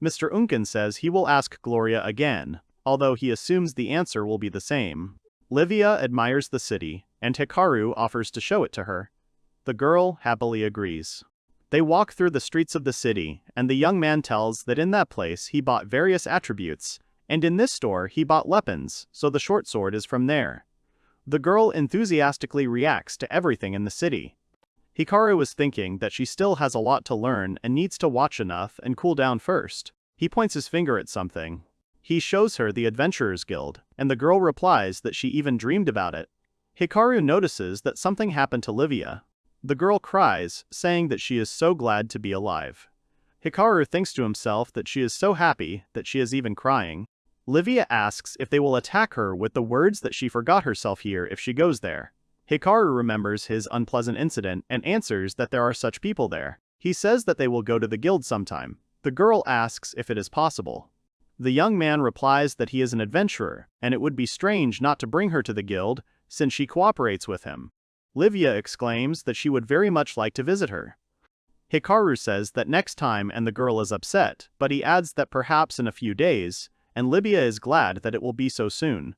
Mr. Unkin says he will ask Gloria again, although he assumes the answer will be the same. Livia admires the city, and Hikaru offers to show it to her. The girl happily agrees. They walk through the streets of the city, and the young man tells that in that place he bought various attributes, and in this store he bought weapons, so the short sword is from there. The girl enthusiastically reacts to everything in the city. Hikaru is thinking that she still has a lot to learn and needs to watch enough and cool down first. He points his finger at something. He shows her the Adventurers Guild, and the girl replies that she even dreamed about it. Hikaru notices that something happened to Livia. The girl cries, saying that she is so glad to be alive. Hikaru thinks to himself that she is so happy that she is even crying. Livia asks if they will attack her with the words that she forgot herself here if she goes there. Hikaru remembers his unpleasant incident and answers that there are such people there. He says that they will go to the guild sometime. The girl asks if it is possible. The young man replies that he is an adventurer, and it would be strange not to bring her to the guild, since she cooperates with him. Livia exclaims that she would very much like to visit her. Hikaru says that next time and the girl is upset, but he adds that perhaps in a few days, and Livia is glad that it will be so soon.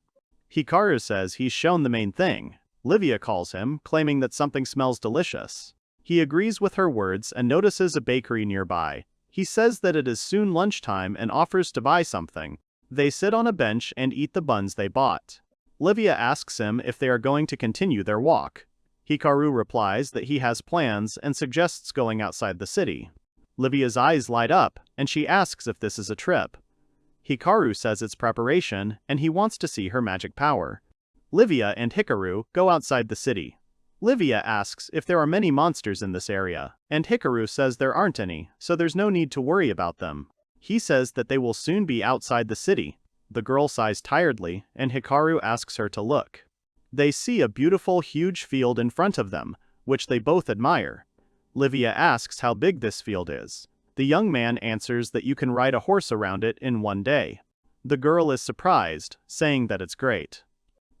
Hikaru says he's shown the main thing. Livia calls him, claiming that something smells delicious. He agrees with her words and notices a bakery nearby. He says that it is soon lunchtime and offers to buy something. They sit on a bench and eat the buns they bought. Livia asks him if they are going to continue their walk. Hikaru replies that he has plans and suggests going outside the city. Livia's eyes light up, and she asks if this is a trip. Hikaru says it's preparation, and he wants to see her magic power. Livia and Hikaru go outside the city. Livia asks if there are many monsters in this area, and Hikaru says there aren't any, so there's no need to worry about them. He says that they will soon be outside the city. The girl sighs tiredly, and Hikaru asks her to look. They see a beautiful, huge field in front of them, which they both admire. Livia asks how big this field is. The young man answers that you can ride a horse around it in one day. The girl is surprised, saying that it's great.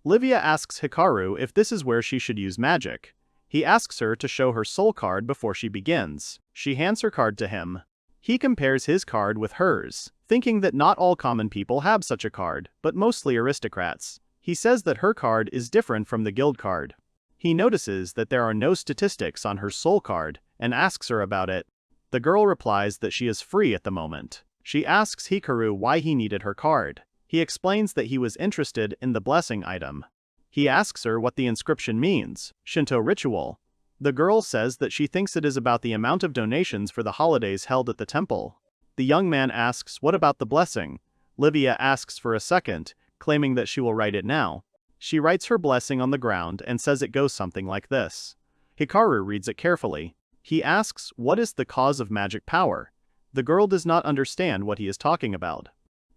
Livia asks Hikaru if this is where she should use magic. He asks her to show her soul card before she begins. She hands her card to him. He compares his card with hers, thinking that not all common people have such a card, but mostly aristocrats. He says that her card is different from the guild card. He notices that there are no statistics on her soul card, and asks her about it. The girl replies that she is free at the moment. She asks Hikaru why he needed her card. He explains that he was interested in the blessing item. He asks her what the inscription means, Shinto ritual. The girl says that she thinks it is about the amount of donations for the holidays held at the temple. The young man asks what about the blessing. Livia asks for a second, claiming that she will write it now. She writes her blessing on the ground and says it goes something like this. Hikaru reads it carefully. He asks what is the cause of magic power. The girl does not understand what he is talking about.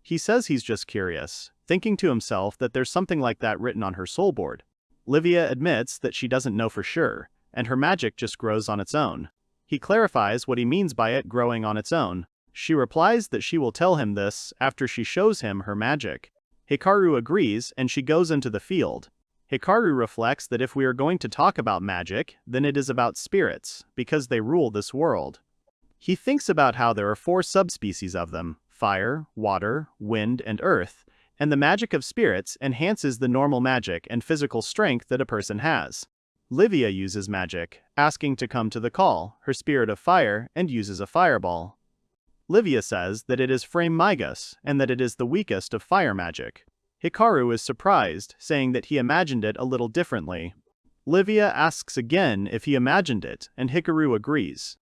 He says he's just curious, thinking to himself that there's something like that written on her soul board. Livia admits that she doesn't know for sure, and her magic just grows on its own. He clarifies what he means by it growing on its own. She replies that she will tell him this after she shows him her magic. Hikaru agrees and she goes into the field. Hikaru reflects that if we are going to talk about magic, then it is about spirits, because they rule this world. He thinks about how there are 4 subspecies of them: fire, water, wind, and earth, and the magic of spirits enhances the normal magic and physical strength that a person has. Livia uses magic, asking to come to the call, her spirit of fire, and uses a fireball. Livia says that it is frame Migas and that it is the weakest of fire magic. Hikaru is surprised, saying that he imagined it a little differently. Livia asks again if he imagined it, and Hikaru agrees.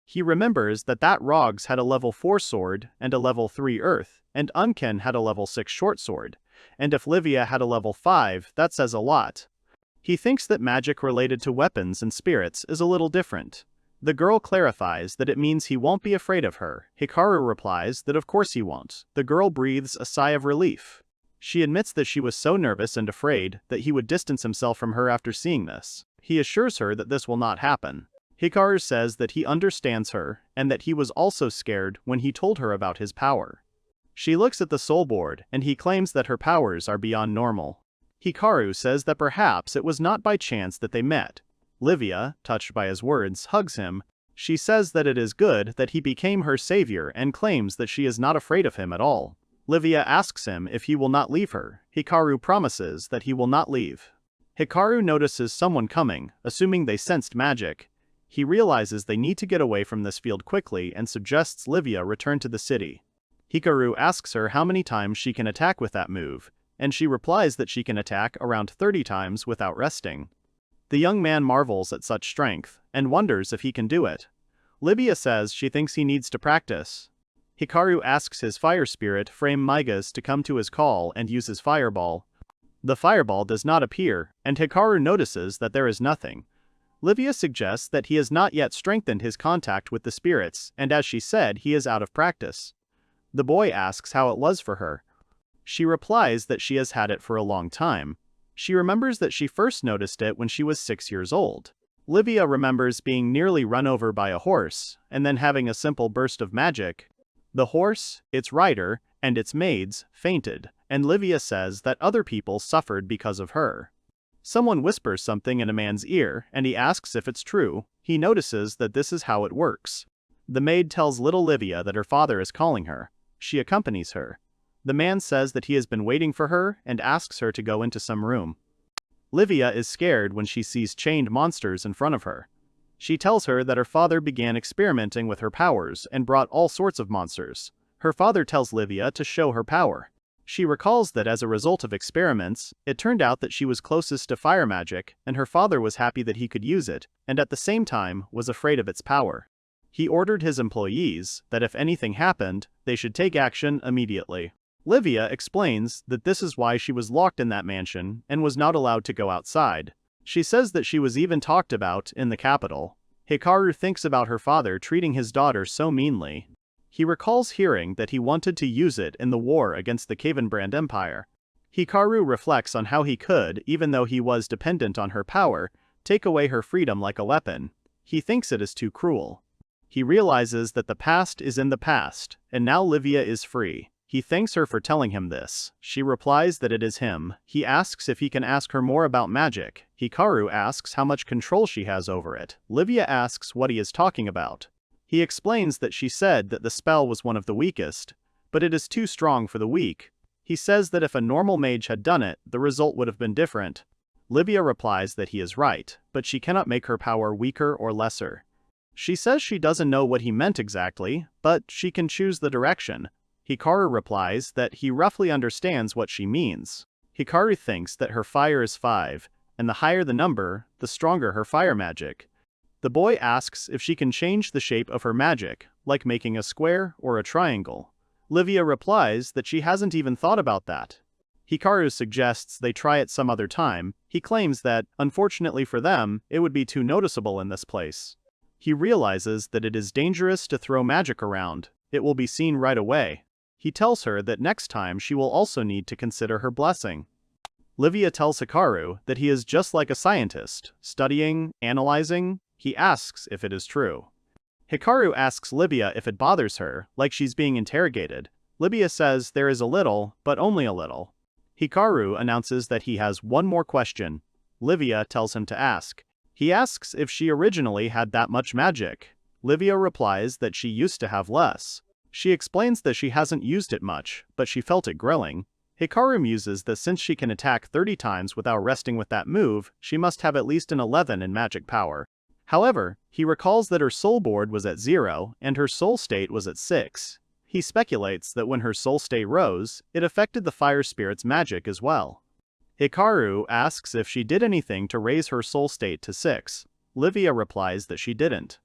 He remembers that Rogs had a level 4 sword and a level 3 earth, and Unken had a level 6 short sword, and if Livia had a level 5, that says a lot. He thinks that magic related to weapons and spirits is a little different. The girl clarifies that it means he won't be afraid of her. Hikaru replies that of course he won't. The girl breathes a sigh of relief. She admits that she was so nervous and afraid that he would distance himself from her after seeing this. He assures her that this will not happen. Hikaru says that he understands her and that he was also scared when he told her about his power. She looks at the soul board and he claims that her powers are beyond normal. Hikaru says that perhaps it was not by chance that they met. Livia, touched by his words, hugs him. She says that it is good that he became her savior and claims that she is not afraid of him at all. Livia asks him if he will not leave her. Hikaru promises that he will not leave. Hikaru notices someone coming, assuming they sensed magic. He realizes they need to get away from this field quickly and suggests Livia return to the city. Hikaru asks her how many times she can attack with that move, and she replies that she can attack around 30 times without resting. The young man marvels at such strength, and wonders if he can do it. Livia says she thinks he needs to practice. Hikaru asks his fire spirit frame Migas to come to his call and use his fireball. The fireball does not appear, and Hikaru notices that there is nothing. Livia suggests that he has not yet strengthened his contact with the spirits, and as she said, he is out of practice. The boy asks how it was for her. She replies that she has had it for a long time. She remembers that she first noticed it when she was 6 years old. Livia remembers being nearly run over by a horse, and then having a simple burst of magic. The horse, its rider, and its maids fainted, and Livia says that other people suffered because of her. Someone whispers something in a man's ear, and he asks if it's true. He notices that this is how it works. The maid tells little Livia that her father is calling her. She accompanies her. The man says that he has been waiting for her and asks her to go into some room. Livia is scared when she sees chained monsters in front of her. She tells her that her father began experimenting with her powers and brought all sorts of monsters. Her father tells Livia to show her power. She recalls that as a result of experiments, it turned out that she was closest to fire magic, and her father was happy that he could use it, and at the same time was afraid of its power. He ordered his employees that if anything happened, they should take action immediately. Livia explains that this is why she was locked in that mansion and was not allowed to go outside. She says that she was even talked about in the capital. Hikaru thinks about her father treating his daughter so meanly. He recalls hearing that he wanted to use it in the war against the Kavenbrand Empire. Hikaru reflects on how he could, even though he was dependent on her power, take away her freedom like a weapon. He thinks it is too cruel. He realizes that the past is in the past, and now Livia is free. He thanks her for telling him this. She replies that it is him. He asks if he can ask her more about magic. Hikaru asks how much control she has over it. Livia asks what he is talking about. He explains that she said that the spell was one of the weakest, but it is too strong for the weak. He says that if a normal mage had done it, the result would have been different. Livia replies that he is right, but she cannot make her power weaker or lesser. She says she doesn't know what he meant exactly, but she can choose the direction. Hikaru replies that he roughly understands what she means. Hikaru thinks that her fire is 5, and the higher the number, the stronger her fire magic. The boy asks if she can change the shape of her magic, like making a square or a triangle. Livia replies that she hasn't even thought about that. Hikaru suggests they try it some other time. He claims that, unfortunately for them, it would be too noticeable in this place. He realizes that it is dangerous to throw magic around. It will be seen right away. He tells her that next time she will also need to consider her blessing. Livia tells Hikaru that he is just like a scientist, studying, analyzing. He asks if it is true. Hikaru asks Livia if it bothers her, like she's being interrogated. Livia says there is a little, but only a little. Hikaru announces that he has one more question. Livia tells him to ask. He asks if she originally had that much magic. Livia replies that she used to have less. She explains that she hasn't used it much, but she felt it growing. Hikaru muses that since she can attack 30 times without resting with that move, she must have at least an 11 in magic power. However, he recalls that her soul board was at 0 and her soul state was at 6. He speculates that when her soul state rose, it affected the fire spirit's magic as well. Hikaru asks if she did anything to raise her soul state to 6. Livia replies that she didn't.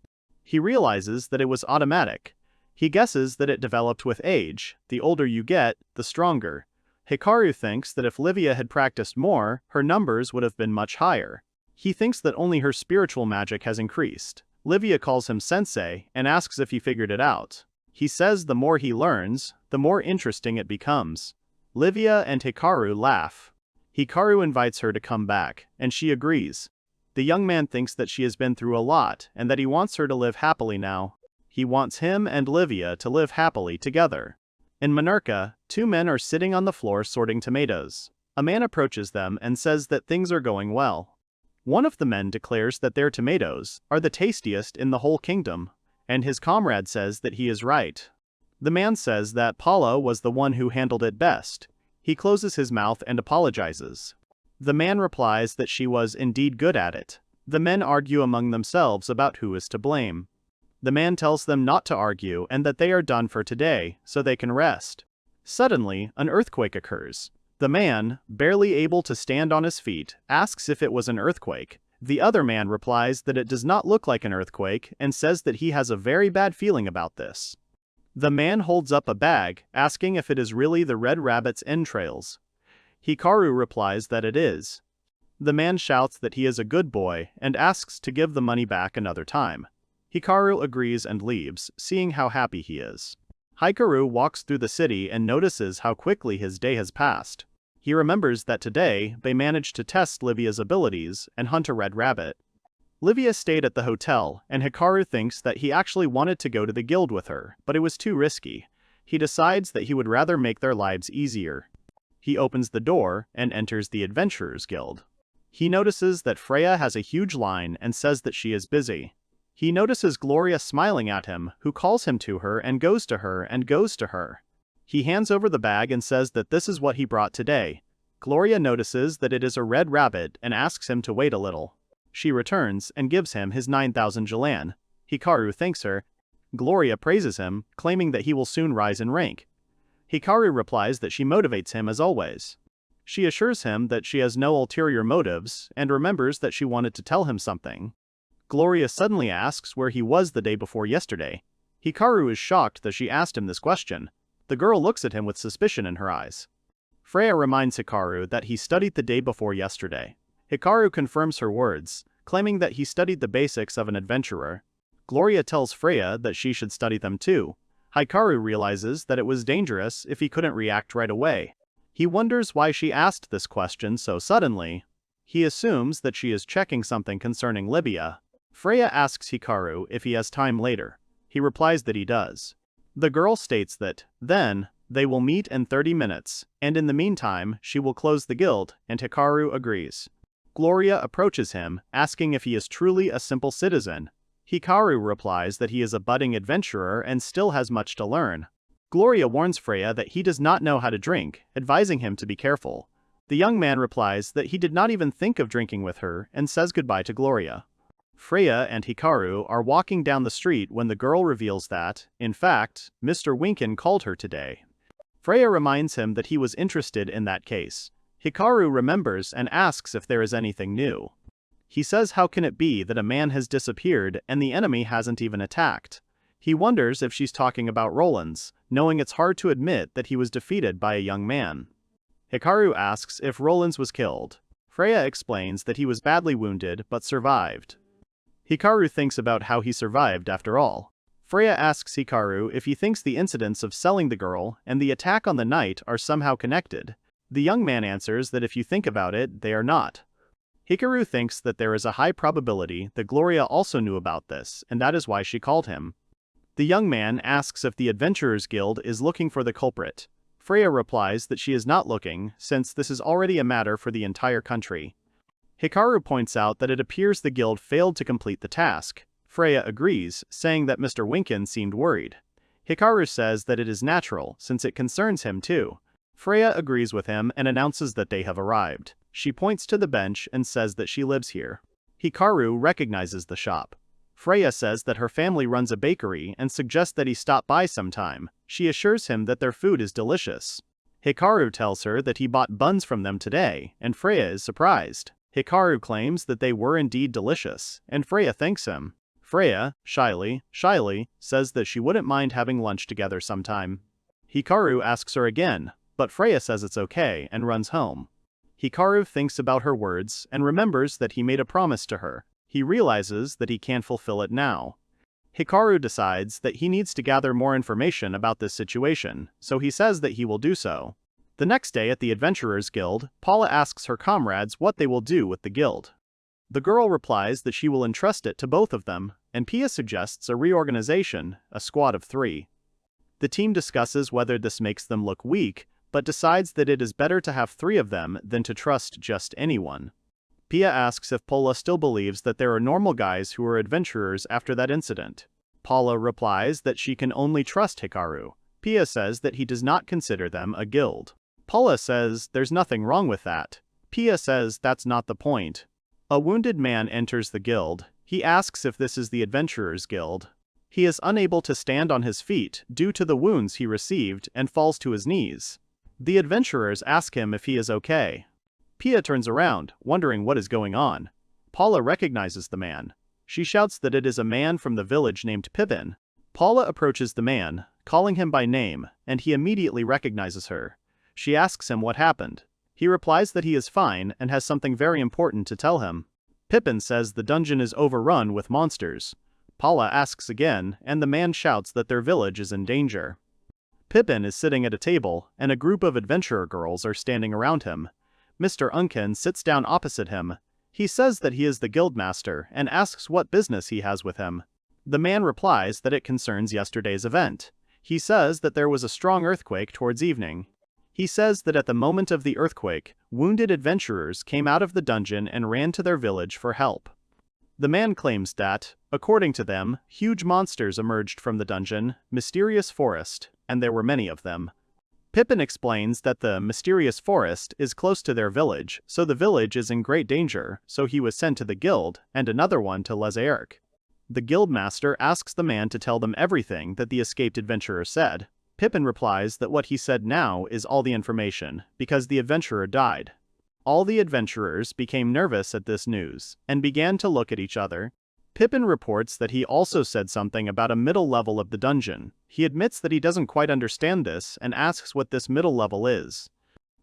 He realizes that it was automatic. He guesses that it developed with age. The older you get, the stronger. Hikaru thinks that if Livia had practiced more, her numbers would have been much higher. He thinks that only her spiritual magic has increased. Livia calls him sensei and asks if he figured it out. He says the more he learns, the more interesting it becomes. Livia and Hikaru laugh. Hikaru invites her to come back, and she agrees. The young man thinks that she has been through a lot and that he wants her to live happily now. He wants him and Livia to live happily together. In Monarcha, 2 men are sitting on the floor sorting tomatoes. A man approaches them and says that things are going well. One of the men declares that their tomatoes are the tastiest in the whole kingdom, and his comrade says that he is right. The man says that Paula was the one who handled it best. He closes his mouth and apologizes. The man replies that she was indeed good at it. The men argue among themselves about who is to blame. The man tells them not to argue and that they are done for today, so they can rest. Suddenly, an earthquake occurs. The man, barely able to stand on his feet, asks if it was an earthquake. The other man replies that it does not look like an earthquake and says that he has a very bad feeling about this. The man holds up a bag, asking if it is really the red rabbit's entrails. Hikaru replies that it is. The man shouts that he is a good boy and asks to give the money back another time. Hikaru agrees and leaves, seeing how happy he is. Hikaru walks through the city and notices how quickly his day has passed. He remembers that today they managed to test Livia's abilities and hunt a red rabbit. Livia stayed at the hotel, and Hikaru thinks that he actually wanted to go to the guild with her, but it was too risky. He decides that he would rather make their lives easier. He opens the door and enters the Adventurers Guild. He notices that Freya has a huge line and says that she is busy. He notices Gloria smiling at him, who calls him to her and goes to her and goes to her. He hands over the bag and says that this is what he brought today. Gloria notices that it is a red rabbit and asks him to wait a little. She returns and gives him his 9,000 jalan. Hikaru thanks her. Gloria praises him, claiming that he will soon rise in rank. Hikaru replies that she motivates him as always. She assures him that she has no ulterior motives and remembers that she wanted to tell him something. Gloria suddenly asks where he was the day before yesterday. Hikaru is shocked that she asked him this question. The girl looks at him with suspicion in her eyes. Freya reminds Hikaru that he studied the day before yesterday. Hikaru confirms her words, claiming that he studied the basics of an adventurer. Gloria tells Freya that she should study them too. Hikaru realizes that it was dangerous if he couldn't react right away. He wonders why she asked this question so suddenly. He assumes that she is checking something concerning Livia. Freya asks Hikaru if he has time later. He replies that he does. The girl states that, then, they will meet in 30 minutes, and in the meantime, she will close the guild, and Hikaru agrees. Gloria approaches him, asking if he is truly a simple citizen. Hikaru replies that he is a budding adventurer and still has much to learn. Gloria warns Freya that he does not know how to drink, advising him to be careful. The young man replies that he did not even think of drinking with her and says goodbye to Gloria. Freya and Hikaru are walking down the street when the girl reveals that, in fact, Mr. Winkin called her today. Freya reminds him that he was interested in that case. Hikaru remembers and asks if there is anything new. He says how can it be that a man has disappeared and the enemy hasn't even attacked. He wonders if she's talking about Roland's, knowing it's hard to admit that he was defeated by a young man. Hikaru asks if Roland's was killed. Freya explains that he was badly wounded but survived. Hikaru thinks about how he survived after all. Freya asks Hikaru if he thinks the incidents of selling the girl and the attack on the knight are somehow connected. The young man answers that if you think about it, they are not. Hikaru thinks that there is a high probability that Gloria also knew about this, and that is why she called him. The young man asks if the Adventurers Guild is looking for the culprit. Freya replies that she is not looking, since this is already a matter for the entire country. Hikaru points out that it appears the guild failed to complete the task. Freya agrees, saying that Mr. Winkin seemed worried. Hikaru says that it is natural, since it concerns him too. Freya agrees with him and announces that they have arrived. She points to the bench and says that she lives here. Hikaru recognizes the shop. Freya says that her family runs a bakery and suggests that he stop by sometime. She assures him that their food is delicious. Hikaru tells her that he bought buns from them today, and Freya is surprised. Hikaru claims that they were indeed delicious, and Freya thanks him. Freya, shyly, says that she wouldn't mind having lunch together sometime. Hikaru asks her again, but Freya says it's okay and runs home. Hikaru thinks about her words and remembers that he made a promise to her. He realizes that he can't fulfill it now. Hikaru decides that he needs to gather more information about this situation, so he says that he will do so. The next day at the Adventurers Guild, Paula asks her comrades what they will do with the guild. The girl replies that she will entrust it to both of them, and Pia suggests a reorganization, a squad of 3. The team discusses whether this makes them look weak, but decides that it is better to have 3 of them than to trust just anyone. Pia asks if Paula still believes that there are normal guys who are adventurers after that incident. Paula replies that she can only trust Hikaru. Pia says that he does not consider them a guild. Paula says there's nothing wrong with that. Pia says that's not the point. A wounded man enters the guild. He asks if this is the Adventurers Guild. He is unable to stand on his feet due to the wounds he received and falls to his knees. The adventurers ask him if he is okay. Pia turns around, wondering what is going on. Paula recognizes the man. She shouts that it is a man from the village named Pippin. Paula approaches the man, calling him by name, and he immediately recognizes her. She asks him what happened. He replies that he is fine and has something very important to tell him. Pippin says the dungeon is overrun with monsters. Paula asks again, and the man shouts that their village is in danger. Pippin is sitting at a table, and a group of adventurer girls are standing around him. Mr. Unken sits down opposite him. He says that he is the guildmaster and asks what business he has with him. The man replies that it concerns yesterday's event. He says that there was a strong earthquake towards evening. He says that at the moment of the earthquake, wounded adventurers came out of the dungeon and ran to their village for help. The man claims that, according to them, huge monsters emerged from the dungeon, mysterious forest, and there were many of them. Pippin explains that the mysterious forest is close to their village, so the village is in great danger, so he was sent to the guild, and another one to Les Aerk. The guildmaster asks the man to tell them everything that the escaped adventurer said. Pippin replies that what he said now is all the information, because the adventurer died. All the adventurers became nervous at this news, and began to look at each other. Pippin reports that he also said something about a middle level of the dungeon. He admits that he doesn't quite understand this, and asks what this middle level is.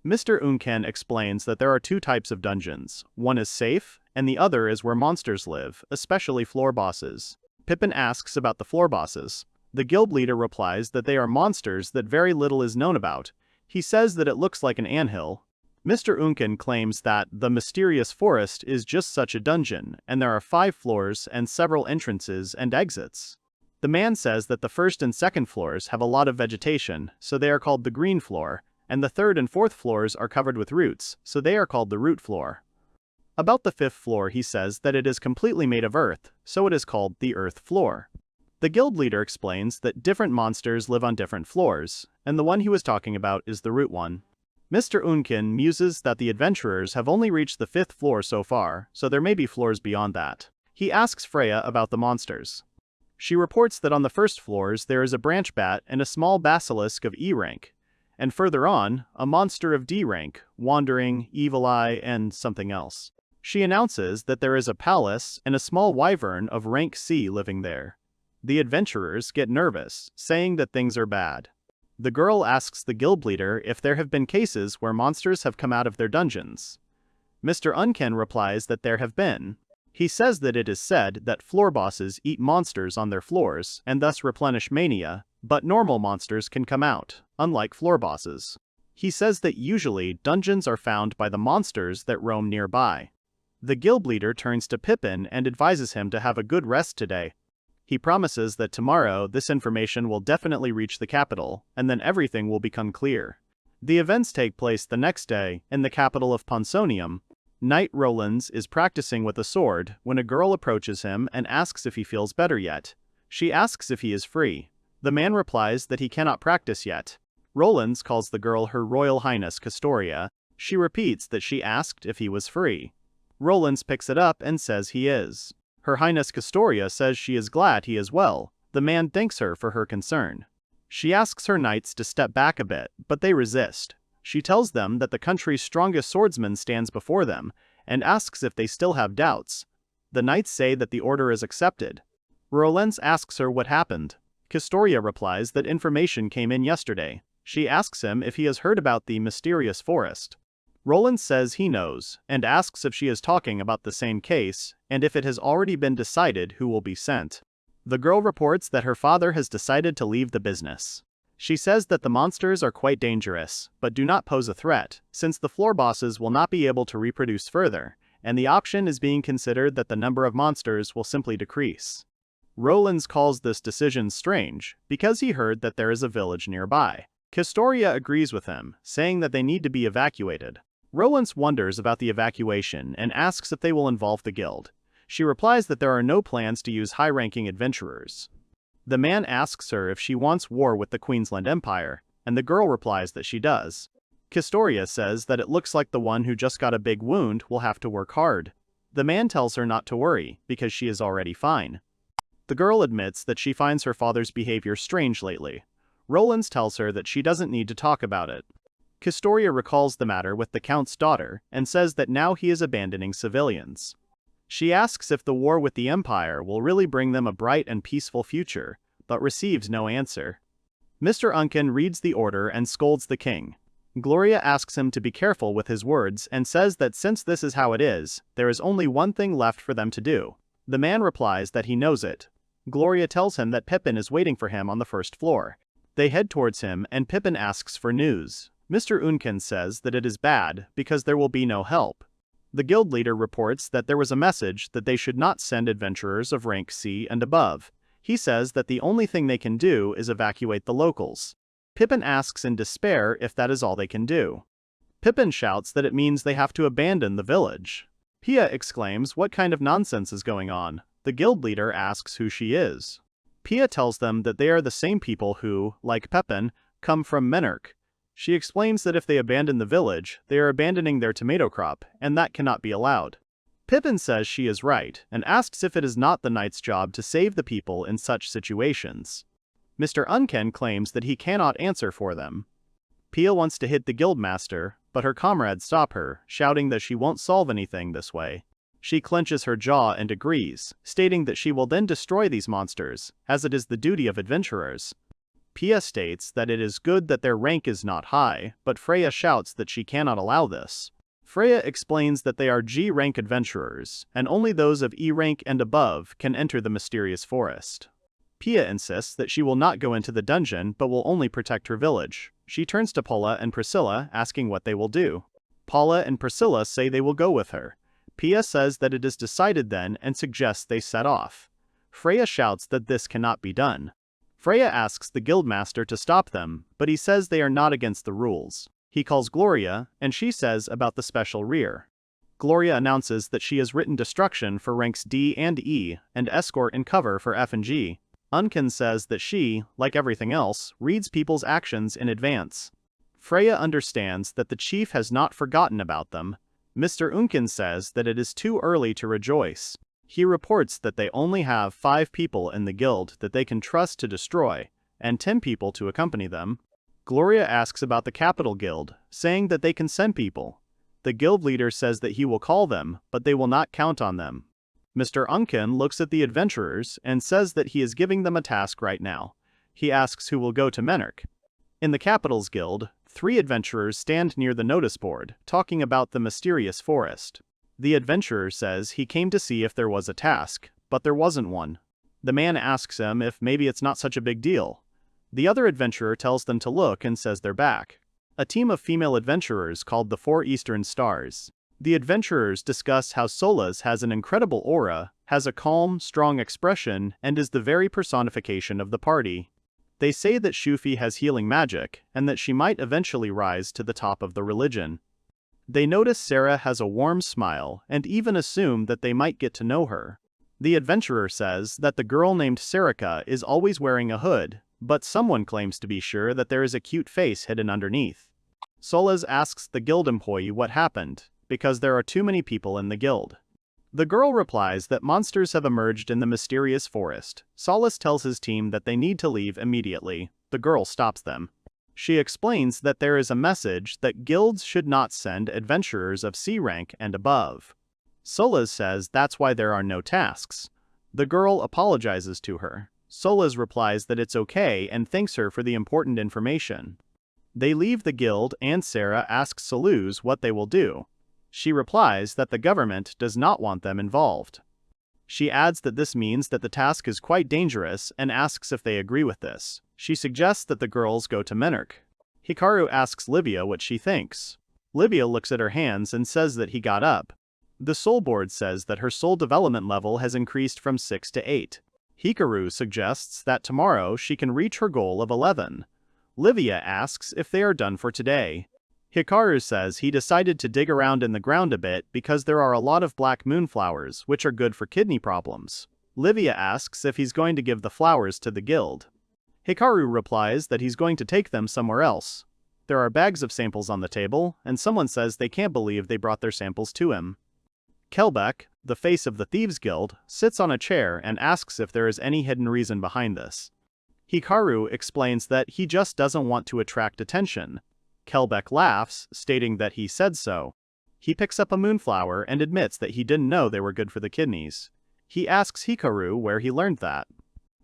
Mr. Unken explains that there are 2 types of dungeons. One is safe, and the other is where monsters live, especially floor bosses. Pippin asks about the floor bosses. The guild leader replies that they are monsters that very little is known about. He says that it looks like an anthill. Mr. Unken claims that the mysterious forest is just such a dungeon, and there are 5 floors and several entrances and exits. The man says that the first and second floors have a lot of vegetation, so they are called the green floor, and the third and fourth floors are covered with roots, so they are called the root floor. About the 5th floor he says that it is completely made of earth, so it is called the earth floor. The guild leader explains that different monsters live on different floors, and the one he was talking about is the root one. Mr. Unken muses that the adventurers have only reached the 5th floor so far, so there may be floors beyond that. He asks Freya about the monsters. She reports that on the 1st floors there is a branch bat and a small basilisk of E rank, and further on, a monster of D rank, wandering, evil eye, and something else. She announces that there is a palace and a small wyvern of rank C living there. The adventurers get nervous, saying that things are bad. The girl asks the guild leader if there have been cases where monsters have come out of their dungeons. Mr. Unken replies that there have been. He says that it is said that floor bosses eat monsters on their floors and thus replenish mania, but normal monsters can come out, unlike floor bosses. He says that usually dungeons are found by the monsters that roam nearby. The guild leader turns to Pippin and advises him to have a good rest today. He promises that tomorrow this information will definitely reach the capital, and then everything will become clear. The events take place the next day, in the capital of Ponsonium. Knight Roland is practicing with a sword when a girl approaches him and asks if he feels better yet. She asks if he is free. The man replies that he cannot practice yet. Roland calls the girl Her Royal Highness Castoria. She repeats that she asked if he was free. Roland picks it up and says he is. Her Highness Castoria says she is glad he is well. The man thanks her for her concern. She asks her knights to step back a bit, but they resist. She tells them that the country's strongest swordsman stands before them, and asks if they still have doubts. The knights say that the order is accepted. Roland asks her what happened. Castoria replies that information came in yesterday. She asks him if he has heard about the mysterious forest. Roland says he knows, and asks if she is talking about the same case, and if it has already been decided who will be sent. The girl reports that her father has decided to leave the business. She says that the monsters are quite dangerous, but do not pose a threat, since the floor bosses will not be able to reproduce further, and the option is being considered that the number of monsters will simply decrease. Roland calls this decision strange, because he heard that there is a village nearby. Castoria agrees with him, saying that they need to be evacuated. Roland wonders about the evacuation and asks if they will involve the guild. She replies that there are no plans to use high-ranking adventurers. The man asks her if she wants war with the Queensland Empire, and the girl replies that she does. Castoria says that it looks like the one who just got a big wound will have to work hard. The man tells her not to worry, because she is already fine. The girl admits that she finds her father's behavior strange lately. Roland tells her that she doesn't need to talk about it. Castoria recalls the matter with the Count's daughter, and says that now he is abandoning civilians. She asks if the war with the Empire will really bring them a bright and peaceful future, but receives no answer. Mr. Unken reads the order and scolds the king. Gloria asks him to be careful with his words and says that since this is how it is, there is only one thing left for them to do. The man replies that he knows it. Gloria tells him that Pippin is waiting for him on the first floor. They head towards him and Pippin asks for news. Mr. Unken says that it is bad because there will be no help. The guild leader reports that there was a message that they should not send adventurers of rank C and above. He says that the only thing they can do is evacuate the locals. Pippin asks in despair if that is all they can do. Pippin shouts that it means they have to abandon the village. Pia exclaims what kind of nonsense is going on. The guild leader asks who she is. Pia tells them that they are the same people who, like Pippin, come from Menark. She explains that if they abandon the village, they are abandoning their tomato crop, and that cannot be allowed. Pippin says she is right, and asks if it is not the knight's job to save the people in such situations. Mr. Unken claims that he cannot answer for them. Pia wants to hit the guildmaster, but her comrades stop her, shouting that she won't solve anything this way. She clenches her jaw and agrees, stating that she will then destroy these monsters, as it is the duty of adventurers. Pia states that it is good that their rank is not high, but Freya shouts that she cannot allow this. Freya explains that they are G-rank adventurers, and only those of E rank and above can enter the mysterious forest. Pia insists that she will not go into the dungeon but will only protect her village. She turns to Paula and Priscilla, asking what they will do. Paula and Priscilla say they will go with her. Pia says that it is decided then and suggests they set off. Freya shouts that this cannot be done. Freya asks the guildmaster to stop them, but he says they are not against the rules. He calls Gloria, and she says about the special rear. Gloria announces that she has written destruction for ranks D and E, and escort and cover for F and G. Unken says that she, like everything else, reads people's actions in advance. Freya understands that the chief has not forgotten about them. Mr. Unken says that it is too early to rejoice. He reports that they only have 5 people in the guild that they can trust to destroy, and 10 people to accompany them. Gloria asks about the Capital Guild, saying that they can send people. The guild leader says that he will call them, but they will not count on them. Mr. Unken looks at the adventurers and says that he is giving them a task right now. He asks who will go to Menark. In the Capitals Guild, 3 adventurers stand near the notice board, talking about the mysterious forest. The adventurer says he came to see if there was a task, but there wasn't one. The man asks him if maybe it's not such a big deal. The other adventurer tells them to look and says they're back. A team of female adventurers called the 4 Eastern Stars. The adventurers discuss how Solace has an incredible aura, has a calm, strong expression, and is the very personification of the party. They say that Shufi has healing magic, and that she might eventually rise to the top of the religion. They notice Sarah has a warm smile, and even assume that they might get to know her. The adventurer says that the girl named Sarika is always wearing a hood, but someone claims to be sure that there is a cute face hidden underneath. Solace asks the guild employee what happened. because there are too many people in the guild. The girl replies that monsters have emerged in the mysterious forest. Solace tells his team that they need to leave immediately. The girl stops them. She explains that there is a message that guilds should not send adventurers of C rank and above. Solace says that's why there are no tasks. The girl apologizes to her. Solace replies that it's okay and thanks her for the important information. They leave the guild and Sarah asks Solace what they will do. She replies that the government does not want them involved. She adds that this means that the task is quite dangerous and asks if they agree with this. She suggests that the girls go to Menark. Hikaru asks Livia what she thinks. Livia looks at her hands and says that he got up. The soul board says that her soul development level has increased from 6 to 8. Hikaru suggests that tomorrow she can reach her goal of 11. Livia asks if they are done for today. Hikaru says he decided to dig around in the ground a bit because there are a lot of black moonflowers which are good for kidney problems. Livia asks if he's going to give the flowers to the guild. Hikaru replies that he's going to take them somewhere else. There are bags of samples on the table, and someone says they can't believe they brought their samples to him. Kelbeck, the face of the Thieves Guild, sits on a chair and asks if there is any hidden reason behind this. Hikaru explains that he just doesn't want to attract attention. Kelbeck laughs, stating that he said so. He picks up a moonflower and admits that he didn't know they were good for the kidneys. He asks Hikaru where he learned that.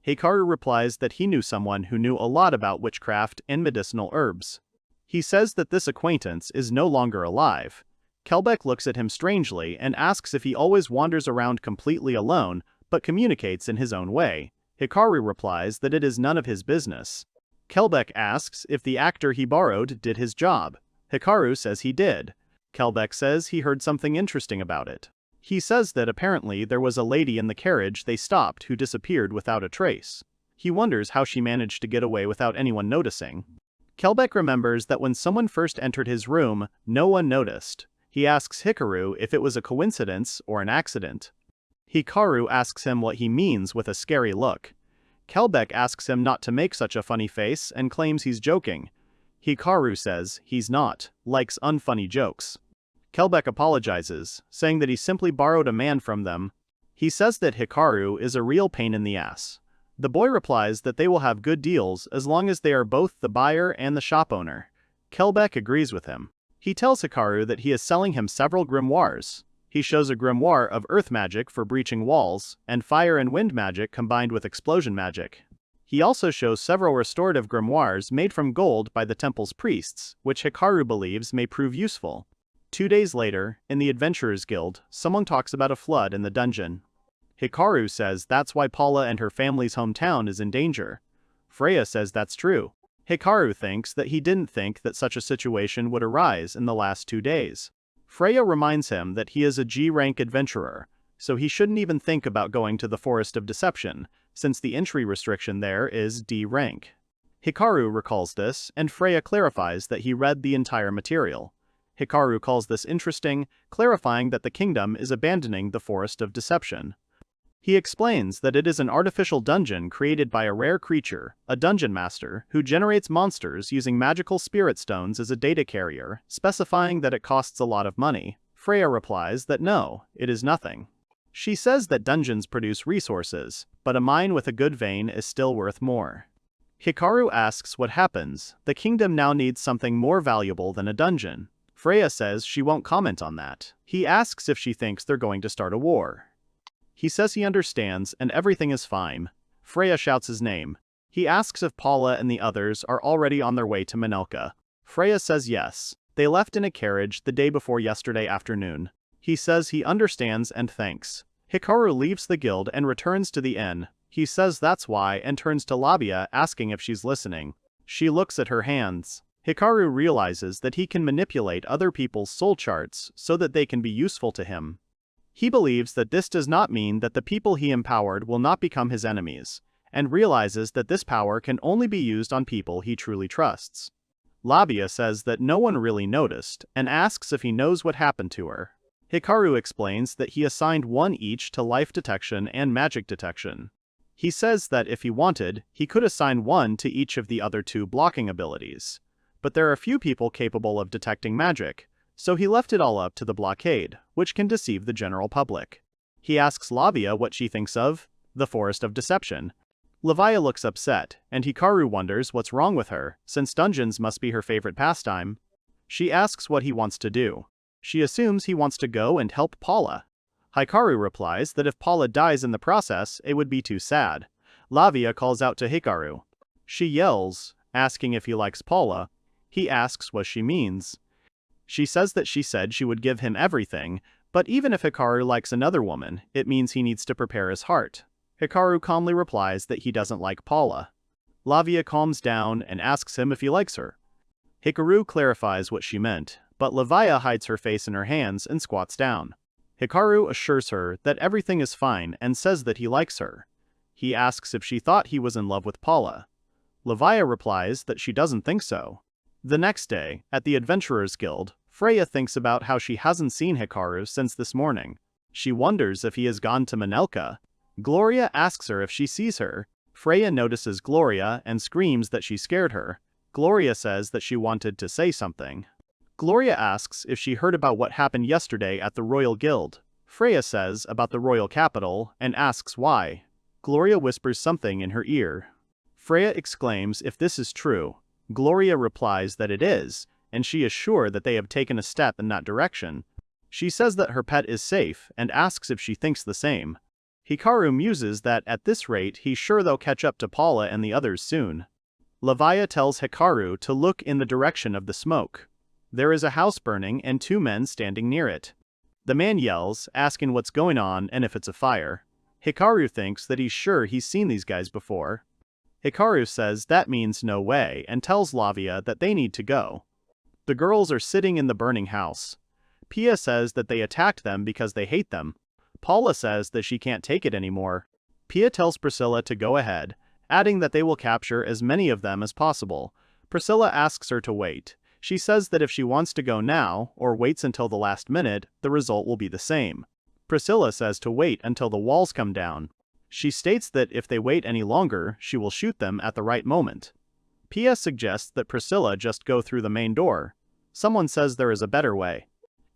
Hikaru replies that he knew someone who knew a lot about witchcraft and medicinal herbs. He says that this acquaintance is no longer alive. Kelbeck looks at him strangely and asks if he always wanders around completely alone, but communicates in his own way. Hikaru replies that it is none of his business. Kelbeck asks if the actor he borrowed did his job. Hikaru says he did. Kelbeck says he heard something interesting about it. He says that apparently there was a lady in the carriage they stopped who disappeared without a trace. He wonders how she managed to get away without anyone noticing. Kelbeck remembers that when someone first entered his room, no one noticed. He asks Hikaru if it was a coincidence or an accident. Hikaru asks him what he means with a scary look. Kelbeck asks him not to make such a funny face and claims he's joking. Hikaru says he's not, likes unfunny jokes. Kelbeck apologizes, saying that he simply borrowed a man from them. He says that Hikaru is a real pain in the ass. The boy replies that they will have good deals as long as they are both the buyer and the shop owner. Kelbeck agrees with him. He tells Hikaru that he is selling him several grimoires. He shows a grimoire of earth magic for breaching walls, and fire and wind magic combined with explosion magic. He also shows several restorative grimoires made from gold by the temple's priests, which Hikaru believes may prove useful. 2 days later, in the Adventurers Guild, someone talks about a flood in the dungeon. Hikaru says that's why Paula and her family's hometown is in danger. Freya says that's true. Hikaru thinks that he didn't think that such a situation would arise in the last 2 days. Freya reminds him that he is a G-rank adventurer, so he shouldn't even think about going to the Forest of Deception, since the entry restriction there is D rank. Hikaru recalls this, and Freya clarifies that he read the entire material. Hikaru calls this interesting, clarifying that the kingdom is abandoning the Forest of Deception. He explains that it is an artificial dungeon created by a rare creature, a dungeon master, who generates monsters using magical spirit stones as a data carrier, specifying that it costs a lot of money. Freya replies that no, it is nothing. She says that dungeons produce resources, but a mine with a good vein is still worth more. Hikaru asks what happens. The kingdom now needs something more valuable than a dungeon. Freya says she won't comment on that. He asks if she thinks they're going to start a war. He says he understands and everything is fine. Freya shouts his name. He asks if Paula and the others are already on their way to Manelka. Freya says yes. They left in a carriage the day before yesterday afternoon. He says he understands and thanks. Hikaru leaves the guild and returns to the inn. He says that's why and turns to Livia asking if she's listening. She looks at her hands. Hikaru realizes that he can manipulate other people's soul charts so that they can be useful to him. He believes that this does not mean that the people he empowered will not become his enemies, and realizes that this power can only be used on people he truly trusts. Livia says that no one really noticed, and asks if he knows what happened to her. Hikaru explains that he assigned one each to life detection and magic detection. He says that if he wanted, he could assign one to each of the other 2 blocking abilities. But there are few people capable of detecting magic, So he left it all up to the blockade, which can deceive the general public. He asks Livia what she thinks of the Forest of Deception. Livia looks upset, and Hikaru wonders what's wrong with her, since dungeons must be her favorite pastime. She asks what he wants to do. She assumes he wants to go and help Paula. Hikaru replies that if Paula dies in the process, it would be too sad. Livia calls out to Hikaru. She yells, asking if he likes Paula. He asks what she means. She says that she said she would give him everything, but even if Hikaru likes another woman, it means he needs to prepare his heart. Hikaru calmly replies that he doesn't like Paula. Livia calms down and asks him if he likes her. Hikaru clarifies what she meant, but Livia hides her face in her hands and squats down. Hikaru assures her that everything is fine and says that he likes her. He asks if she thought he was in love with Paula. Livia replies that she doesn't think so. The next day, at the Adventurers Guild, Freya thinks about how she hasn't seen Hikaru since this morning. She wonders if he has gone to Manelka. Gloria asks her if she sees her. Freya notices Gloria and screams that she scared her. Gloria says that she wanted to say something. Gloria asks if she heard about what happened yesterday at the Royal Guild. Freya says about the royal capital and asks why. Gloria whispers something in her ear. Freya exclaims if this is true. Gloria replies that it is, and she is sure that they have taken a step in that direction. She says that her pet is safe and asks if she thinks the same. Hikaru muses that at this rate he's sure they'll catch up to Paula and the others soon. Livia tells Hikaru to look in the direction of the smoke. There is a house burning and two men standing near it. The man yells, asking what's going on and if it's a fire. Hikaru thinks that he's sure he's seen these guys before. Hikaru says that means no way and tells Livia that they need to go. The girls are sitting in the burning house. Pia says that they attacked them because they hate them. Paula says that she can't take it anymore. Pia tells Priscilla to go ahead, adding that they will capture as many of them as possible. Priscilla asks her to wait. She says that if she wants to go now, or waits until the last minute, the result will be the same. Priscilla says to wait until the walls come down. She states that if they wait any longer, she will shoot them at the right moment. Pia suggests that Priscilla just go through the main door. Someone says there is a better way.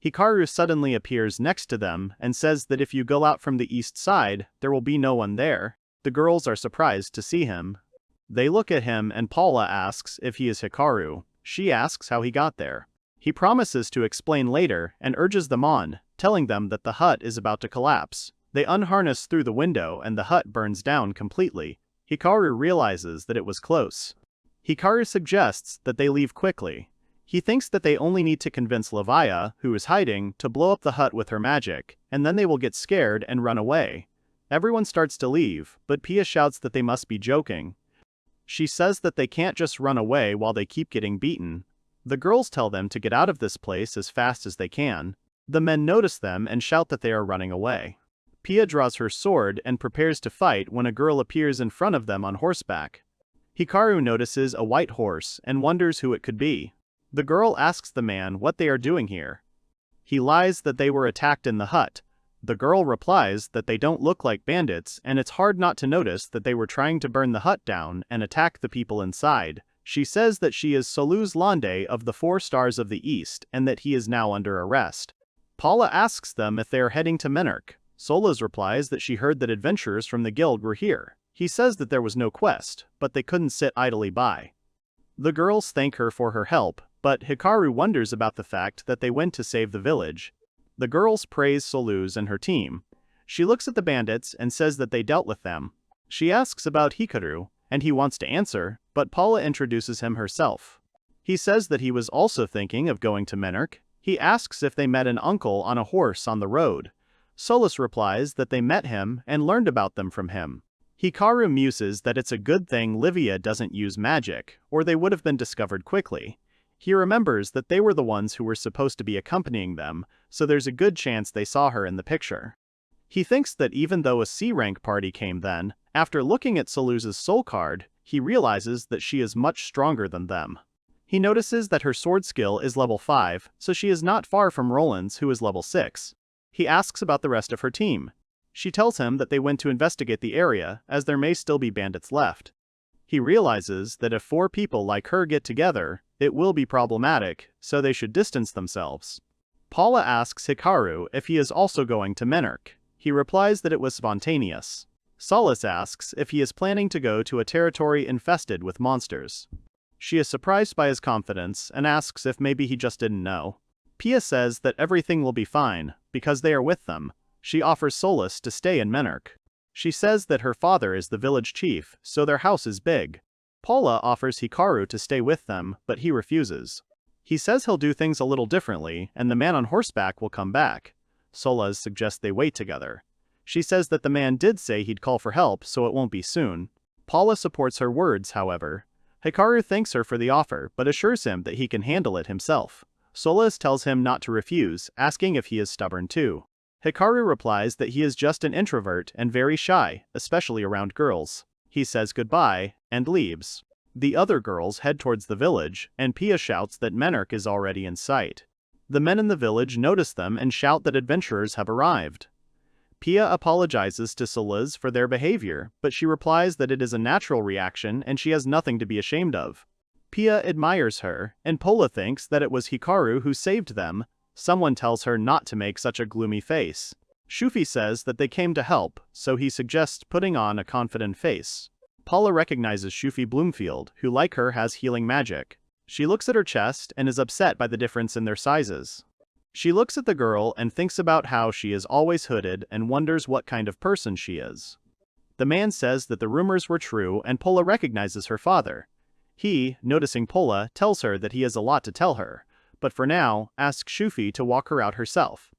Hikaru suddenly appears next to them and says that if you go out from the east side, there will be no one there. The girls are surprised to see him. They look at him and Paula asks if he is Hikaru. She asks how he got there. He promises to explain later and urges them on, telling them that the hut is about to collapse. They unharness through the window and the hut burns down completely. Hikaru realizes that it was close. Hikaru suggests that they leave quickly. He thinks that they only need to convince Livia, who is hiding, to blow up the hut with her magic, and then they will get scared and run away. Everyone starts to leave, but Pia shouts that they must be joking. She says that they can't just run away while they keep getting beaten. The girls tell them to get out of this place as fast as they can. The men notice them and shout that they are running away. Pia draws her sword and prepares to fight when a girl appears in front of them on horseback. Hikaru notices a white horse and wonders who it could be. The girl asks the man what they are doing here. He lies that they were attacked in the hut. The girl replies that they don't look like bandits and it's hard not to notice that they were trying to burn the hut down and attack the people inside. She says that she is Solace Lande of the 4 Stars of the East and that he is now under arrest. Paula asks them if they are heading to Menark. Solace replies that she heard that adventurers from the guild were here. He says that there was no quest, but they couldn't sit idly by. The girls thank her for her help, but Hikaru wonders about the fact that they went to save the village. The girls praise Solace and her team. She looks at the bandits and says that they dealt with them. She asks about Hikaru, and he wants to answer, but Paula introduces him herself. He says that he was also thinking of going to Menark. He asks if they met an uncle on a horse on the road. Solace replies that they met him and learned about them from him. Hikaru muses that it's a good thing Livia doesn't use magic, or they would have been discovered quickly. He remembers that they were the ones who were supposed to be accompanying them, so there's a good chance they saw her in the picture. He thinks that even though a C-rank party came then, after looking at Solace's soul card, he realizes that she is much stronger than them. He notices that her sword skill is level 5, so she is not far from Roland's, who is level 6. He asks about the rest of her team. She tells him that they went to investigate the area, as there may still be bandits left. He realizes that if 4 people like her get together, it will be problematic, so they should distance themselves. Paula asks Hikaru if he is also going to Menark. He replies that it was spontaneous. Solace asks if he is planning to go to a territory infested with monsters. She is surprised by his confidence and asks if maybe he just didn't know. Pia says that everything will be fine, because they are with them. She offers Solace to stay in Menark. She says that her father is the village chief, so their house is big. Paula offers Hikaru to stay with them, but he refuses. He says he'll do things a little differently, and the man on horseback will come back. Solace suggests they wait together. She says that the man did say he'd call for help, so it won't be soon. Paula supports her words, however. Hikaru thanks her for the offer, but assures him that he can handle it himself. Solace tells him not to refuse, asking if he is stubborn too. Hikaru replies that he is just an introvert and very shy, especially around girls. He says goodbye, and leaves. The other girls head towards the village, and Pia shouts that Menark is already in sight. The men in the village notice them and shout that adventurers have arrived. Pia apologizes to Solace for their behavior, but she replies that it is a natural reaction and she has nothing to be ashamed of. Pia admires her, and Paula thinks that it was Hikaru who saved them. Someone tells her not to make such a gloomy face. Shufi says that they came to help, so he suggests putting on a confident face. Paula recognizes Shufi Bloomfield, who like her has healing magic. She looks at her chest and is upset by the difference in their sizes. She looks at the girl and thinks about how she is always hooded and wonders what kind of person she is. The man says that the rumors were true and Paula recognizes her father. He, noticing Paula, tells her that he has a lot to tell her, but for now, asks Shufi to walk her out herself.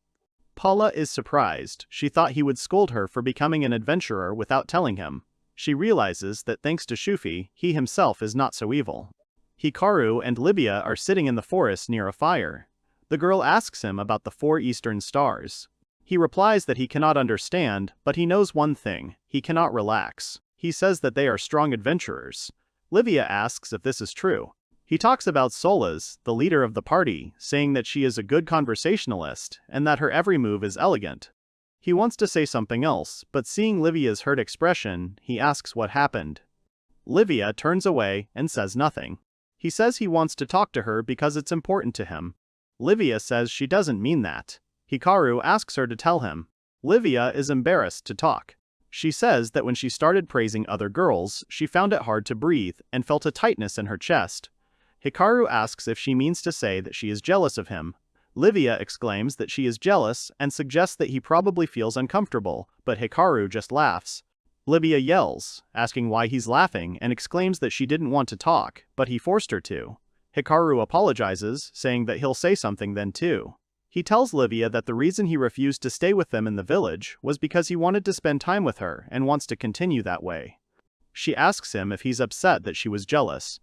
Paula is surprised. She thought he would scold her for becoming an adventurer without telling him. She realizes that thanks to Shufi, he himself is not so evil. Hikaru and Livia are sitting in the forest near a fire. The girl asks him about the 4 eastern stars. He replies that he cannot understand, but he knows one thing: he cannot relax. He says that they are strong adventurers. Livia asks if this is true. He talks about Solace, the leader of the party, saying that she is a good conversationalist and that her every move is elegant. He wants to say something else, but seeing Livia's hurt expression, he asks what happened. Livia turns away and says nothing. He says he wants to talk to her because it's important to him. Livia says she doesn't mean that. Hikaru asks her to tell him. Livia is embarrassed to talk. She says that when she started praising other girls, she found it hard to breathe and felt a tightness in her chest. Hikaru asks if she means to say that she is jealous of him. Livia exclaims that she is jealous and suggests that he probably feels uncomfortable, but Hikaru just laughs. Livia yells, asking why he's laughing, and exclaims that she didn't want to talk, but he forced her to. Hikaru apologizes, saying that he'll say something then too. He tells Livia that the reason he refused to stay with them in the village was because he wanted to spend time with her and wants to continue that way. She asks him if he's upset that she was jealous.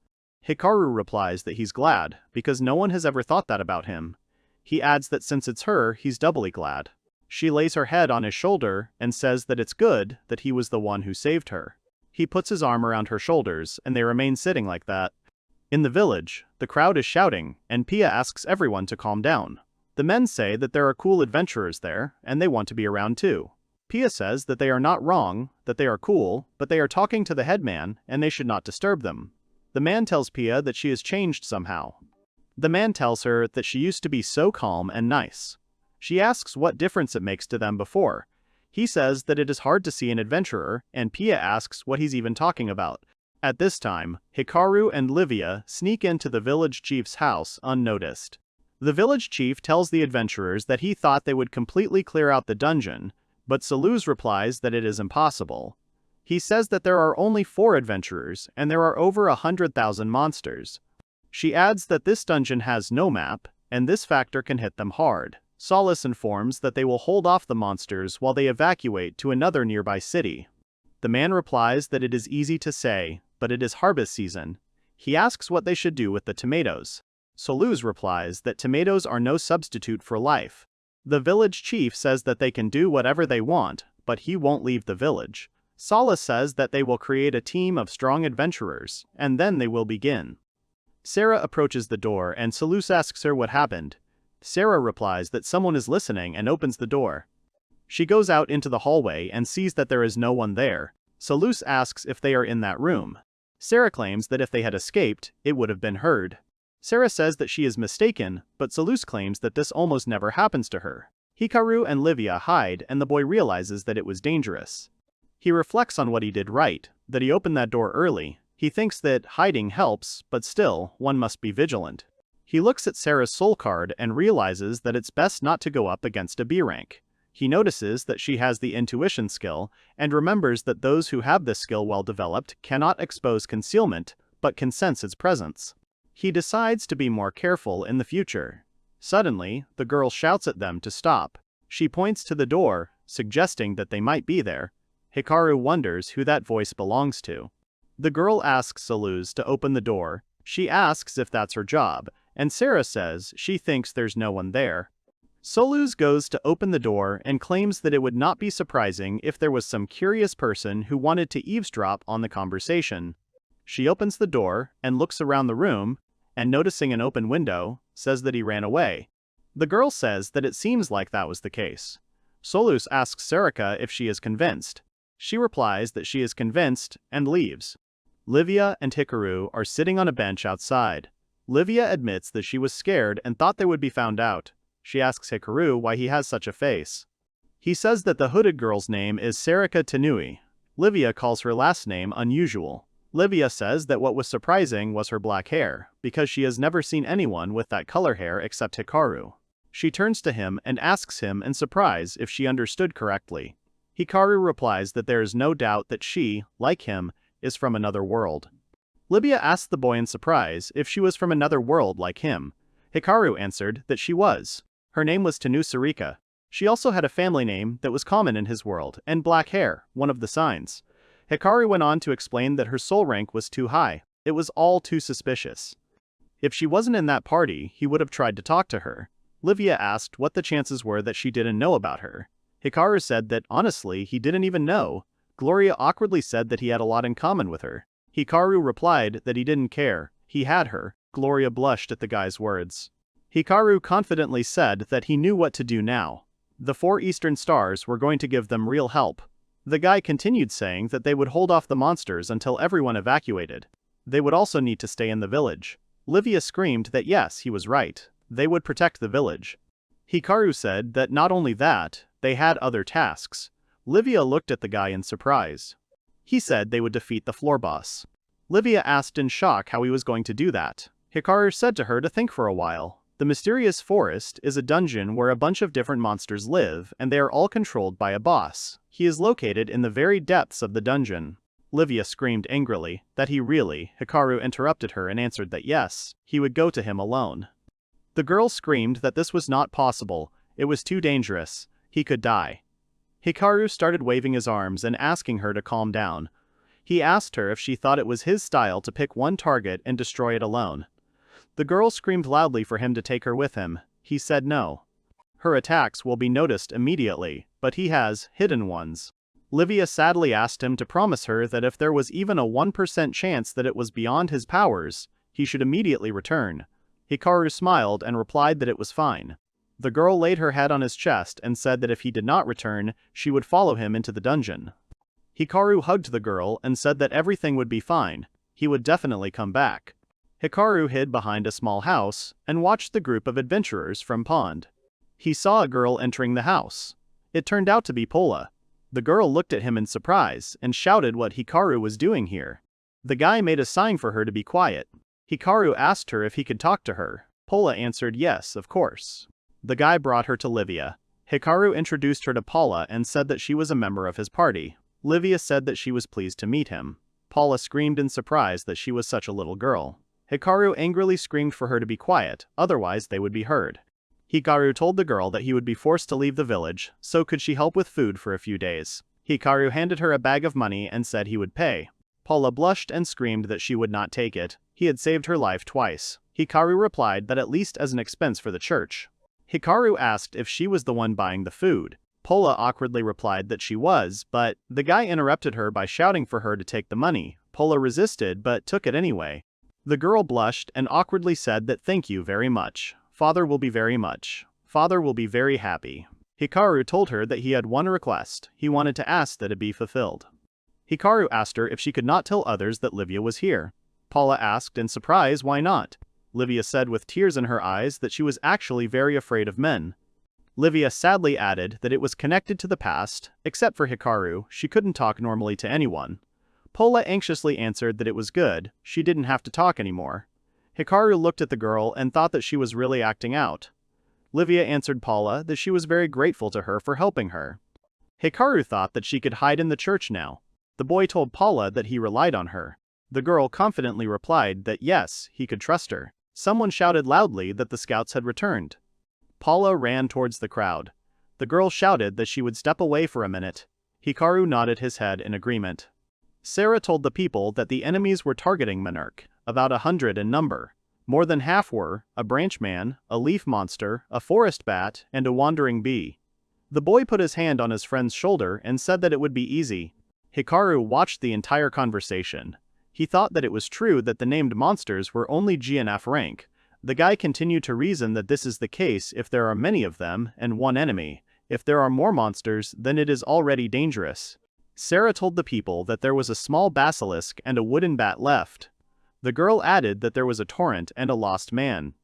Hikaru replies that he's glad, because no one has ever thought that about him. He adds that since it's her, he's doubly glad. She lays her head on his shoulder and says that it's good that he was the one who saved her. He puts his arm around her shoulders and they remain sitting like that. In the village, the crowd is shouting, and Pia asks everyone to calm down. The men say that there are cool adventurers there, and they want to be around too. Pia says that they are not wrong, that they are cool, but they are talking to the headman, and they should not disturb them. The man tells Pia that she has changed somehow. The man tells her that she used to be so calm and nice. She asks what difference it makes to them before. He says that it is hard to see an adventurer, and Pia asks what he's even talking about. At this time, Hikaru and Livia sneak into the village chief's house unnoticed. The village chief tells the adventurers that he thought they would completely clear out the dungeon, but Solace replies that it is impossible. He says that there are only 4 adventurers, and there are over 100,000 monsters. She adds that this dungeon has no map, and this factor can hit them hard. Solace informs that they will hold off the monsters while they evacuate to another nearby city. The man replies that it is easy to say, but it is harvest season. He asks what they should do with the tomatoes. Solace replies that tomatoes are no substitute for life. The village chief says that they can do whatever they want, but he won't leave the village. Solace says that they will create a team of strong adventurers, and then they will begin. Sarah approaches the door and Solace asks her what happened. Sarah replies that someone is listening and opens the door. She goes out into the hallway and sees that there is no one there. Solace asks if they are in that room. Sarah claims that if they had escaped, it would have been heard. Sarah says that she is mistaken, but Solace claims that this almost never happens to her. Hikaru and Livia hide and the boy realizes that it was dangerous. He reflects on what he did right, that he opened that door early. He thinks that hiding helps, but still, one must be vigilant. He looks at Sarah's soul card and realizes that it's best not to go up against a B rank. He notices that she has the intuition skill, and remembers that those who have this skill well developed cannot expose concealment, but can sense its presence. He decides to be more careful in the future. Suddenly, the girl shouts at them to stop. She points to the door, suggesting that they might be there. Hikaru wonders who that voice belongs to. The girl asks Solace to open the door. She asks if that's her job, and Sarah says she thinks there's no one there. Solace goes to open the door and claims that it would not be surprising if there was some curious person who wanted to eavesdrop on the conversation. She opens the door and looks around the room, and noticing an open window, says that he ran away. The girl says that it seems like that was the case. Solace asks Sarika if she is convinced. She replies that she is convinced and leaves. Livia and Hikaru are sitting on a bench outside. Livia admits that she was scared and thought they would be found out. She asks Hikaru why he has such a face. He says that the hooded girl's name is Sarika Tanui. Livia calls her last name unusual. Livia says that what was surprising was her black hair, because she has never seen anyone with that color hair except Hikaru. She turns to him and asks him in surprise if she understood correctly. Hikaru replies that there is no doubt that she, like him, is from another world. Livia asked the boy in surprise if she was from another world like him. Hikaru answered that she was. Her name was Tanu Sarika. She also had a family name that was common in his world, and black hair, one of the signs. Hikaru went on to explain that her soul rank was too high. It was all too suspicious. If she wasn't in that party, he would have tried to talk to her. Livia asked what the chances were that she didn't know about her. Hikaru said that, honestly, he didn't even know. Gloria awkwardly said that he had a lot in common with her. Hikaru replied that he didn't care. He had her. Gloria blushed at the guy's words. Hikaru confidently said that he knew what to do now. The 4 Eastern Stars were going to give them real help. The guy continued saying that they would hold off the monsters until everyone evacuated. They would also need to stay in the village. Livia screamed that yes, he was right. They would protect the village. Hikaru said that not only that, they had other tasks. Livia looked at the guy in surprise. He said they would defeat the floor boss. Livia asked in shock how he was going to do that. Hikaru said to her to think for a while. The mysterious forest is a dungeon where a bunch of different monsters live, and they are all controlled by a boss. He is located in the very depths of the dungeon. Livia screamed angrily that he really. Hikaru interrupted her and answered that yes, he would go to him alone. The girl screamed that this was not possible. It was too dangerous. He could die. Hikaru started waving his arms and asking her to calm down. He asked her if she thought it was his style to pick one target and destroy it alone. The girl screamed loudly for him to take her with him. He said no. Her attacks will be noticed immediately, but he has hidden ones. Livia sadly asked him to promise her that if there was even a 1% chance that it was beyond his powers, he should immediately return. Hikaru smiled and replied that it was fine. The girl laid her head on his chest and said that if he did not return, she would follow him into the dungeon. Hikaru hugged the girl and said that everything would be fine. He would definitely come back. Hikaru hid behind a small house and watched the group of adventurers from pond. He saw a girl entering the house. It turned out to be Pola. The girl looked at him in surprise and shouted what Hikaru was doing here. The guy made a sign for her to be quiet. Hikaru asked her if he could talk to her. Pola answered yes, of course. The guy brought her to Livia. Hikaru introduced her to Paula and said that she was a member of his party. Livia said that she was pleased to meet him. Paula screamed in surprise that she was such a little girl. Hikaru angrily screamed for her to be quiet, otherwise they would be heard. Hikaru told the girl that he would be forced to leave the village, so could she help with food for a few days. Hikaru handed her a bag of money and said he would pay. Paula blushed and screamed that she would not take it. He had saved her life twice. Hikaru replied that at least as an expense for the church. Hikaru asked if she was the one buying the food. Pola awkwardly replied that she was, but the guy interrupted her by shouting for her to take the money. Pola resisted but took it anyway. The girl blushed and awkwardly said that thank you very much. Father will be very happy. Hikaru told her that he had one request. He wanted to ask that it be fulfilled. Hikaru asked her if she could not tell others that Livia was here. Paula asked in surprise why not. Livia said with tears in her eyes that she was actually very afraid of men. Livia sadly added that it was connected to the past, except for Hikaru, she couldn't talk normally to anyone. Pola anxiously answered that it was good, she didn't have to talk anymore. Hikaru looked at the girl and thought that she was really acting out. Livia answered Paula that she was very grateful to her for helping her. Hikaru thought that she could hide in the church now. The boy told Paula that he relied on her. The girl confidently replied that yes, he could trust her. Someone shouted loudly that the scouts had returned. Paula ran towards the crowd. The girl shouted that she would step away for a minute. Hikaru nodded his head in agreement. Sarah told the people that the enemies were targeting Monarch, about 100 in number. More than half were a branch man, a leaf monster, a forest bat, and a wandering bee. The boy put his hand on his friend's shoulder and said that it would be easy. Hikaru watched the entire conversation. He thought that it was true that the named monsters were only GNF rank. The guy continued to reason that this is the case if there are many of them and one enemy. If there are more monsters, then it is already dangerous. Sarah told the people that there was a small basilisk and a wooden bat left. The girl added that there was a torrent and a lost man.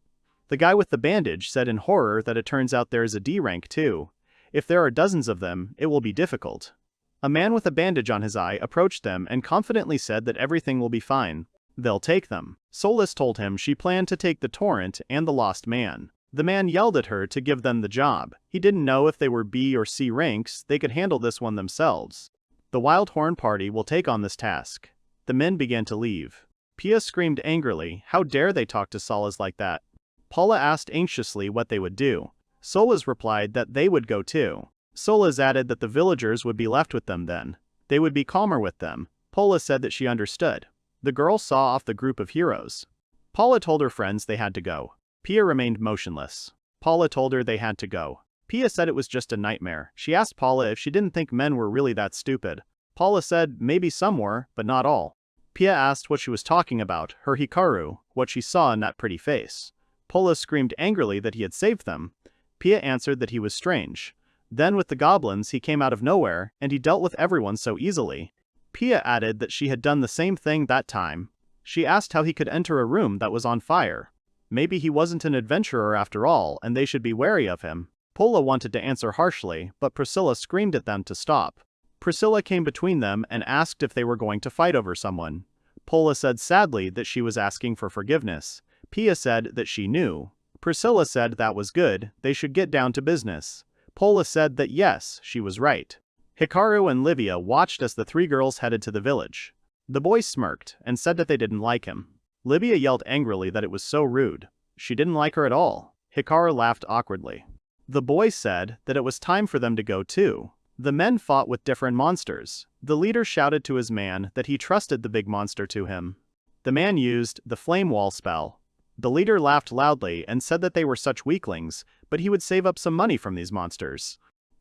The guy with the bandage said in horror that it turns out there is a D rank too. If there are dozens of them, it will be difficult. A man with a bandage on his eye approached them and confidently said that everything will be fine. They'll take them. Solace told him she planned to take the torrent and the lost man. The man yelled at her to give them the job. He didn't know if they were B or C ranks, they could handle this one themselves. The Wild Horn party will take on this task. The men began to leave. Pia screamed angrily, how dare they talk to Solace like that? Paula asked anxiously what they would do. Solace replied that they would go too. Solace added that the villagers would be left with them then. They would be calmer with them. Paula said that she understood. The girl saw off the group of heroes. Paula told her friends they had to go. Pia remained motionless. Paula told her they had to go. Pia said it was just a nightmare. She asked Paula if she didn't think men were really that stupid. Paula said maybe some were, but not all. Pia asked what she was talking about, her Hikaru, what she saw in that pretty face. Paula screamed angrily that he had saved them. Pia answered that he was strange. Then with the goblins he came out of nowhere, and he dealt with everyone so easily. Pia added that she had done the same thing that time. She asked how he could enter a room that was on fire. Maybe he wasn't an adventurer after all, and they should be wary of him. Paula wanted to answer harshly, but Priscilla screamed at them to stop. Priscilla came between them and asked if they were going to fight over someone. Paula said sadly that she was asking for forgiveness. Pia said that she knew. Priscilla said that was good, they should get down to business. Paula said that yes, she was right. Hikaru and Livia watched as the three girls headed to the village. The boy smirked and said that they didn't like him. Livia yelled angrily that it was so rude. She didn't like her at all. Hikaru laughed awkwardly. The boy said that it was time for them to go too. The men fought with different monsters. The leader shouted to his man that he trusted the big monster to him. The man used the flame wall spell. The leader laughed loudly and said that they were such weaklings, but he would save up some money from these monsters.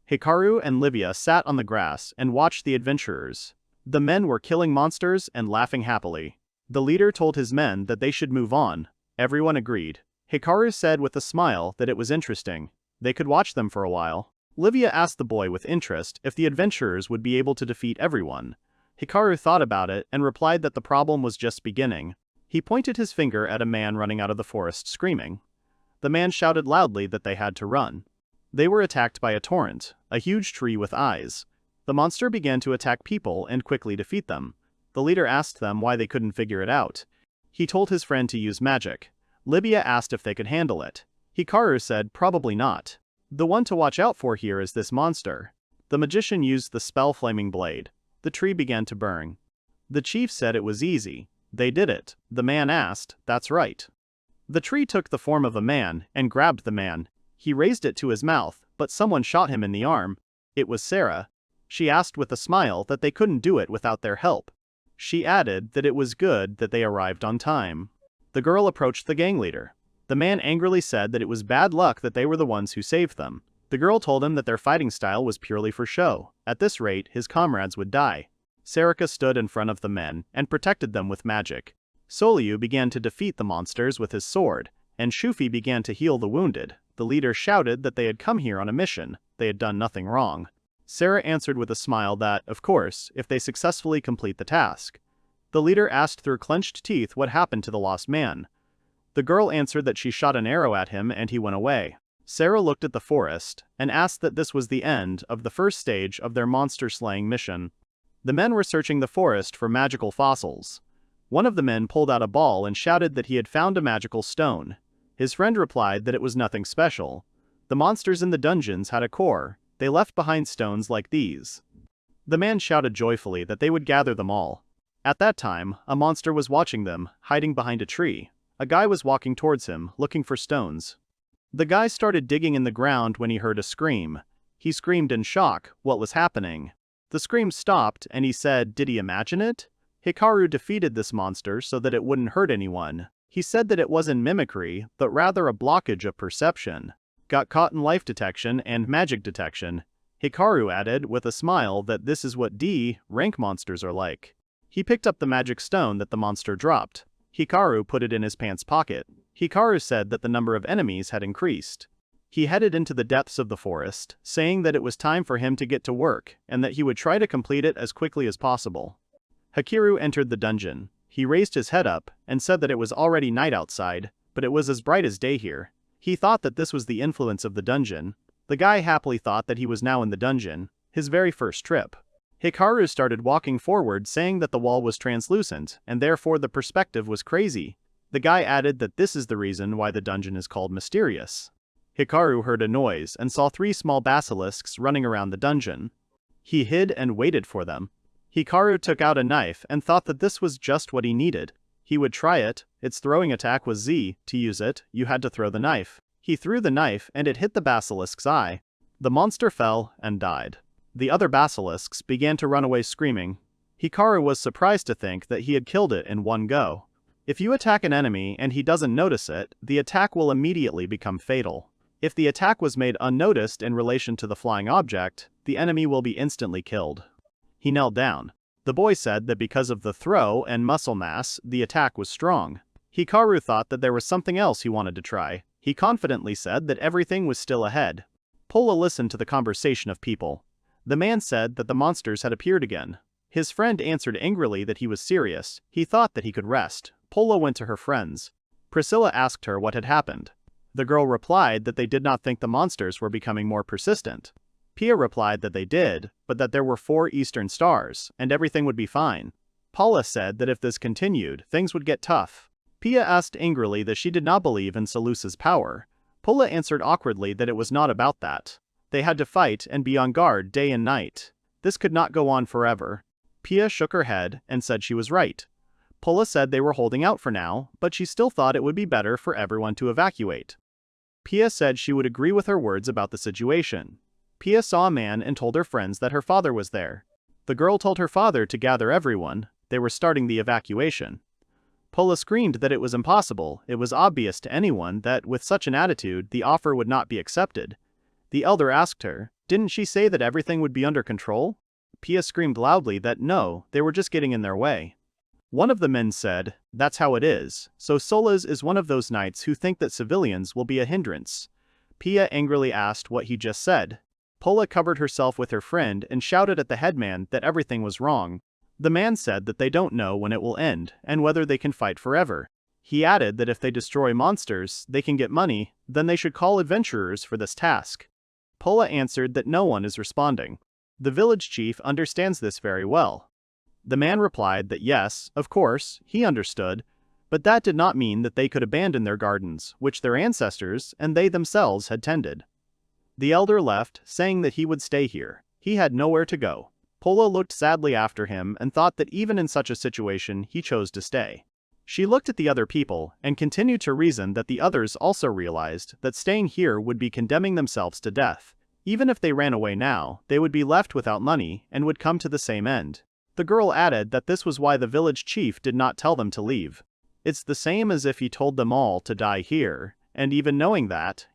Hikaru and Livia sat on the grass and watched the adventurers. The men were killing monsters and laughing happily. The leader told his men that they should move on. Everyone agreed. Hikaru said with a smile that it was interesting. They could watch them for a while. Livia asked the boy with interest if the adventurers would be able to defeat everyone. Hikaru thought about it and replied that the problem was just beginning. He pointed his finger at a man running out of the forest screaming. The man shouted loudly that they had to run. They were attacked by a torrent, a huge tree with eyes. The monster began to attack people and quickly defeat them. The leader asked them why they couldn't figure it out. He told his friend to use magic. Livia asked if they could handle it. Hikaru said probably not. The one to watch out for here is this monster. The magician used the spell Flaming Blade. The tree began to burn. The chief said it was easy. They did it. The man asked, that's right. The tree took the form of a man and grabbed the man. He raised it to his mouth, but someone shot him in the arm. It was Sarah. She asked with a smile that they couldn't do it without their help. She added that it was good that they arrived on time. The girl approached the gang leader. The man angrily said that it was bad luck that they were the ones who saved them. The girl told him that their fighting style was purely for show. At this rate, his comrades would die. Sarika stood in front of the men and protected them with magic. Saikyou began to defeat the monsters with his sword, and Shufi began to heal the wounded. The leader shouted that they had come here on a mission. They had done nothing wrong. Sarah answered with a smile that, of course, if they successfully complete the task. The leader asked through clenched teeth what happened to the lost man. The girl answered that she shot an arrow at him and he went away. Sarah looked at the forest and asked that this was the end of the first stage of their monster-slaying mission. The men were searching the forest for magical fossils. One of the men pulled out a ball and shouted that he had found a magical stone. His friend replied that it was nothing special. The monsters in the dungeons had a core. They left behind stones like these. The man shouted joyfully that they would gather them all. At that time, a monster was watching them, hiding behind a tree. A guy was walking towards him, looking for stones. The guy started digging in the ground when he heard a scream. He screamed in shock. What was happening? The scream stopped and he said, did he imagine it? Hikaru defeated this monster so that it wouldn't hurt anyone. He said that it wasn't mimicry, but rather a blockage of perception. Got caught in life detection and magic detection. Hikaru added with a smile that this is what D-rank monsters are like. He picked up the magic stone that the monster dropped. Hikaru put it in his pants pocket. Hikaru said that the number of enemies had increased. He headed into the depths of the forest, saying that it was time for him to get to work, and that he would try to complete it as quickly as possible. Hikaru entered the dungeon. He raised his head up, and said that it was already night outside, but it was as bright as day here. He thought that this was the influence of the dungeon. The guy happily thought that he was now in the dungeon, his very first trip. Hikaru started walking forward saying that the wall was translucent, and therefore the perspective was crazy. The guy added that this is the reason why the dungeon is called mysterious. Hikaru heard a noise and saw 3 small basilisks running around the dungeon. He hid and waited for them. Hikaru took out a knife and thought that this was just what he needed. He would try it. Its throwing attack was Z. To use it, you had to throw the knife. He threw the knife and it hit the basilisk's eye. The monster fell and died. The other basilisks began to run away screaming. Hikaru was surprised to think that he had killed it in one go. If you attack an enemy and he doesn't notice it, the attack will immediately become fatal. If the attack was made unnoticed in relation to the flying object, the enemy will be instantly killed. He knelt down. The boy said that because of the throw and muscle mass, the attack was strong. Hikaru thought that there was something else he wanted to try. He confidently said that everything was still ahead. Pola listened to the conversation of people. The man said that the monsters had appeared again. His friend answered angrily that he was serious. He thought that he could rest. Pola went to her friends. Priscilla asked her what had happened. The girl replied that they did not think the monsters were becoming more persistent. Pia replied that they did, but that there were 4 eastern stars, and everything would be fine. Paula said that if this continued, things would get tough. Pia asked angrily that she did not believe in Soluce's power. Pola answered awkwardly that it was not about that. They had to fight and be on guard day and night. This could not go on forever. Pia shook her head and said she was right. Pola said they were holding out for now, but she still thought it would be better for everyone to evacuate. Pia said she would agree with her words about the situation. Pia saw a man and told her friends that her father was there. The girl told her father to gather everyone. They were starting the evacuation. Pola screamed that it was impossible. It was obvious to anyone that, with such an attitude, the offer would not be accepted. The elder asked her, didn't she say that everything would be under control? Pia screamed loudly that no, they were just getting in their way. One of the men said, that's how it is, so Solace is one of those knights who think that civilians will be a hindrance. Pia angrily asked what he just said. Pola covered herself with her friend and shouted at the headman that everything was wrong. The man said that they don't know when it will end, and whether they can fight forever. He added that if they destroy monsters, they can get money, then they should call adventurers for this task. Pola answered that no one is responding. The village chief understands this very well. The man replied that yes, of course, he understood, but that did not mean that they could abandon their gardens, which their ancestors and they themselves had tended. The elder left, saying that he would stay here. He had nowhere to go. Pola looked sadly after him and thought that even in such a situation he chose to stay. She looked at the other people and continued to reason that the others also realized that staying here would be condemning themselves to death. Even if they ran away now, they would be left without money and would come to the same end. The girl added that this was why the village chief did not tell them to leave. It's the same as if he told them all to die here, and even knowing that,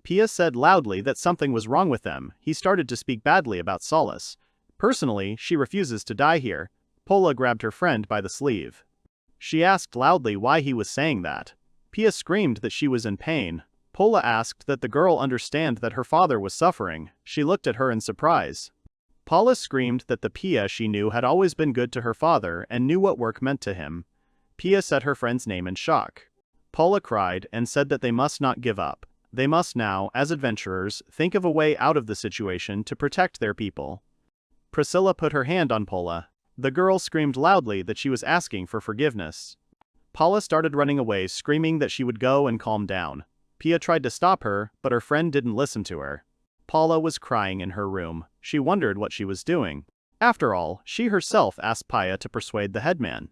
Pia said loudly that something was wrong with them. He started to speak badly about Solace. Personally, she refuses to die here. Pola grabbed her friend by the sleeve. She asked loudly why he was saying that. Pia screamed that she was in pain. Pola asked that the girl understand that her father was suffering. She looked at her in surprise. Paula screamed that the Pia she knew had always been good to her father and knew what work meant to him. Pia said her friend's name in shock. Paula cried and said that they must not give up. They must now, as adventurers, think of a way out of the situation to protect their people. Priscilla put her hand on Paula. The girl screamed loudly that she was asking for forgiveness. Paula started running away, screaming that she would go and calm down. Pia tried to stop her, but her friend didn't listen to her. Paula was crying in her room. She wondered what she was doing. After all, she herself asked Pia to persuade the headman.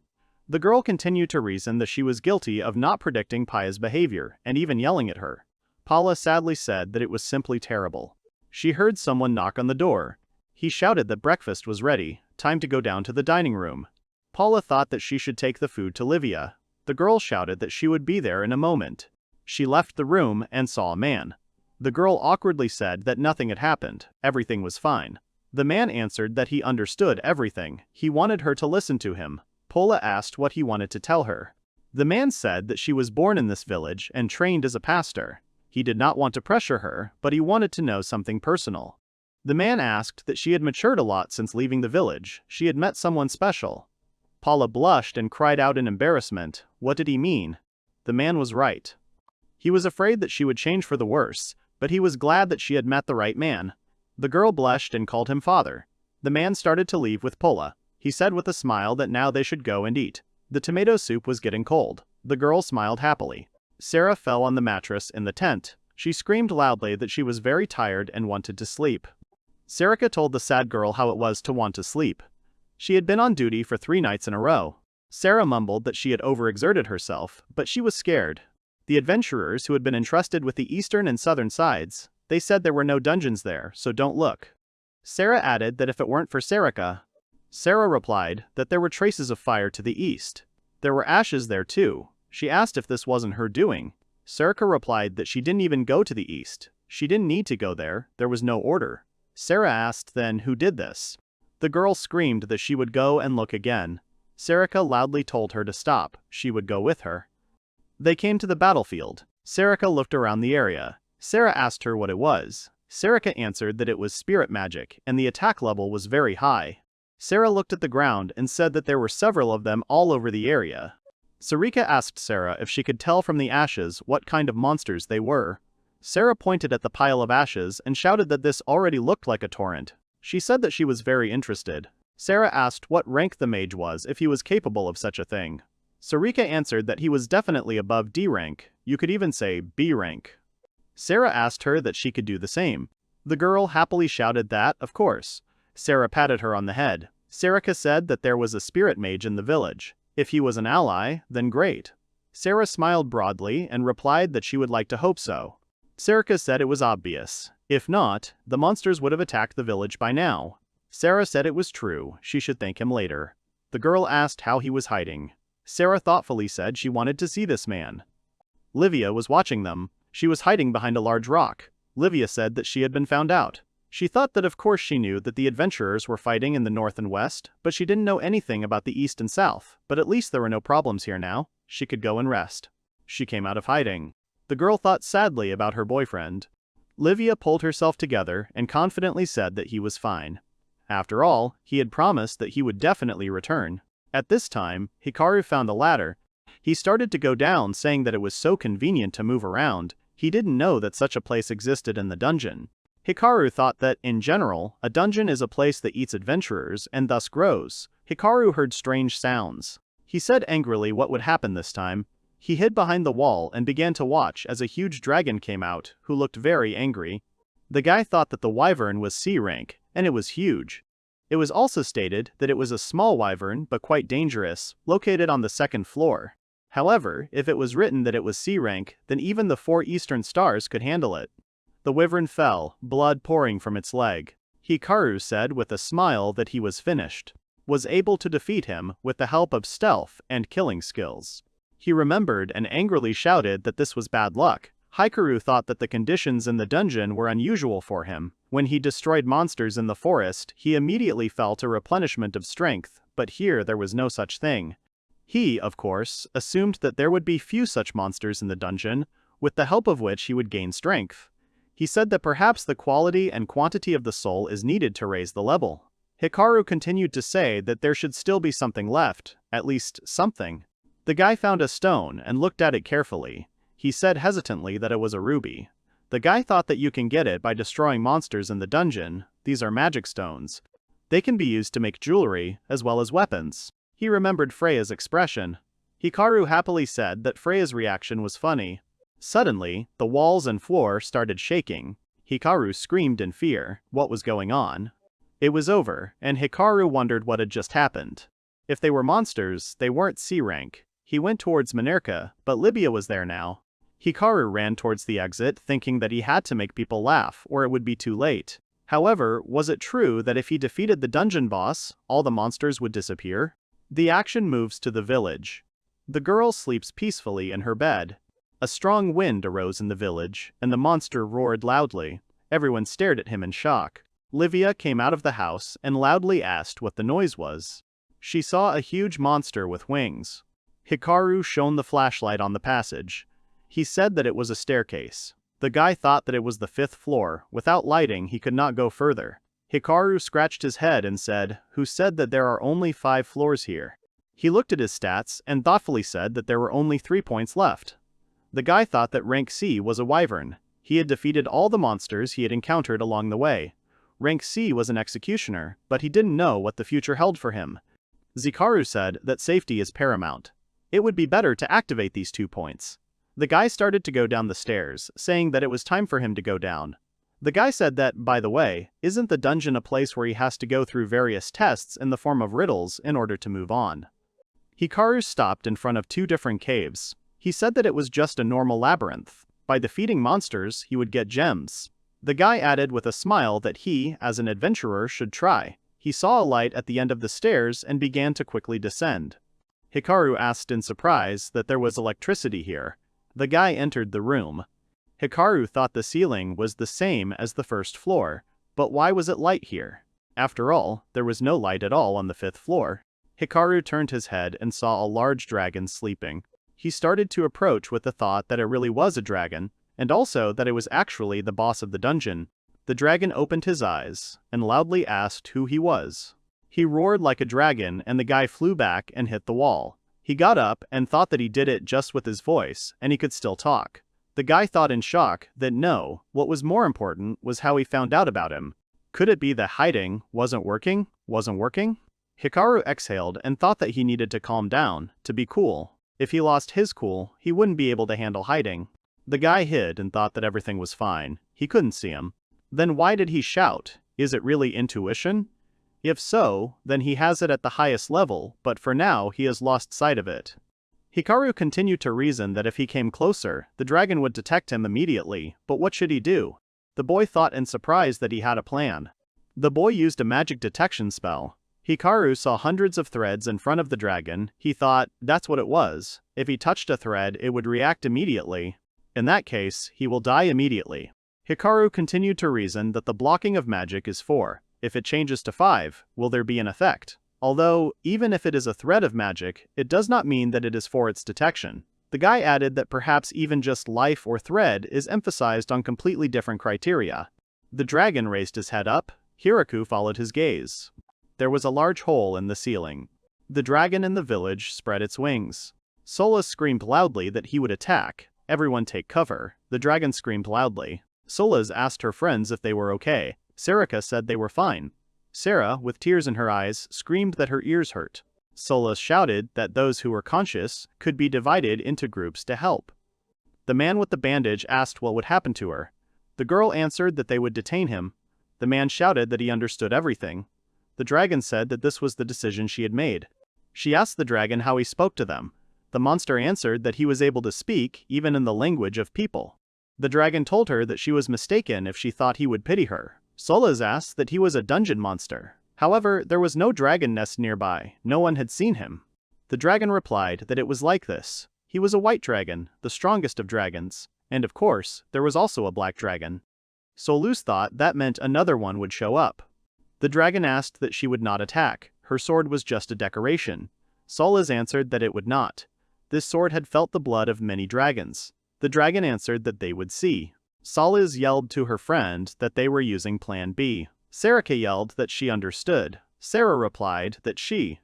The girl continued to reason that she was guilty of not predicting Pia's behavior, and even yelling at her. Paula sadly said that it was simply terrible. She heard someone knock on the door. He shouted that breakfast was ready, time to go down to the dining room. Paula thought that she should take the food to Livia. The girl shouted that she would be there in a moment. She left the room and saw a man. The girl awkwardly said that nothing had happened, everything was fine. The man answered that he understood everything, he wanted her to listen to him. Paula asked what he wanted to tell her. The man said that she was born in this village and trained as a pastor. He did not want to pressure her, but he wanted to know something personal. The man asked that she had matured a lot since leaving the village, she had met someone special. Paula blushed and cried out in embarrassment. What did he mean? The man was right. He was afraid that she would change for the worse, but he was glad that she had met the right man. The girl blushed and called him father. The man started to leave with Paula. He said with a smile that now they should go and eat. The tomato soup was getting cold. The girl smiled happily. Sarah fell on the mattress in the tent. She screamed loudly that she was very tired and wanted to sleep. Sarika told the sad girl how it was to want to sleep. She had been on duty for 3 nights in a row. Sarah mumbled that she had overexerted herself, but she was scared. The adventurers who had been entrusted with the eastern and southern sides, they said there were no dungeons there, so don't look. Sarah added that if it weren't for Sarika. Sarah replied that there were traces of fire to the east. There were ashes there too. She asked if this wasn't her doing. Sarika replied that she didn't even go to the east. She didn't need to go there was no order. Sarah asked then who did this. The girl screamed that she would go and look again. Sarika loudly told her to stop, she would go with her. They came to the battlefield. Sarika looked around the area. Sarah asked her what it was. Sarika answered that it was spirit magic, and the attack level was very high. Sarah looked at the ground and said that there were several of them all over the area. Sarika asked Sarah if she could tell from the ashes what kind of monsters they were. Sarah pointed at the pile of ashes and shouted that this already looked like a torrent. She said that she was very interested. Sarah asked what rank the mage was if he was capable of such a thing. Sarika answered that he was definitely above D rank, you could even say B rank. Sarah asked her that she could do the same. The girl happily shouted that, of course. Sarah patted her on the head. Sarika said that there was a spirit mage in the village. If he was an ally, then great. Sarah smiled broadly and replied that she would like to hope so. Sarika said it was obvious. If not, the monsters would have attacked the village by now. Sarah said it was true, she should thank him later. The girl asked how he was hiding. Sarah thoughtfully said she wanted to see this man. Livia was watching them. She was hiding behind a large rock. Livia said that she had been found out. She thought that of course she knew that the adventurers were fighting in the north and west, but she didn't know anything about the east and south. But at least there were no problems here now. She could go and rest. She came out of hiding. The girl thought sadly about her boyfriend. Livia pulled herself together and confidently said that he was fine. After all, he had promised that he would definitely return. At this time, Hikaru found the ladder. He started to go down, saying that it was so convenient to move around. He didn't know that such a place existed in the dungeon. Hikaru thought that, in general, a dungeon is a place that eats adventurers and thus grows. Hikaru heard strange sounds. He said angrily what would happen this time. He hid behind the wall and began to watch as a huge dragon came out, who looked very angry. The guy thought that the wyvern was C rank, and it was huge. It was also stated that it was a small wyvern but quite dangerous, located on the 2nd floor. However, if it was written that it was C rank, then even the 4 eastern stars could handle it. The wyvern fell, blood pouring from its leg. Hikaru said with a smile that he was finished. Was able to defeat him with the help of stealth and killing skills. He remembered and angrily shouted that this was bad luck. Hikaru thought that the conditions in the dungeon were unusual for him. When he destroyed monsters in the forest, he immediately felt a replenishment of strength, but here there was no such thing. He, of course, assumed that there would be few such monsters in the dungeon, with the help of which he would gain strength. He said that perhaps the quality and quantity of the soul is needed to raise the level. Hikaru continued to say that there should still be something left, at least something. The guy found a stone and looked at it carefully. He said hesitantly that it was a ruby. The guy thought that you can get it by destroying monsters in the dungeon. These are magic stones. They can be used to make jewelry, as well as weapons. He remembered Freya's expression. Hikaru happily said that Freya's reaction was funny. Suddenly, the walls and floor started shaking. Hikaru screamed in fear. What was going on? It was over, and Hikaru wondered what had just happened. If they were monsters, they weren't C rank. He went towards Minerka, but Livia was there now. Hikaru ran towards the exit, thinking that he had to make people laugh, or it would be too late. However, was it true that if he defeated the dungeon boss, all the monsters would disappear? The action moves to the village. The girl sleeps peacefully in her bed. A strong wind arose in the village, and the monster roared loudly. Everyone stared at him in shock. Livia came out of the house and loudly asked what the noise was. She saw a huge monster with wings. Hikaru shone the flashlight on the passage. He said that it was a staircase. The guy thought that it was the 5th floor. Without lighting, he could not go further. Hikaru scratched his head and said, "Who said that there are only 5 floors here?" He looked at his stats and thoughtfully said that there were only 3 points left. The guy thought that rank C was a wyvern. He had defeated all the monsters he had encountered along the way. Rank C was an executioner, but he didn't know what the future held for him. Hikaru said that safety is paramount. It would be better to activate these 2 points. The guy started to go down the stairs, saying that it was time for him to go down. The guy said that, by the way, isn't the dungeon a place where he has to go through various tests in the form of riddles in order to move on? Hikaru stopped in front of 2 different caves. He said that it was just a normal labyrinth. By defeating monsters, he would get gems. The guy added with a smile that he, as an adventurer, should try. He saw a light at the end of the stairs and began to quickly descend. Hikaru asked in surprise that there was electricity here. The guy entered the room. Hikaru thought the ceiling was the same as the 1st floor, but why was it light here? After all, there was no light at all on the 5th floor. Hikaru turned his head and saw a large dragon sleeping. He started to approach with the thought that it really was a dragon, and also that it was actually the boss of the dungeon. The dragon opened his eyes and loudly asked who he was. He roared like a dragon and the guy flew back and hit the wall. He got up and thought that he did it just with his voice, and he could still talk. The guy thought in shock that no, what was more important was how he found out about him. Could it be that hiding wasn't working? Hikaru exhaled and thought that he needed to calm down, to be cool. If he lost his cool, he wouldn't be able to handle hiding. The guy hid and thought that everything was fine. He couldn't see him. Then why did he shout? Is it really intuition? If so, then he has it at the highest level, but for now he has lost sight of it. Hikaru continued to reason that if he came closer, the dragon would detect him immediately, but what should he do? The boy thought in surprise that he had a plan. The boy used a magic detection spell. Hikaru saw hundreds of threads in front of the dragon. He thought, that's what it was. If he touched a thread, it would react immediately. In that case, he will die immediately. Hikaru continued to reason that the blocking of magic is 4. If it changes to 5, will there be an effect? Although, even if it is a thread of magic, it does not mean that it is for its detection. The guy added that perhaps even just life or thread is emphasized on completely different criteria. The dragon raised his head up. Hikaru followed his gaze. There was a large hole in the ceiling. The dragon in the village spread its wings. Solace screamed loudly that he would attack. Everyone take cover. The dragon screamed loudly. Solace asked her friends if they were okay. Sarika said they were fine. Sarah, with tears in her eyes, screamed that her ears hurt. Solace shouted that those who were conscious could be divided into groups to help. The man with the bandage asked what would happen to her. The girl answered that they would detain him. The man shouted that he understood everything. The dragon said that this was the decision she had made. She asked the dragon how he spoke to them. The monster answered that he was able to speak even in the language of people. The dragon told her that she was mistaken if she thought he would pity her. Solace asked that he was a dungeon monster. However, there was no dragon nest nearby. No one had seen him. The dragon replied that it was like this. He was a white dragon, the strongest of dragons. And of course, there was also a black dragon. Solace thought that meant another one would show up. The dragon asked that she would not attack. Her sword was just a decoration. Solace answered that it would not. This sword had felt the blood of many dragons. The dragon answered that they would see. Solace yelled to her friend that they were using Plan B. Sarika yelled that she understood. Sarah replied that she.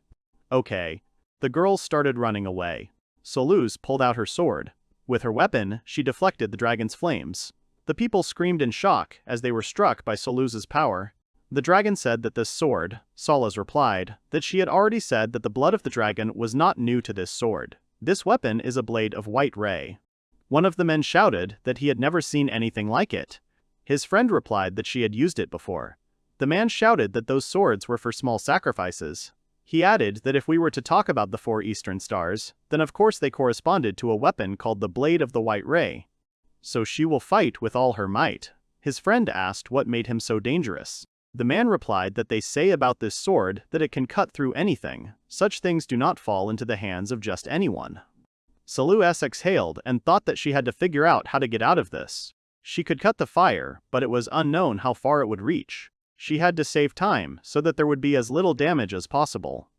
Okay. The girls started running away. Solace pulled out her sword. With her weapon, she deflected the dragon's flames. The people screamed in shock as they were struck by Solace's power. The dragon said that this sword, Solace replied, that she had already said that the blood of the dragon was not new to this sword. This weapon is a blade of white ray. One of the men shouted that he had never seen anything like it. His friend replied that she had used it before. The man shouted that those swords were for small sacrifices. He added that if we were to talk about the 4 eastern stars, then of course they corresponded to a weapon called the blade of the white ray. So she will fight with all her might. His friend asked what made him so dangerous. The man replied that they say about this sword that it can cut through anything. Such things do not fall into the hands of just anyone. Solace exhaled and thought that she had to figure out how to get out of this. She could cut the fire, but it was unknown how far it would reach. She had to save time so that there would be as little damage as possible.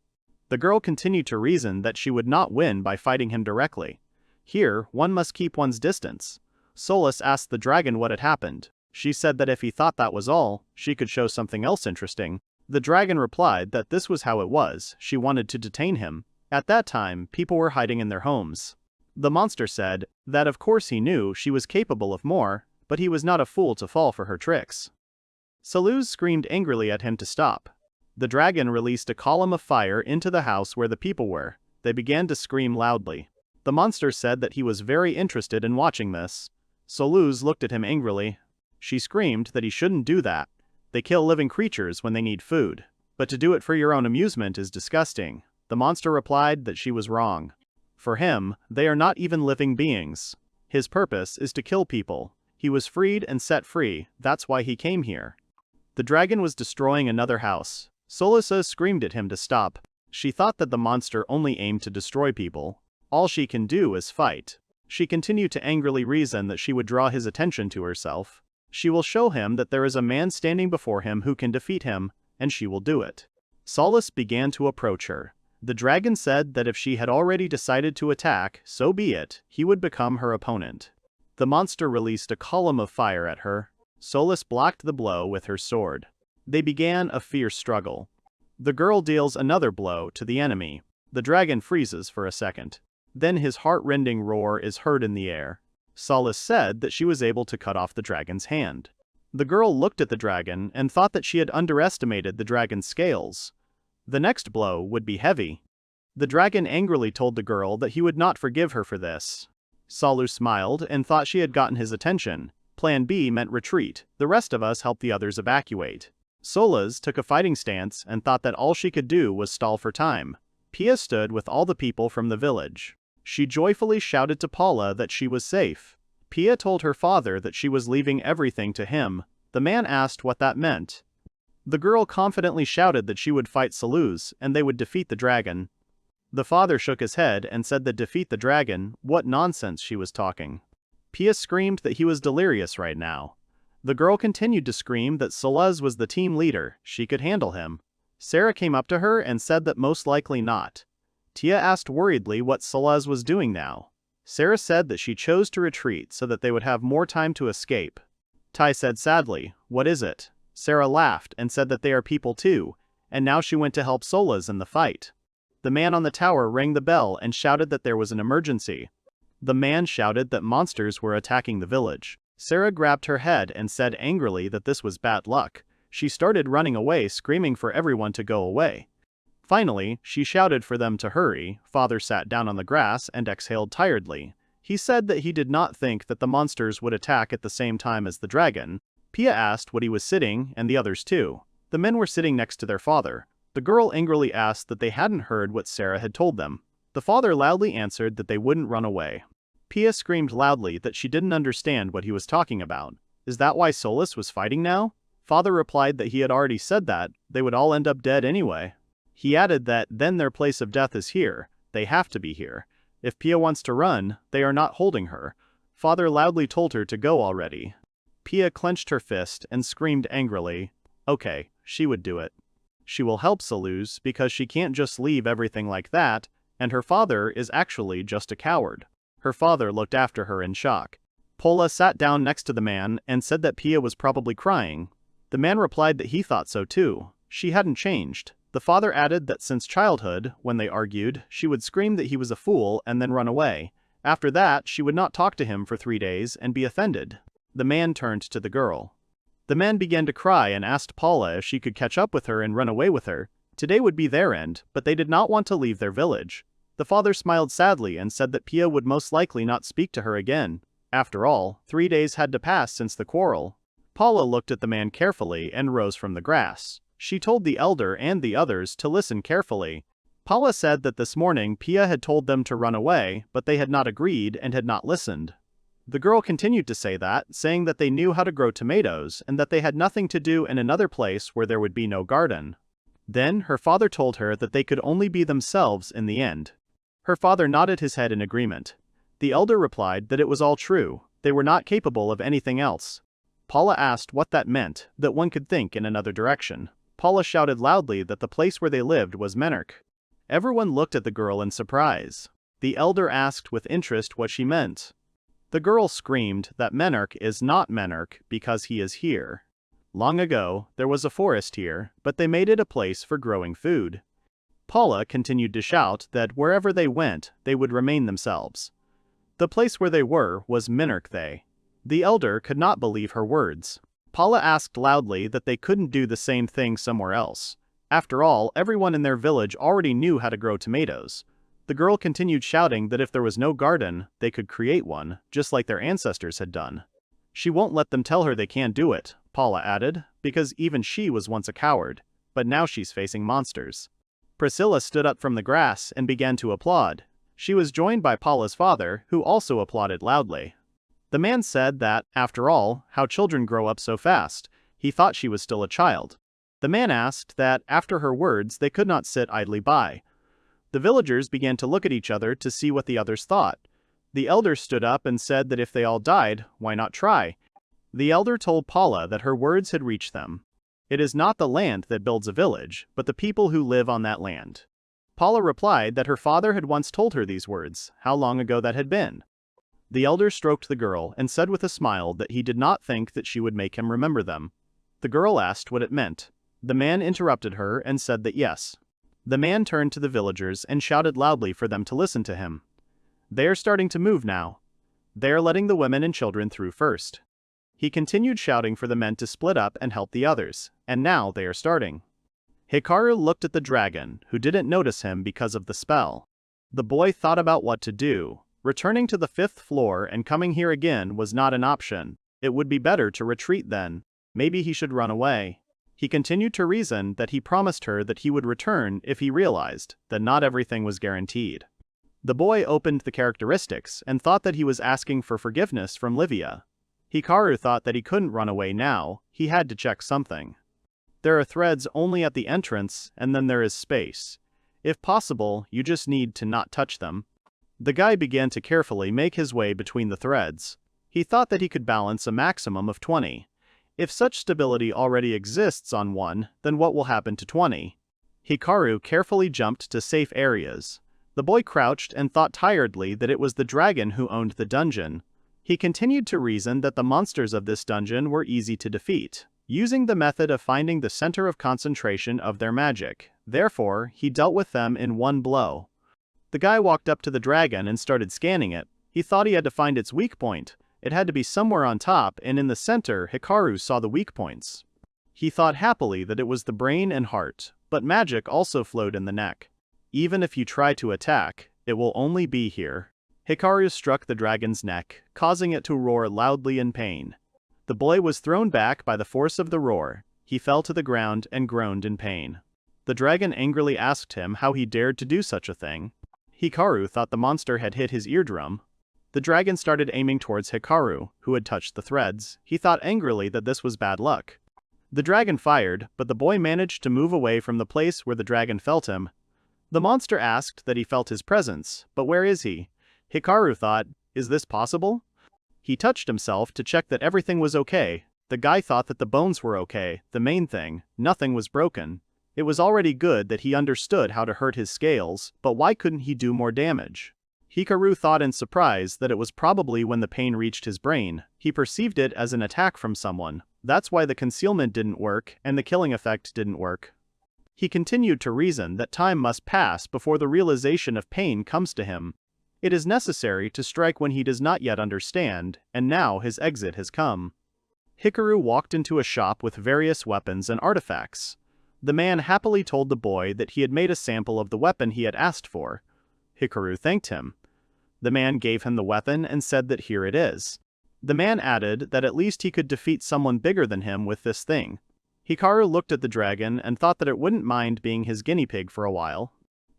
The girl continued to reason that she would not win by fighting him directly. Here, one must keep one's distance. Solace asked the dragon what had happened. She said that if he thought that was all, she could show something else interesting. The dragon replied that this was how it was. She wanted to detain him. At that time, people were hiding in their homes. The monster said that of course he knew she was capable of more, but he was not a fool to fall for her tricks. Solace screamed angrily at him to stop. The dragon released a column of fire into the house where the people were. They began to scream loudly. The monster said that he was very interested in watching this. Solace looked at him angrily. She screamed that he shouldn't do that. They kill living creatures when they need food. But to do it for your own amusement is disgusting. The monster replied that she was wrong. For him, they are not even living beings. His purpose is to kill people. He was freed and set free, that's why he came here. The dragon was destroying another house. Solace screamed at him to stop. She thought that the monster only aimed to destroy people. All she can do is fight. She continued to angrily reason that she would draw his attention to herself. She will show him that there is a man standing before him who can defeat him, and she will do it. Solace began to approach her. The dragon said that if she had already decided to attack, so be it, he would become her opponent. The monster released a column of fire at her. Solace blocked the blow with her sword. They began a fierce struggle. The girl deals another blow to the enemy. The dragon freezes for a second. Then his heart-rending roar is heard in the air. Solace said that she was able to cut off the dragon's hand. The girl looked at the dragon and thought that she had underestimated the dragon's scales. The next blow would be heavy. The dragon angrily told the girl that he would not forgive her for this. Solace smiled and thought she had gotten his attention. Plan B meant retreat. The rest of us helped the others evacuate. Solace took a fighting stance and thought that all she could do was stall for time. Pia stood with all the people from the village. She joyfully shouted to Paula that she was safe. Pia told her father that she was leaving everything to him. The man asked what that meant. The girl confidently shouted that she would fight Solace and they would defeat the dragon. The father shook his head and said that defeat the dragon, what nonsense she was talking. Pia screamed that he was delirious right now. The girl continued to scream that Solace was the team leader, she could handle him. Sarah came up to her and said that most likely not. Tia asked worriedly what Solace was doing now. Sarah said that she chose to retreat so that they would have more time to escape. Tai said sadly, "What is it?" Sarah laughed and said that they are people too, and now she went to help Solace in the fight. The man on the tower rang the bell and shouted that there was an emergency. The man shouted that monsters were attacking the village. Sarah grabbed her head and said angrily that this was bad luck. She started running away, screaming for everyone to go away. Finally, she shouted for them to hurry. Father sat down on the grass and exhaled tiredly. He said that he did not think that the monsters would attack at the same time as the dragon. Pia asked what he was sitting, and the others too. The men were sitting next to their father. The girl angrily asked that they hadn't heard what Sarah had told them. The father loudly answered that they wouldn't run away. Pia screamed loudly that she didn't understand what he was talking about. Is that why Solace was fighting now? Father replied that he had already said that, they would all end up dead anyway. He added that then their place of death is here, they have to be here. If Pia wants to run, they are not holding her. Father loudly told her to go already. Pia clenched her fist and screamed angrily. Okay, she would do it. She will help Solace because she can't just leave everything like that, and her father is actually just a coward. Her father looked after her in shock. Paula sat down next to the man and said that Pia was probably crying. The man replied that he thought so too. She hadn't changed. The father added that since childhood, when they argued, she would scream that he was a fool and then run away. After that, she would not talk to him for 3 days and be offended. The man turned to the girl. The man began to cry and asked Paula if she could catch up with her and run away with her. Today would be their end, but they did not want to leave their village. The father smiled sadly and said that Pia would most likely not speak to her again. After all, 3 days had to pass since the quarrel. Paula looked at the man carefully and rose from the grass. She told the elder and the others to listen carefully. Paula said that this morning Pia had told them to run away, but they had not agreed and had not listened. The girl continued to say that, saying that they knew how to grow tomatoes and that they had nothing to do in another place where there would be no garden. Then her father told her that they could only be themselves in the end. Her father nodded his head in agreement. The elder replied that it was all true, they were not capable of anything else. Paula asked what that meant, that one could think in another direction. Paula shouted loudly that the place where they lived was Menark. Everyone looked at the girl in surprise. The elder asked with interest what she meant. The girl screamed that Menark is not Menark because he is here. Long ago, there was a forest here, but they made it a place for growing food. Paula continued to shout that wherever they went, they would remain themselves. The place where they were was Menark they. The elder could not believe her words. Paula asked loudly that they couldn't do the same thing somewhere else. After all, everyone in their village already knew how to grow tomatoes. The girl continued shouting that if there was no garden, they could create one, just like their ancestors had done. She won't let them tell her they can't do it, Paula added, because even she was once a coward, but now she's facing monsters. Priscilla stood up from the grass and began to applaud. She was joined by Paula's father, who also applauded loudly. The man said that, after all, how children grow up so fast. He thought she was still a child. The man asked that, after her words, they could not sit idly by. The villagers began to look at each other to see what the others thought. The elder stood up and said that if they all died, why not try? The elder told Paula that her words had reached them. It is not the land that builds a village, but the people who live on that land. Paula replied that her father had once told her these words, how long ago that had been. The elder stroked the girl and said with a smile that he did not think that she would make him remember them. The girl asked what it meant. The man interrupted her and said that yes. The man turned to the villagers and shouted loudly for them to listen to him. They are starting to move now. They are letting the women and children through first. He continued shouting for the men to split up and help the others, and now they are starting. Hikaru looked at the dragon, who didn't notice him because of the spell. The boy thought about what to do. Returning to the 5th floor and coming here again was not an option. It would be better to retreat then. Maybe he should run away. He continued to reason that he promised her that he would return if he realized that not everything was guaranteed. The boy opened the characteristics and thought that he was asking for forgiveness from Livia. Hikaru thought that he couldn't run away now, he had to check something. There are threads only at the entrance and then there is space. If possible, you just need to not touch them. The guy began to carefully make his way between the threads. He thought that he could balance a maximum of 20. If such stability already exists on one, then what will happen to 20? Hikaru carefully jumped to safe areas. The boy crouched and thought tiredly that it was the dragon who owned the dungeon. He continued to reason that the monsters of this dungeon were easy to defeat, using the method of finding the center of concentration of their magic. Therefore, he dealt with them in one blow. The guy walked up to the dragon and started scanning it. He thought he had to find its weak point. It had to be somewhere on top, and in the center, Hikaru saw the weak points. He thought happily that it was the brain and heart, but magic also flowed in the neck. Even if you try to attack, it will only be here. Hikaru struck the dragon's neck, causing it to roar loudly in pain. The boy was thrown back by the force of the roar. He fell to the ground and groaned in pain. The dragon angrily asked him how he dared to do such a thing. Hikaru thought the monster had hit his eardrum. The dragon started aiming towards Hikaru, who had touched the threads. He thought angrily that this was bad luck. The dragon fired, but the boy managed to move away from the place where the dragon felt him. The monster asked that he felt his presence, but where is he? Hikaru thought, is this possible? He touched himself to check that everything was okay. The guy thought that the bones were okay, the main thing, nothing was broken. It was already good that he understood how to hurt his scales, but why couldn't he do more damage? Hikaru thought in surprise that it was probably when the pain reached his brain. He perceived it as an attack from someone. That's why the concealment didn't work and the killing effect didn't work. He continued to reason that time must pass before the realization of pain comes to him. It is necessary to strike when he does not yet understand, and now his exit has come. Hikaru walked into a shop with various weapons and artifacts. The man happily told the boy that he had made a sample of the weapon he had asked for. Hikaru thanked him. The man gave him the weapon and said that here it is. The man added that at least he could defeat someone bigger than him with this thing. Hikaru looked at the dragon and thought that it wouldn't mind being his guinea pig for a while.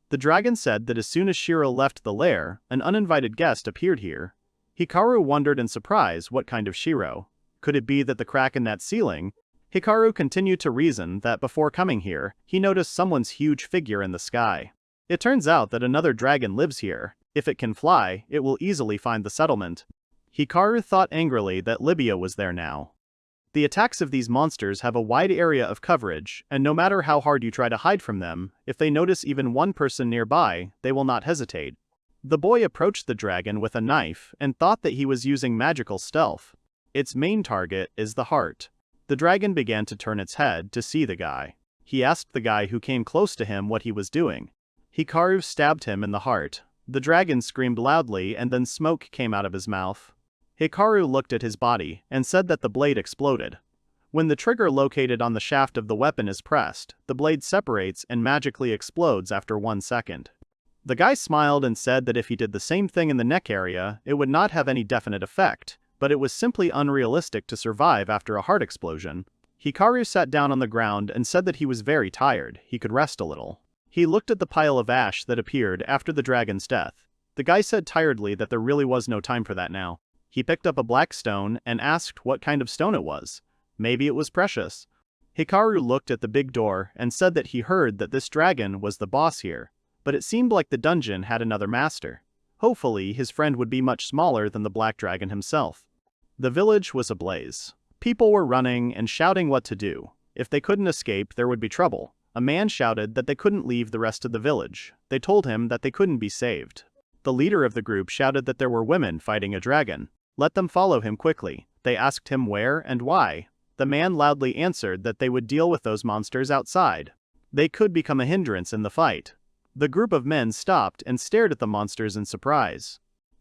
The dragon said that as soon as Shiro left the lair, an uninvited guest appeared here. Hikaru wondered in surprise what kind of Shiro. Could it be that the crack in that ceiling? Hikaru continued to reason that before coming here, he noticed someone's huge figure in the sky. It turns out that another dragon lives here. If it can fly, it will easily find the settlement. Hikaru thought angrily that Livia was there now. The attacks of these monsters have a wide area of coverage, and no matter how hard you try to hide from them, if they notice even one person nearby, they will not hesitate. The boy approached the dragon with a knife and thought that he was using magical stealth. Its main target is the heart. The dragon began to turn its head to see the guy. He asked the guy who came close to him what he was doing. Hikaru stabbed him in the heart. The dragon screamed loudly and then smoke came out of his mouth. Hikaru looked at his body and said that the blade exploded. When the trigger located on the shaft of the weapon is pressed, the blade separates and magically explodes after 1 second. The guy smiled and said that if he did the same thing in the neck area, it would not have any definite effect, but it was simply unrealistic to survive after a heart explosion. Hikaru sat down on the ground and said that he was very tired, he could rest a little. He looked at the pile of ash that appeared after the dragon's death. The guy said tiredly that there really was no time for that now. He picked up a black stone and asked what kind of stone it was. Maybe it was precious. Hikaru looked at the big door and said that he heard that this dragon was the boss here, but it seemed like the dungeon had another master. Hopefully, his friend would be much smaller than the black dragon himself. The village was ablaze. People were running and shouting what to do. If they couldn't escape, there would be trouble. A man shouted that they couldn't leave the rest of the village. They told him that they couldn't be saved. The leader of the group shouted that there were women fighting a dragon. Let them follow him quickly. They asked him where and why. The man loudly answered that they would deal with those monsters outside. They could become a hindrance in the fight. The group of men stopped and stared at the monsters in surprise.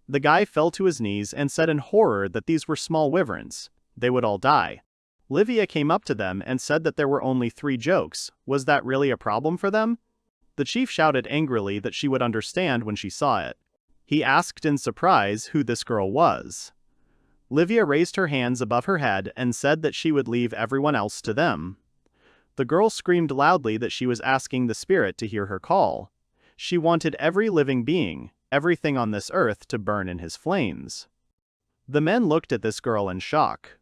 The guy fell to his knees and said in horror that these were small wyverns. They would all die. Livia came up to them and said that there were only 3 jokes. Was that really a problem for them? The chief shouted angrily that she would understand when she saw it. He asked in surprise who this girl was. Livia raised her hands above her head and said that she would leave everyone else to them. The girl screamed loudly that she was asking the spirit to hear her call. She wanted every living being, everything on this earth to burn in his flames. The men looked at this girl in shock.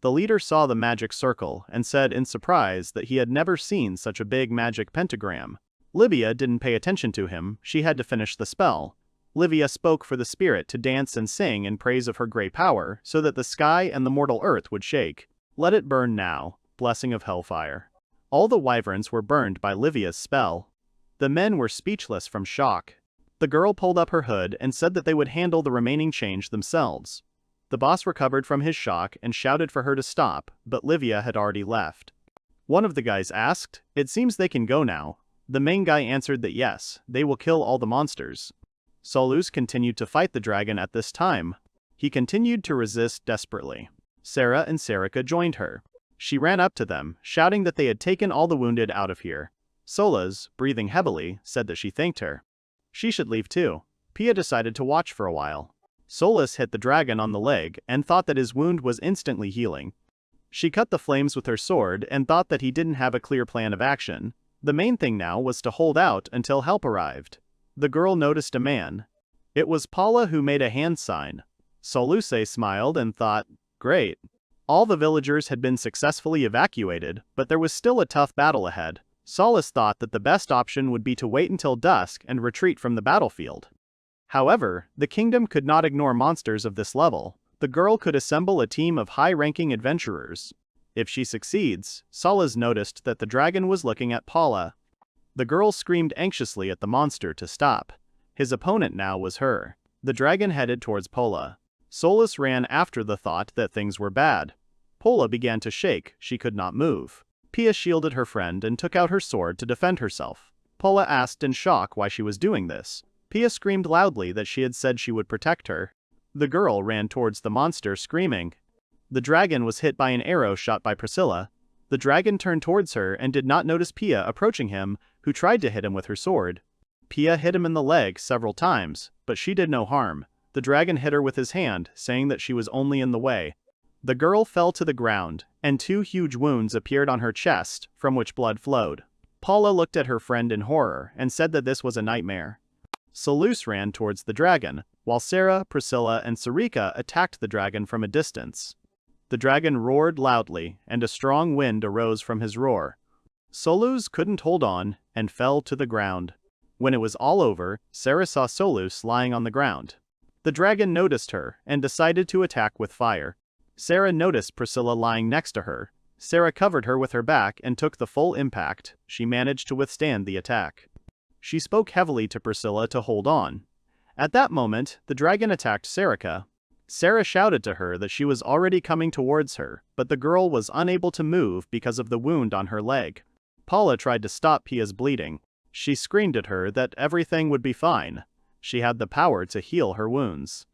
The leader saw the magic circle and said in surprise that he had never seen such a big magic pentagram. Livia didn't pay attention to him, she had to finish the spell. Livia spoke for the spirit to dance and sing in praise of her great power, so that the sky and the mortal earth would shake. Let it burn now, blessing of hellfire. All the wyverns were burned by Livia's spell. The men were speechless from shock. The girl pulled up her hood and said that they would handle the remaining change themselves. The boss recovered from his shock and shouted for her to stop, but Livia had already left. One of the guys asked, "It seems they can go now." The main guy answered that yes, they will kill all the monsters. Solace continued to fight the dragon at this time. He continued to resist desperately. Sarah and Sarika joined her. She ran up to them, shouting that they had taken all the wounded out of here. Solace, breathing heavily, said that she thanked her. She should leave too. Pia decided to watch for a while. Solace hit the dragon on the leg and thought that his wound was instantly healing. She cut the flames with her sword and thought that he didn't have a clear plan of action. The main thing now was to hold out until help arrived. The girl noticed a man. It was Paula who made a hand sign. Solace smiled and thought, great. All the villagers had been successfully evacuated, but there was still a tough battle ahead. Solace thought that the best option would be to wait until dusk and retreat from the battlefield. However, the kingdom could not ignore monsters of this level. The girl could assemble a team of high-ranking adventurers. If she succeeds, Solace noticed that the dragon was looking at Paula. The girl screamed anxiously at the monster to stop. His opponent now was her. The dragon headed towards Paula. Solace ran after the thought that things were bad. Paula began to shake, she could not move. Pia shielded her friend and took out her sword to defend herself. Paula asked in shock why she was doing this. Pia screamed loudly that she had said she would protect her. The girl ran towards the monster screaming. The dragon was hit by an arrow shot by Priscilla. The dragon turned towards her and did not notice Pia approaching him, who tried to hit him with her sword. Pia hit him in the leg several times, but she did no harm. The dragon hit her with his hand, saying that she was only in the way. The girl fell to the ground, and 2 huge wounds appeared on her chest, from which blood flowed. Paula looked at her friend in horror and said that this was a nightmare. Solace ran towards the dragon, while Sarah, Priscilla, and Sarika attacked the dragon from a distance. The dragon roared loudly, and a strong wind arose from his roar. Solace couldn't hold on, and fell to the ground. When it was all over, Sarah saw Solace lying on the ground. The dragon noticed her, and decided to attack with fire. Sarah noticed Priscilla lying next to her. Sarah covered her with her back and took the full impact. She managed to withstand the attack. She spoke heavily to Priscilla to hold on. At that moment, the dragon attacked Sarika. Sarah shouted to her that she was already coming towards her, but the girl was unable to move because of the wound on her leg. Paula tried to stop Pia's bleeding. She screamed at her that everything would be fine. She had the power to heal her wounds.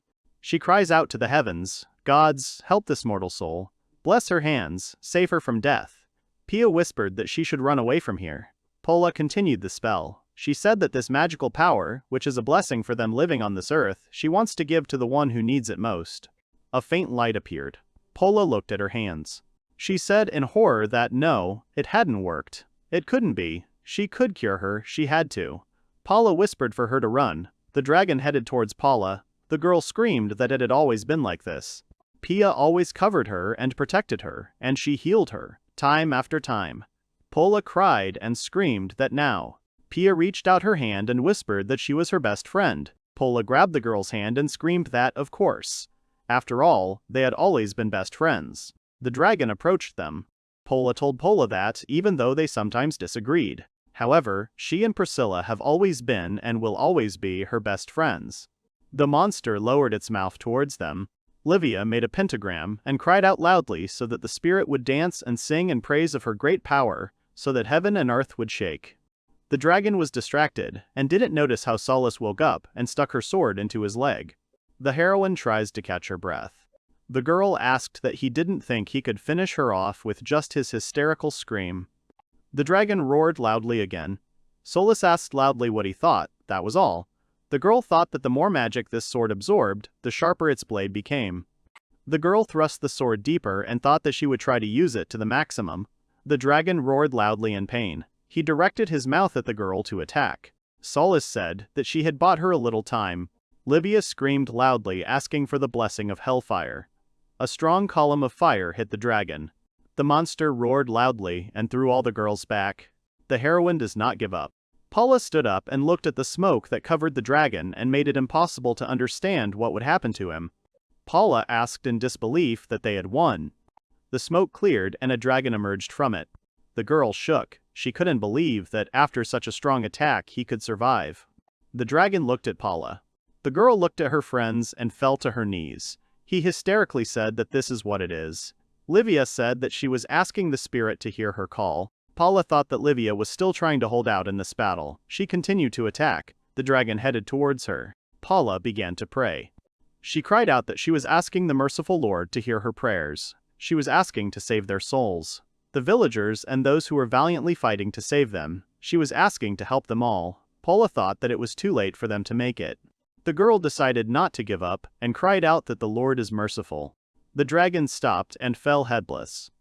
She cries out to the heavens, "Gods, help this mortal soul. Bless her hands, save her from death." Pia whispered that she should run away from here. Paula continued the spell. She said that this magical power, which is a blessing for them living on this earth, she wants to give to the one who needs it most. A faint light appeared. Paula looked at her hands. She said in horror that no, it hadn't worked. It couldn't be. She could cure her, she had to. Paula whispered for her to run. The dragon headed towards Paula. The girl screamed that it had always been like this. Pia always covered her and protected her, and she healed her, time after time. Paula cried and screamed that now. Pia reached out her hand and whispered that she was her best friend. Paula grabbed the girl's hand and screamed that, of course. After all, they had always been best friends. The dragon approached them. Paula told Paula that, even though they sometimes disagreed. However, she and Priscilla have always been and will always be her best friends. The monster lowered its mouth towards them. Livia made a pentagram and cried out loudly so that the spirit would dance and sing in praise of her great power, so that heaven and earth would shake. The dragon was distracted and didn't notice how Solace woke up and stuck her sword into his leg. The heroine tries to catch her breath. The girl asked that he didn't think he could finish her off with just his hysterical scream. The dragon roared loudly again. Solace asked loudly what he thought, that was all. The girl thought that the more magic this sword absorbed, the sharper its blade became. The girl thrust the sword deeper and thought that she would try to use it to the maximum. The dragon roared loudly in pain. He directed his mouth at the girl to attack. Solace said that she had bought her a little time. Livia screamed loudly, asking for the blessing of hellfire. A strong column of fire hit the dragon. The monster roared loudly and threw all the girls back. The heroine does not give up. Paula stood up and looked at the smoke that covered the dragon and made it impossible to understand what would happen to him. Paula asked in disbelief that they had won. The smoke cleared and a dragon emerged from it. The girl shook. She couldn't believe that after such a strong attack he could survive. The dragon looked at Paula. The girl looked at her friends and fell to her knees. He hysterically said that this is what it is. Livia said that she was asking the spirit to hear her call. Paula thought that Livia was still trying to hold out in this battle. She continued to attack. The dragon headed towards her. Paula began to pray. She cried out that she was asking the merciful Lord to hear her prayers. She was asking to save their souls. The villagers and those who were valiantly fighting to save them. She was asking to help them all. Paula thought that it was too late for them to make it. The girl decided not to give up and cried out that the Lord is merciful. The dragon stopped and fell headless.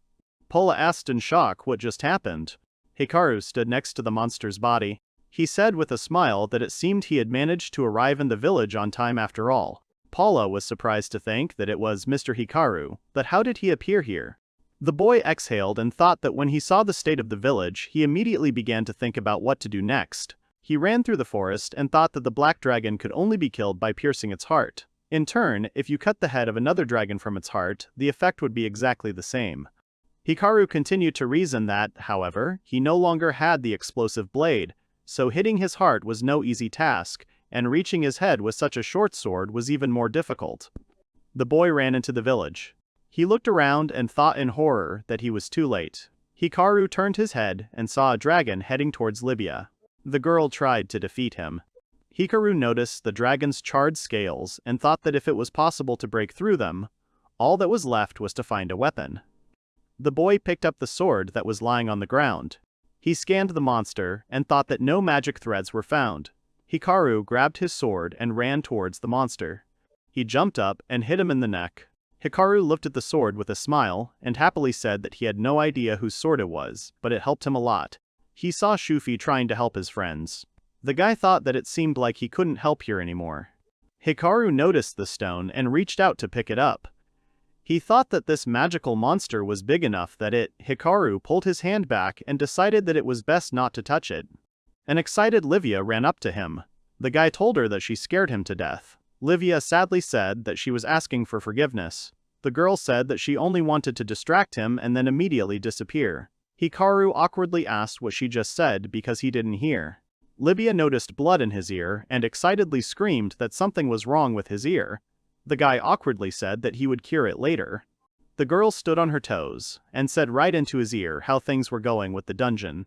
Paula asked in shock what just happened. Hikaru stood next to the monster's body. He said with a smile that it seemed he had managed to arrive in the village on time after all. Paula was surprised to think that it was Mr. Hikaru, but how did he appear here? The boy exhaled and thought that when he saw the state of the village, he immediately began to think about what to do next. He ran through the forest and thought that the black dragon could only be killed by piercing its heart. In turn, if you cut the head of another dragon from its heart, the effect would be exactly the same. Hikaru continued to reason that, however, he no longer had the explosive blade, so hitting his heart was no easy task, and reaching his head with such a short sword was even more difficult. The boy ran into the village. He looked around and thought in horror that he was too late. Hikaru turned his head and saw a dragon heading towards Livia. The girl tried to defeat him. Hikaru noticed the dragon's charred scales and thought that if it was possible to break through them, all that was left was to find a weapon. The boy picked up the sword that was lying on the ground. He scanned the monster and thought that no magic threads were found. Hikaru grabbed his sword and ran towards the monster. He jumped up and hit him in the neck. Hikaru looked at the sword with a smile and happily said that he had no idea whose sword it was, but it helped him a lot. He saw Shufi trying to help his friends. The guy thought that it seemed like he couldn't help here anymore. Hikaru noticed the stone and reached out to pick it up. He thought that this magical monster was big enough that Hikaru pulled his hand back and decided that it was best not to touch it. An excited Livia ran up to him. The guy told her that she scared him to death. Livia sadly said that she was asking for forgiveness. The girl said that she only wanted to distract him and then immediately disappear. Hikaru awkwardly asked what she just said because he didn't hear. Livia noticed blood in his ear and excitedly screamed that something was wrong with his ear. The guy awkwardly said that he would cure it later. The girl stood on her toes and said right into his ear how things were going with the dungeon.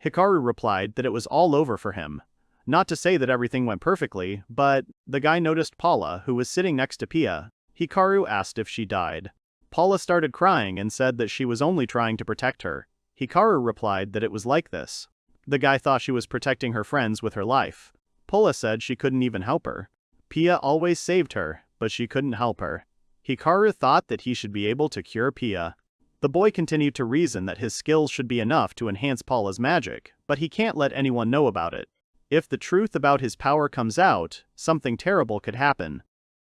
Hikaru replied that it was all over for him. Not to say that everything went perfectly, but the guy noticed Paula, who was sitting next to Pia. Hikaru asked if she died. Paula started crying and said that she was only trying to protect her. Hikaru replied that it was like this. The guy thought she was protecting her friends with her life. Paula said she couldn't even help her. Pia always saved her, but she couldn't help her. Hikaru thought that he should be able to cure Pia. The boy continued to reason that his skills should be enough to enhance Paula's magic, but he can't let anyone know about it. If the truth about his power comes out, something terrible could happen.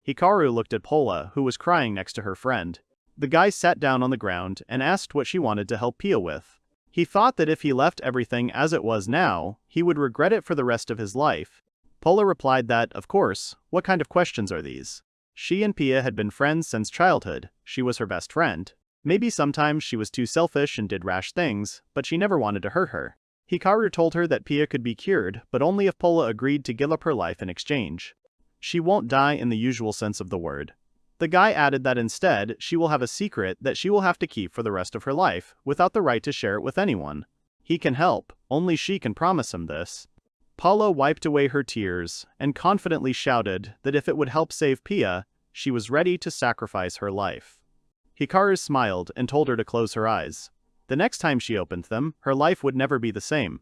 Hikaru looked at Paula, who was crying next to her friend. The guy sat down on the ground and asked what she wanted to help Pia with. He thought that if he left everything as it was now, he would regret it for the rest of his life. Paula replied that, of course, what kind of questions are these? She and Pia had been friends since childhood. She was her best friend. Maybe sometimes she was too selfish and did rash things, but she never wanted to hurt her. Hikaru told her that Pia could be cured, but only if Paula agreed to give up her life in exchange. She won't die in the usual sense of the word. The guy added that instead, she will have a secret that she will have to keep for the rest of her life, without the right to share it with anyone. He can help, only she can promise him this. Paula wiped away her tears and confidently shouted that if it would help save Pia, she was ready to sacrifice her life. Hikaru smiled and told her to close her eyes. The next time she opened them, her life would never be the same.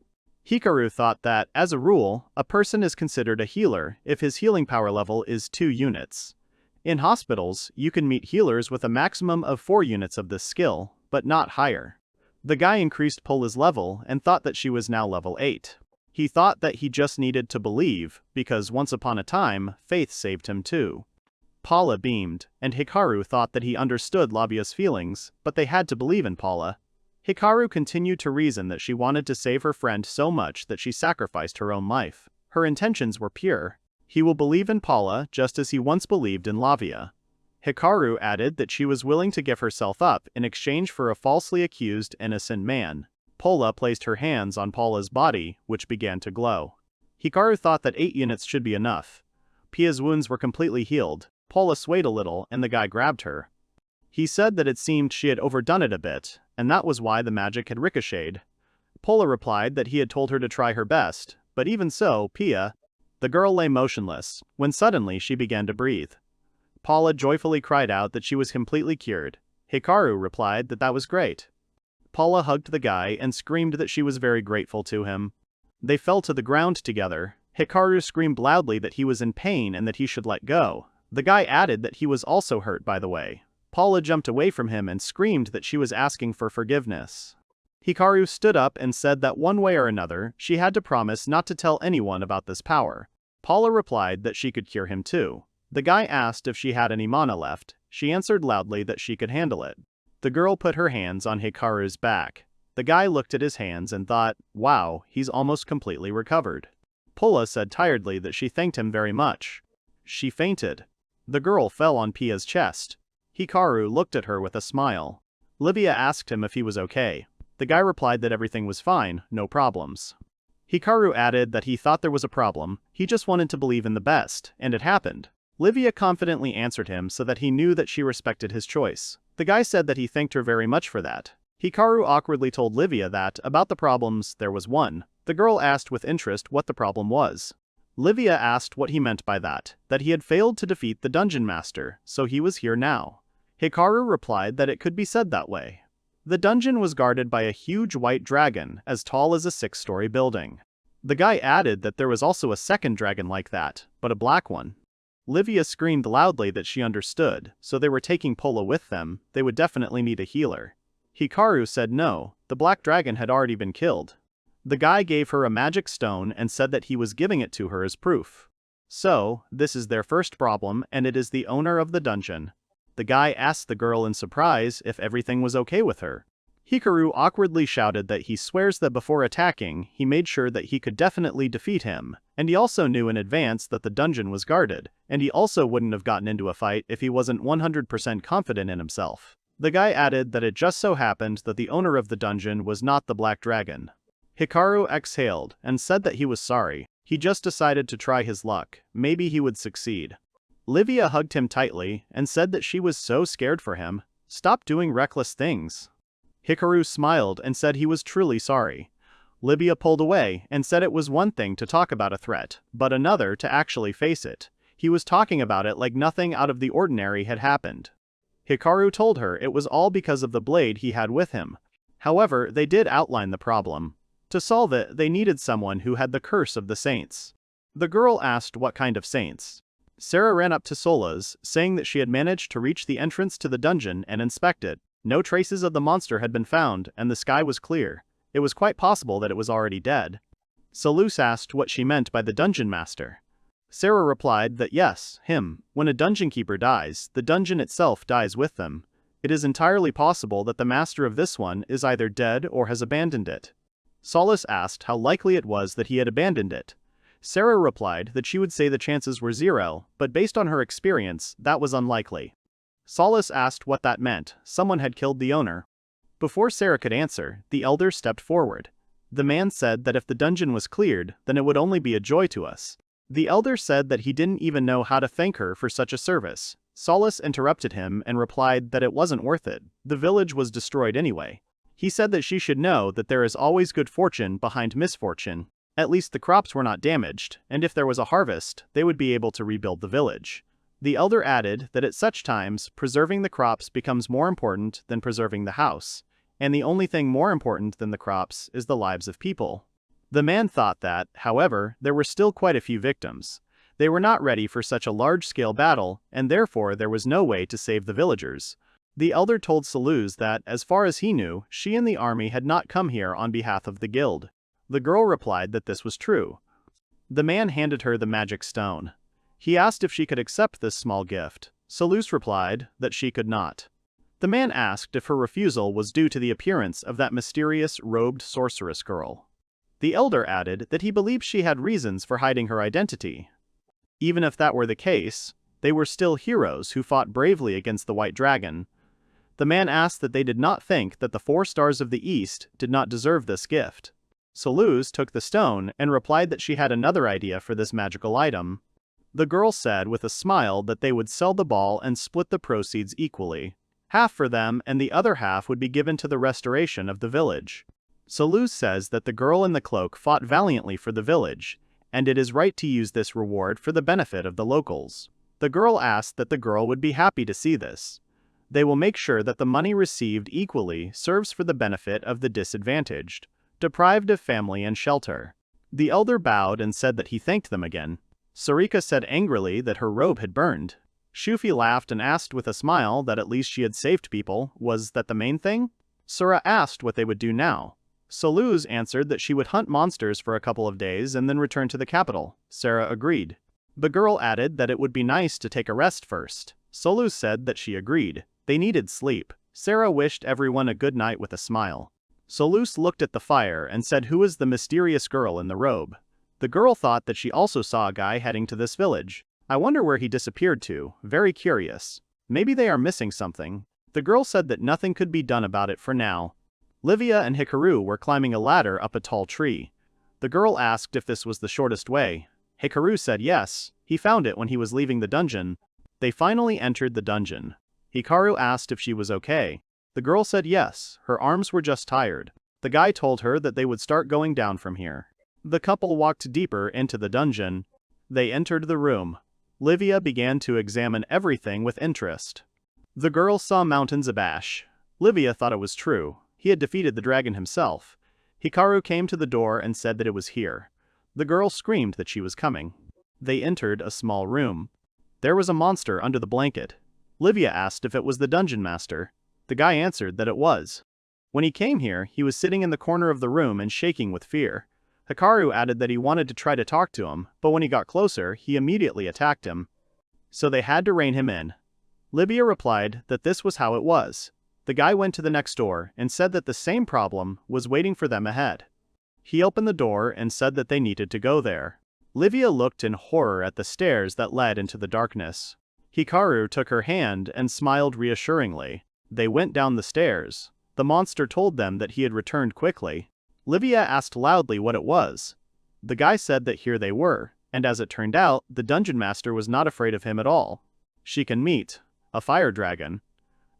Hikaru thought that, as a rule, a person is considered a healer if his healing power level is 2 units. In hospitals, you can meet healers with a maximum of 4 units of this skill, but not higher. The guy increased Paula's level and thought that she was now level 8. He thought that he just needed to believe, because once upon a time, faith saved him too. Paula beamed, and Hikaru thought that he understood Livia's feelings, but they had to believe in Paula. Hikaru continued to reason that she wanted to save her friend so much that she sacrificed her own life. Her intentions were pure. He will believe in Paula just as he once believed in Livia. Hikaru added that she was willing to give herself up in exchange for a falsely accused innocent man. Paula placed her hands on Paula's body, which began to glow. Hikaru thought that 8 units should be enough. Pia's wounds were completely healed. Paula swayed a little and the guy grabbed her. He said that it seemed she had overdone it a bit, and that was why the magic had ricocheted. Paula replied that he had told her to try her best, but even so, Pia... The girl lay motionless, when suddenly she began to breathe. Paula joyfully cried out that she was completely cured. Hikaru replied that that was great. Paula hugged the guy and screamed that she was very grateful to him. They fell to the ground together. Hikaru screamed loudly that he was in pain and that he should let go. The guy added that he was also hurt, by the way. Paula jumped away from him and screamed that she was asking for forgiveness. Hikaru stood up and said that one way or another, she had to promise not to tell anyone about this power. Paula replied that she could cure him too. The guy asked if she had any mana left. She answered loudly that she could handle it. The girl put her hands on Hikaru's back. The guy looked at his hands and thought, wow, he's almost completely recovered. Paula said tiredly that she thanked him very much. She fainted. The girl fell on Pia's chest. Hikaru looked at her with a smile. Livia asked him if he was okay. The guy replied that everything was fine, no problems. Hikaru added that he thought there was a problem, he just wanted to believe in the best, and it happened. Livia confidently answered him so that he knew that she respected his choice. The guy said that he thanked her very much for that. Hikaru awkwardly told Livia that, about the problems, there was one. The girl asked with interest what the problem was. Livia asked what he meant by that he had failed to defeat the dungeon master, so he was here now. Hikaru replied that it could be said that way. The dungeon was guarded by a huge white dragon, as tall as a 6-story building. The guy added that there was also a second dragon like that, but a black one. Livia screamed loudly that she understood, so they were taking Polo with them, they would definitely need a healer. Hikaru said no, the black dragon had already been killed. The guy gave her a magic stone and said that he was giving it to her as proof. So, this is their first problem, and it is the owner of the dungeon. The guy asked the girl in surprise if everything was okay with her. Hikaru awkwardly shouted that he swears that before attacking, he made sure that he could definitely defeat him, and he also knew in advance that the dungeon was guarded, and he also wouldn't have gotten into a fight if he wasn't 100% confident in himself. The guy added that it just so happened that the owner of the dungeon was not the black dragon. Hikaru exhaled and said that he was sorry, he just decided to try his luck, maybe he would succeed. Livia hugged him tightly and said that she was so scared for him. Stop doing reckless things. Hikaru smiled and said he was truly sorry. Livia pulled away and said it was one thing to talk about a threat, but another to actually face it. He was talking about it like nothing out of the ordinary had happened. Hikaru told her it was all because of the blade he had with him. However, they did outline the problem. To solve it, they needed someone who had the curse of the saints. The girl asked what kind of saints. Sarah ran up to Solace, saying that she had managed to reach the entrance to the dungeon and inspect it. No traces of the monster had been found, and the sky was clear. It was quite possible that it was already dead. Solace asked what she meant by the dungeon master. Sarah replied that yes, him. When a dungeon keeper dies, the dungeon itself dies with them. It is entirely possible that the master of this one is either dead or has abandoned it. Solace asked how likely it was that he had abandoned it. Sarah replied that she would say the chances were 0, but based on her experience, that was unlikely. Solace asked what that meant. Someone had killed the owner. Before Sarah could answer, the elder stepped forward. The man said that if the dungeon was cleared, then it would only be a joy to us. The elder said that he didn't even know how to thank her for such a service. Solace interrupted him and replied that it wasn't worth it. The village was destroyed anyway. He said that she should know that there is always good fortune behind misfortune. At least the crops were not damaged, and if there was a harvest, they would be able to rebuild the village. The elder added that at such times, preserving the crops becomes more important than preserving the house, and the only thing more important than the crops is the lives of people. The man thought that, however, there were still quite a few victims. They were not ready for such a large-scale battle, and therefore there was no way to save the villagers. The elder told Solace that, as far as he knew, she and the army had not come here on behalf of the guild. The girl replied that this was true. The man handed her the magic stone. He asked if she could accept this small gift. Solace replied that she could not. The man asked if her refusal was due to the appearance of that mysterious robed sorceress girl. The elder added that he believed she had reasons for hiding her identity. Even if that were the case, they were still heroes who fought bravely against the white dragon. The man asked that they did not think that the 4 stars of the east did not deserve this gift. Solace took the stone and replied that she had another idea for this magical item. The girl said with a smile that they would sell the ball and split the proceeds equally. Half for them and the other half would be given to the restoration of the village. Solace says that the girl in the cloak fought valiantly for the village, and it is right to use this reward for the benefit of the locals. The girl asked that the girl would be happy to see this. They will make sure that the money received equally serves for the benefit of the disadvantaged, deprived of family and shelter. The elder bowed and said that he thanked them again. Sarika said angrily that her robe had burned. Shufi laughed and asked with a smile that at least she had saved people. Was that the main thing? Sura asked what they would do now. Solace answered that she would hunt monsters for a couple of days and then return to the capital. Sarah agreed. The girl added that it would be nice to take a rest first. Solace said that she agreed. They needed sleep. Sarah wished everyone a good night with a smile. Solace looked at the fire and said who was the mysterious girl in the robe. The girl thought that she also saw a guy heading to this village. I wonder where he disappeared to, very curious. Maybe they are missing something. The girl said that nothing could be done about it for now. Livia and Hikaru were climbing a ladder up a tall tree. The girl asked if this was the shortest way. Hikaru said yes, he found it when he was leaving the dungeon. They finally entered the dungeon. Hikaru asked if she was okay. The girl said yes, her arms were just tired. The guy told her that they would start going down from here. The couple walked deeper into the dungeon. They entered the room. Livia began to examine everything with interest. The girl saw mountains of ash. Livia thought it was true. He had defeated the dragon himself. Hikaru came to the door and said that it was here. The girl screamed that she was coming. They entered a small room. There was a monster under the blanket. Livia asked if it was the dungeon master. The guy answered that it was. When he came here, he was sitting in the corner of the room and shaking with fear. Hikaru added that he wanted to try to talk to him, but when he got closer, he immediately attacked him. So they had to rein him in. Livia replied that this was how it was. The guy went to the next door and said that the same problem was waiting for them ahead. He opened the door and said that they needed to go there. Livia looked in horror at the stairs that led into the darkness. Hikaru took her hand and smiled reassuringly. They went down the stairs. The monster told them that he had returned quickly. Livia asked loudly what it was. The guy said that here they were, and as it turned out, the dungeon master was not afraid of him at all. She can meet a fire dragon.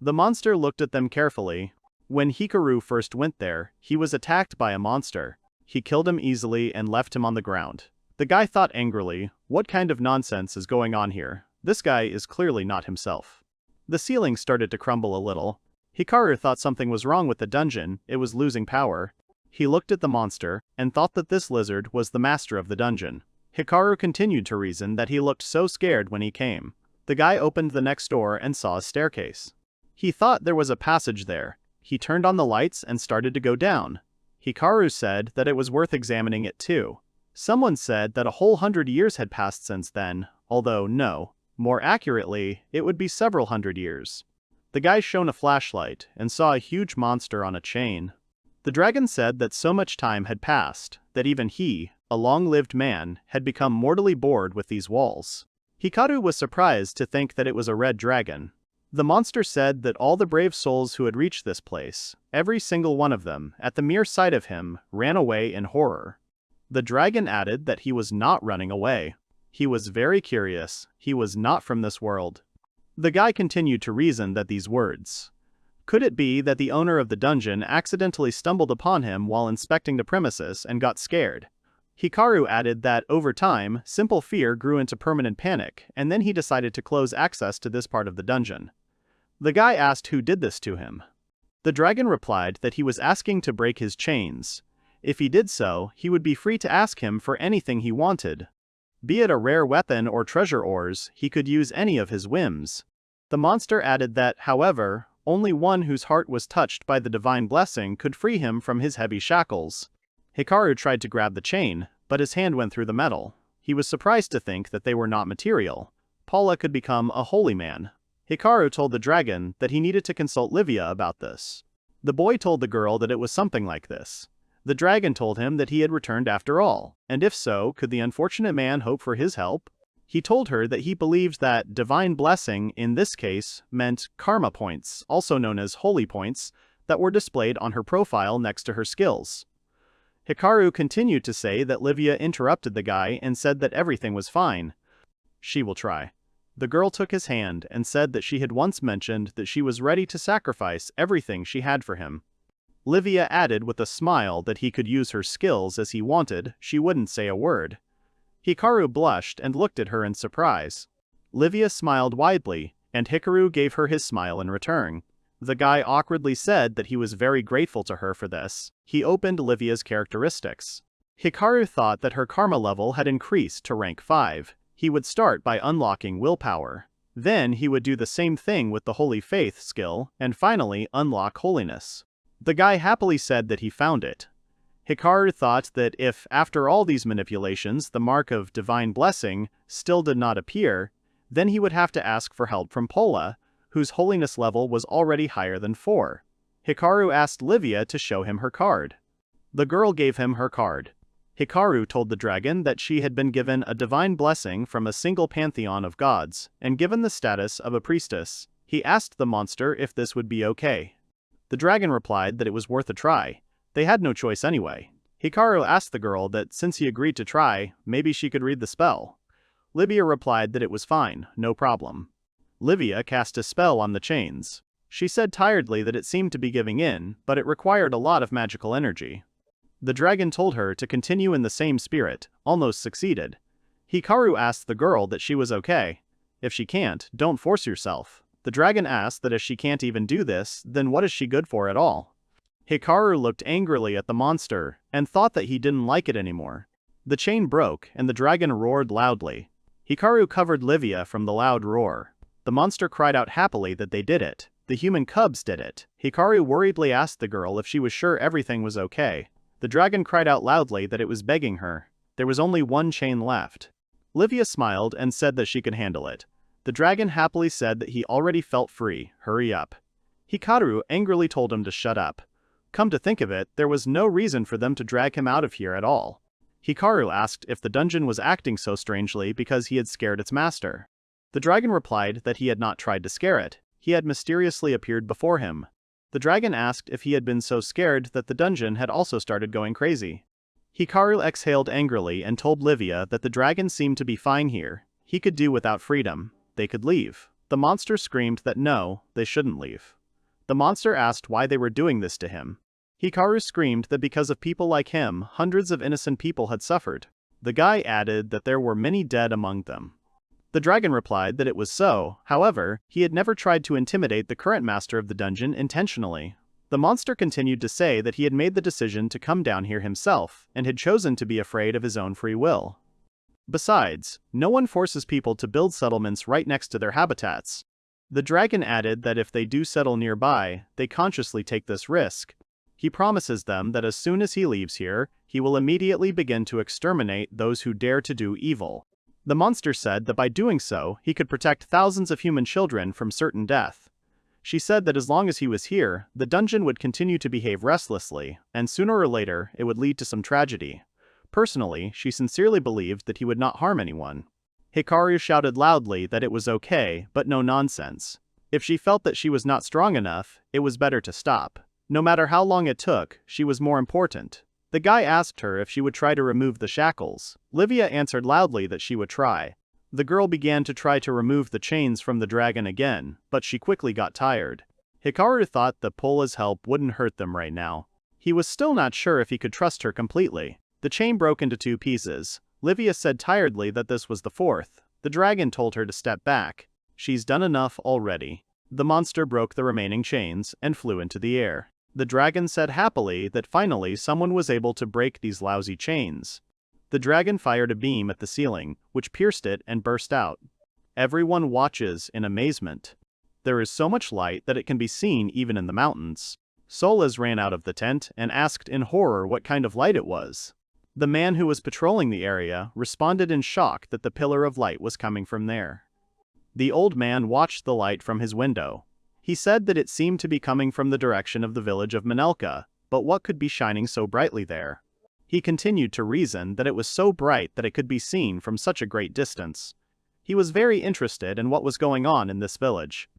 The monster looked at them carefully. When Hikaru first went there, he was attacked by a monster. He killed him easily and left him on the ground. The guy thought angrily, what kind of nonsense is going on here? This guy is clearly not himself. The ceiling started to crumble a little. Hikaru thought something was wrong with the dungeon, it was losing power. He looked at the monster, and thought that this lizard was the master of the dungeon. Hikaru continued to reason that he looked so scared when he came. The guy opened the next door and saw a staircase. He thought there was a passage there. He turned on the lights and started to go down. Hikaru said that it was worth examining it too. Someone said that a whole 100 years had passed since then, although no. More accurately, it would be several hundred years. The guy shone a flashlight and saw a huge monster on a chain. The dragon said that so much time had passed, that even he, a long-lived man, had become mortally bored with these walls. Hikaru was surprised to think that it was a red dragon. The monster said that all the brave souls who had reached this place, every single one of them, at the mere sight of him, ran away in horror. The dragon added that he was not running away. He was very curious. He was not from this world. The guy continued to reason that these words. Could it be that the owner of the dungeon accidentally stumbled upon him while inspecting the premises and got scared? Hikaru added that, over time, simple fear grew into permanent panic, and then he decided to close access to this part of the dungeon. The guy asked who did this to him. The dragon replied that he was asking to break his chains. If he did so, he would be free to ask him for anything he wanted. Be it a rare weapon or treasure ores, he could use any of his whims. The monster added that, however, only one whose heart was touched by the divine blessing could free him from his heavy shackles. Hikaru tried to grab the chain, but his hand went through the metal. He was surprised to think that they were not material. Paula could become a holy man. Hikaru told the dragon that he needed to consult Livia about this. The boy told the girl that it was something like this. The dragon told him that he had returned after all, and if so, could the unfortunate man hope for his help? He told her that he believed that divine blessing, in this case, meant karma points, also known as holy points, that were displayed on her profile next to her skills. Hikaru continued to say that Livia interrupted the guy and said that everything was fine. She will try. The girl took his hand and said that she had once mentioned that she was ready to sacrifice everything she had for him. Livia added with a smile that he could use her skills as he wanted, she wouldn't say a word. Hikaru blushed and looked at her in surprise. Livia smiled widely, and Hikaru gave her his smile in return. The guy awkwardly said that he was very grateful to her for this. He opened Livia's characteristics. Hikaru thought that her karma level had increased to rank 5. He would start by unlocking willpower. Then he would do the same thing with the Holy Faith skill, and finally unlock holiness. The guy happily said that he found it. Hikaru thought that if, after all these manipulations, the mark of divine blessing still did not appear, then he would have to ask for help from Paula, whose holiness level was already higher than 4. Hikaru asked Livia to show him her card. The girl gave him her card. Hikaru told the dragon that she had been given a divine blessing from a single pantheon of gods, and given the status of a priestess. He asked the monster if this would be okay. The dragon replied that it was worth a try. They had no choice anyway. Hikaru asked the girl that since he agreed to try, maybe she could read the spell. Livia replied that it was fine, no problem. Livia cast a spell on the chains. She said tiredly that it seemed to be giving in, but it required a lot of magical energy. The dragon told her to continue in the same spirit, almost succeeded. Hikaru asked the girl that she was okay. If she can't, don't force yourself. The dragon asked that if she can't even do this, then what is she good for at all? Hikaru looked angrily at the monster, and thought that he didn't like it anymore. The chain broke, and the dragon roared loudly. Hikaru covered Livia from the loud roar. The monster cried out happily that they did it. The human cubs did it. Hikaru worriedly asked the girl if she was sure everything was okay. The dragon cried out loudly that it was begging her. There was only one chain left. Livia smiled and said that she could handle it. The dragon happily said that he already felt free. Hurry up. Hikaru angrily told him to shut up. Come to think of it, there was no reason for them to drag him out of here at all. Hikaru asked if the dungeon was acting so strangely because he had scared its master. The dragon replied that he had not tried to scare it. He had mysteriously appeared before him. The dragon asked if he had been so scared that the dungeon had also started going crazy. Hikaru exhaled angrily and told Livia that the dragon seemed to be fine here. He could do without freedom. They could leave. The monster screamed that no, they shouldn't leave. The monster asked why they were doing this to him. Hikaru screamed that because of people like him, hundreds of innocent people had suffered. The guy added that there were many dead among them. The dragon replied that it was so, however, he had never tried to intimidate the current master of the dungeon intentionally. The monster continued to say that he had made the decision to come down here himself, and had chosen to be afraid of his own free will. Besides, no one forces people to build settlements right next to their habitats. The dragon added that if they do settle nearby, they consciously take this risk. He promises them that as soon as he leaves here, he will immediately begin to exterminate those who dare to do evil. The monster said that by doing so, he could protect thousands of human children from certain death. She said that as long as he was here, the dungeon would continue to behave restlessly, and sooner or later, it would lead to some tragedy. Personally, she sincerely believed that he would not harm anyone. Hikaru shouted loudly that it was okay, but no nonsense. If she felt that she was not strong enough, it was better to stop. No matter how long it took, she was more important. The guy asked her if she would try to remove the shackles. Livia answered loudly that she would try. The girl began to try to remove the chains from the dragon again, but she quickly got tired. Hikaru thought that Pola's help wouldn't hurt them right now. He was still not sure if he could trust her completely. The chain broke into 2 pieces. Livia said tiredly that this was the 4th. The dragon told her to step back. She's done enough already. The monster broke the remaining chains and flew into the air. The dragon said happily that finally someone was able to break these lousy chains. The dragon fired a beam at the ceiling, which pierced it and burst out. Everyone watches in amazement. There is so much light that it can be seen even in the mountains. Solace ran out of the tent and asked in horror what kind of light it was. The man who was patrolling the area responded in shock that the pillar of light was coming from there. The old man watched the light from his window. He said that it seemed to be coming from the direction of the village of Manelka, but what could be shining so brightly there? He continued to reason that it was so bright that it could be seen from such a great distance. He was very interested in what was going on in this village.